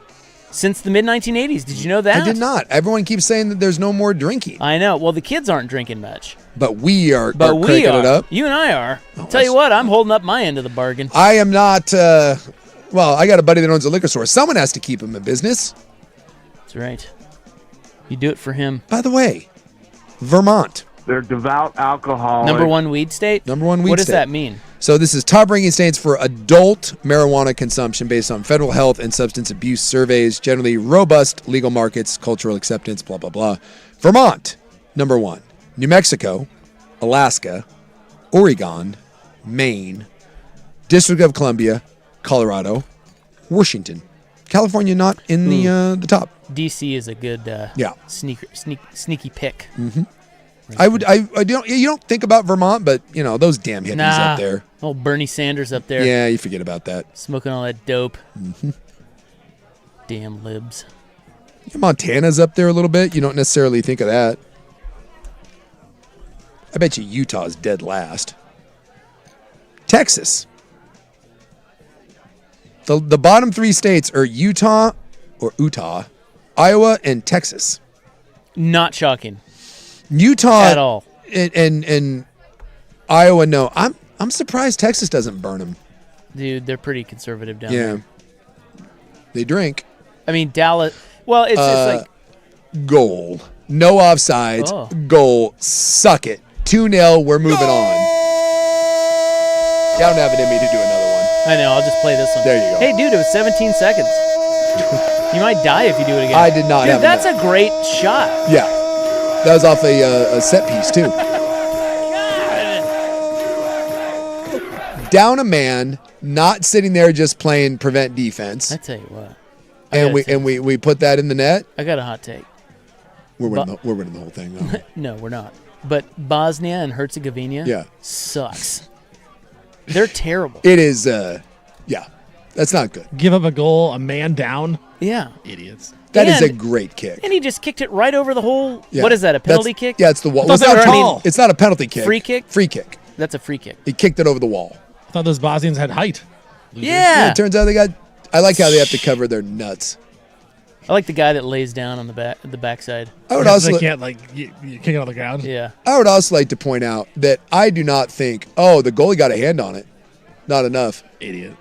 since the mid-1980s. Did you know that? I did not. Everyone keeps saying that there's no more drinking. I know. Well, the kids aren't drinking much. But we are cranking it up. You and I are. Tell you what, I'm holding up my end of the bargain. I am not, I got a buddy that owns a liquor store. Someone has to keep him in business. That's right. You do it for him. By the way, Vermont. They're devout alcoholics. Number one weed state? Number one weed state. What does that mean? So this is top-ranking states for adult marijuana consumption based on federal health and substance abuse surveys, generally robust legal markets, cultural acceptance, blah, blah, blah. Vermont, number 1. New Mexico, Alaska, Oregon, Maine, District of Columbia, Colorado, Washington. California not in the top. DC is a good sneaky pick. Mm-hmm. You don't think about Vermont, but those damn hippies up there. Old Bernie Sanders up there. Yeah, you forget about that. Smoking all that dope. Mm-hmm. Damn libs. Montana's up there a little bit. You don't necessarily think of that. I bet you Utah's dead last. Texas. The bottom 3 states are Utah, Iowa, and Texas. Not shocking. Utah at all. And Iowa, no. I'm surprised Texas doesn't burn them. Dude, they're pretty conservative down there. Yeah. They drink. I mean, Dallas. Well, it's like goal. No offsides. Oh. Goal. Suck it. 2-0. We're moving on. I don't have it in me to do another one. I know. I'll just play this one. There you go. Hey, dude, it was 17 seconds. You might die if you do it again. I did not have Dude, that's a great shot. Yeah. That was off a set piece too. Down a man, not sitting there just playing prevent defense. I tell you what. And we put that in the net. I got a hot take. We're winning the whole thing. No. No, we're not. But Bosnia and Herzegovina sucks. They're terrible. It is, that's not good. Give up a goal, a man down. Yeah. Idiots. That is a great kick. And he just kicked it right over the whole. Yeah. What is that? A penalty kick? Yeah, it's the wall. It's not a penalty kick. Free kick? Free kick. That's a free kick. He kicked it over the wall. I thought those Bosnians had height. Yeah. It turns out they got. I like how they have to cover their nuts. I like the guy that lays down on the backside. I would also they can't you kick it on the ground. Yeah. I would also like to point out that I do not think, the goalie got a hand on it. Not enough. Idiot.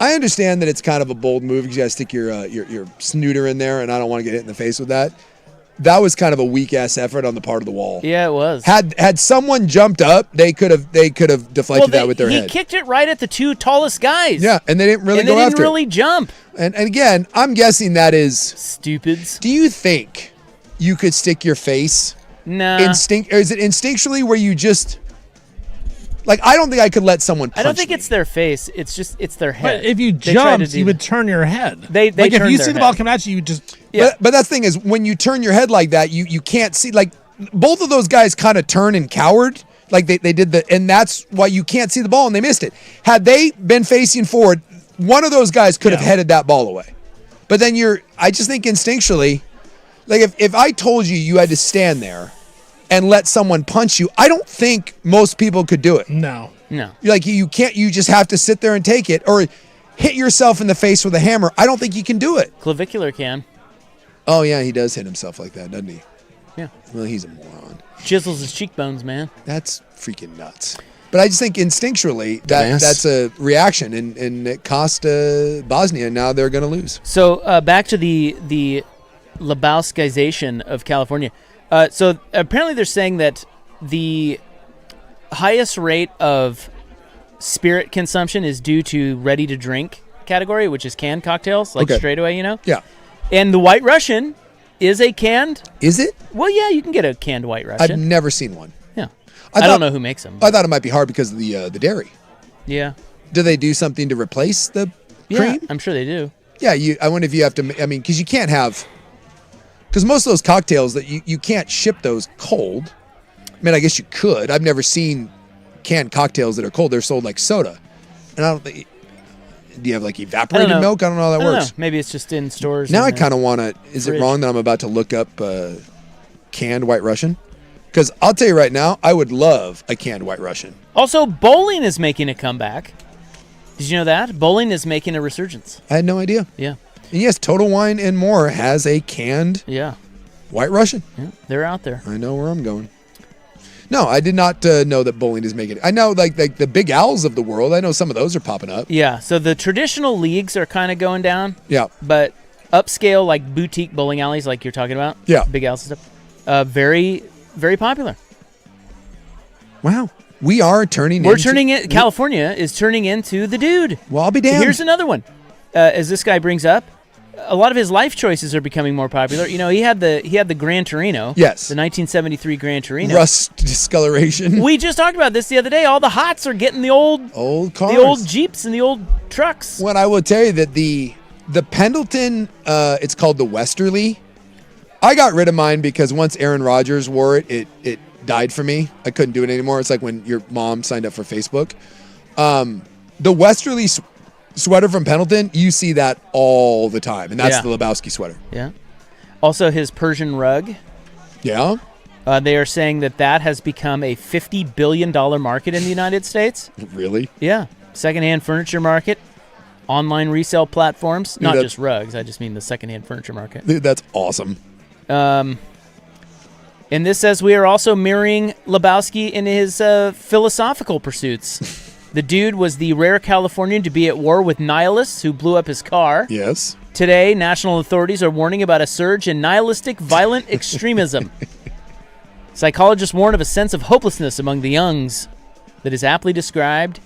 I understand that it's kind of a bold move because you got to stick your snooter in there, and I don't want to get hit in the face with that. That was kind of a weak ass effort on the part of the wall. Yeah, it was. Had someone jumped up, they could have deflected that with their head. He kicked it right at the two tallest guys. Yeah, and they didn't really go after it. They didn't really jump. And again, I'm guessing that is stupids. Do you think you could stick your face? Nah. Is it instinctually where you just I don't think I could let someone punch I don't think me. it's their face. It's their head. But if you jumped, you would turn your head. They if you see the ball coming at you, you would just. Yeah. But that's the thing is when you turn your head like that, you can't see. Both of those guys kind of turned and cowered. They did and that's why you can't see the ball and they missed it. Had they been facing forward, one of those guys could have headed that ball away. But then I just think instinctually, if I told you had to stand there and let someone punch you, I don't think most people could do it. No. You can't. You just have to sit there and take it, or hit yourself in the face with a hammer. I don't think you can do it. Clavicular can. Oh yeah, he does hit himself like that, doesn't he? Yeah. Well, he's a moron. Chisels his cheekbones, man. That's freaking nuts. But I just think instinctually that's a reaction, and it cost Bosnia. And now they're going to lose. So back to the Lebowskization of California. So apparently they're saying that the highest rate of spirit consumption is due to ready-to-drink category, which is canned cocktails, straight away, Yeah. And the White Russian is a canned. Is it? Well, yeah, you can get a canned White Russian. I've never seen one. Yeah. I don't know who makes them. I thought it might be hard because of the dairy. Yeah. Do they do something to replace the Yeah, cream? I'm sure they do. Yeah, I wonder if you have to. Because you can't have. Because most of those cocktails that you can't ship those cold. I guess you could. I've never seen canned cocktails that are cold. They're sold like soda, and I don't think. Do you have evaporated milk? I don't know how that works. Maybe it's just in stores. Now I kind of want to. Is it wrong that I'm about to look up canned White Russian? Because I'll tell you right now, I would love a canned White Russian. Also, bowling is making a comeback. Did you know that? Bowling is making a resurgence. I had no idea. Yeah. And yes, Total Wine and More has a canned White Russian. Yeah, they're out there. I know where I'm going. No, I did not know that bowling is making it. I know like the Big Owls of the world. I know some of those are popping up. Yeah, so the traditional leagues are kind of going down. Yeah. But upscale, like boutique bowling alleys like you're talking about. Yeah. Big Owls and stuff. Very, very popular. Wow. We are turning California is turning into the dude. Well, I'll be damned. Here's another one. As this guy brings up, a lot of his life choices are becoming more popular. You know, he had the Gran Torino. Yes. The 1973 Gran Torino. Rust discoloration. We just talked about this the other day. All the hots are getting the old cars. The old Jeeps and the old trucks. Well, I will tell you that the Pendleton, it's called the Westerly. I got rid of mine because once Aaron Rodgers wore it, it died for me. I couldn't do it anymore. It's like when your mom signed up for Facebook. The Westerly sweater from Pendleton, you see that all the time, and that's the Lebowski sweater. Yeah. Also, his Persian rug. Yeah. They are saying that has become a $50 billion market in the United States. Really? Yeah. Secondhand furniture market, online resale platforms, not just rugs. I just mean the secondhand furniture market. Dude, that's awesome. And this says we are also mirroring Lebowski in his philosophical pursuits. The dude was the rare Californian to be at war with nihilists who blew up his car. Yes. Today, national authorities are warning about a surge in nihilistic violent extremism. Psychologists warn of a sense of hopelessness among the youngs that is aptly described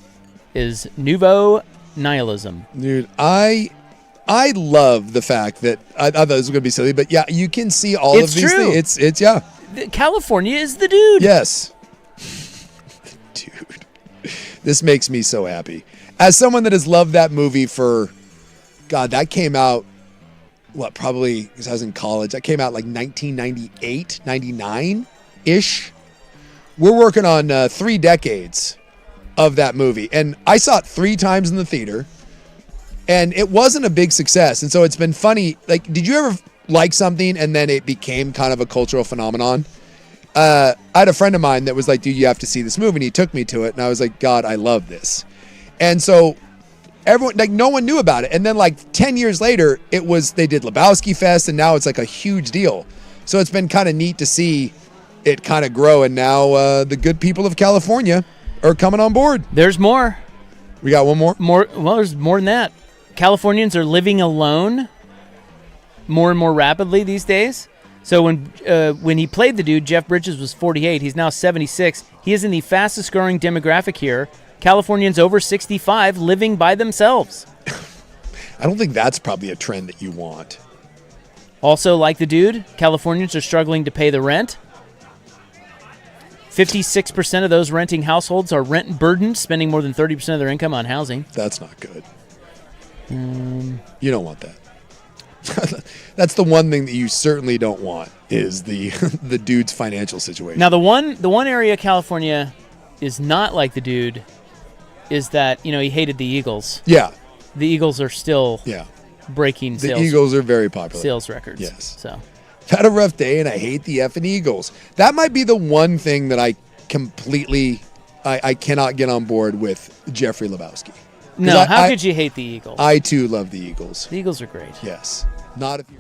as nouveau nihilism. Dude, I love the fact that I thought this was going to be silly, but yeah, you can see all of these things. It's California is the dude. Yes. Dude. This makes me so happy. As someone that has loved that movie for, God, that came out, probably because I was in college. That came out like 1998, 99-ish. We're working on 3 decades of that movie. And I saw it 3 times in the theater. And it wasn't a big success. And so it's been funny. Like, did you ever like something and then it became kind of a cultural phenomenon? I had a friend of mine that was like, dude, you have to see this movie. And he took me to it. And I was like, God, I love this. And so everyone, like, no one knew about it. And then like 10 years later, they did Lebowski Fest, and now it's like a huge deal. So it's been kind of neat to see it kind of grow. And now the good people of California are coming on board. There's more. We got one more? Well, there's more than that. Californians are living alone more and more rapidly these days. So when he played the dude, Jeff Bridges was 48. He's now 76. He is in the fastest growing demographic here. Californians over 65 living by themselves. I don't think that's probably a trend that you want. Also, like the dude, Californians are struggling to pay the rent. 56% of those renting households are rent burdened, spending more than 30% of their income on housing. That's not good. You don't want that. That's the one thing that you certainly don't want is the dude's financial situation. Now, the one area California is not like the dude is that, he hated the Eagles. Yeah. The Eagles are still breaking sales. The Eagles are very popular. Sales records. Yes. So I've had a rough day and I hate the effing Eagles. That might be the one thing that I completely I cannot get on board with Jeffrey Lebowski. No, how could you hate the Eagles? I too love the Eagles. The Eagles are great. Yes. Not if you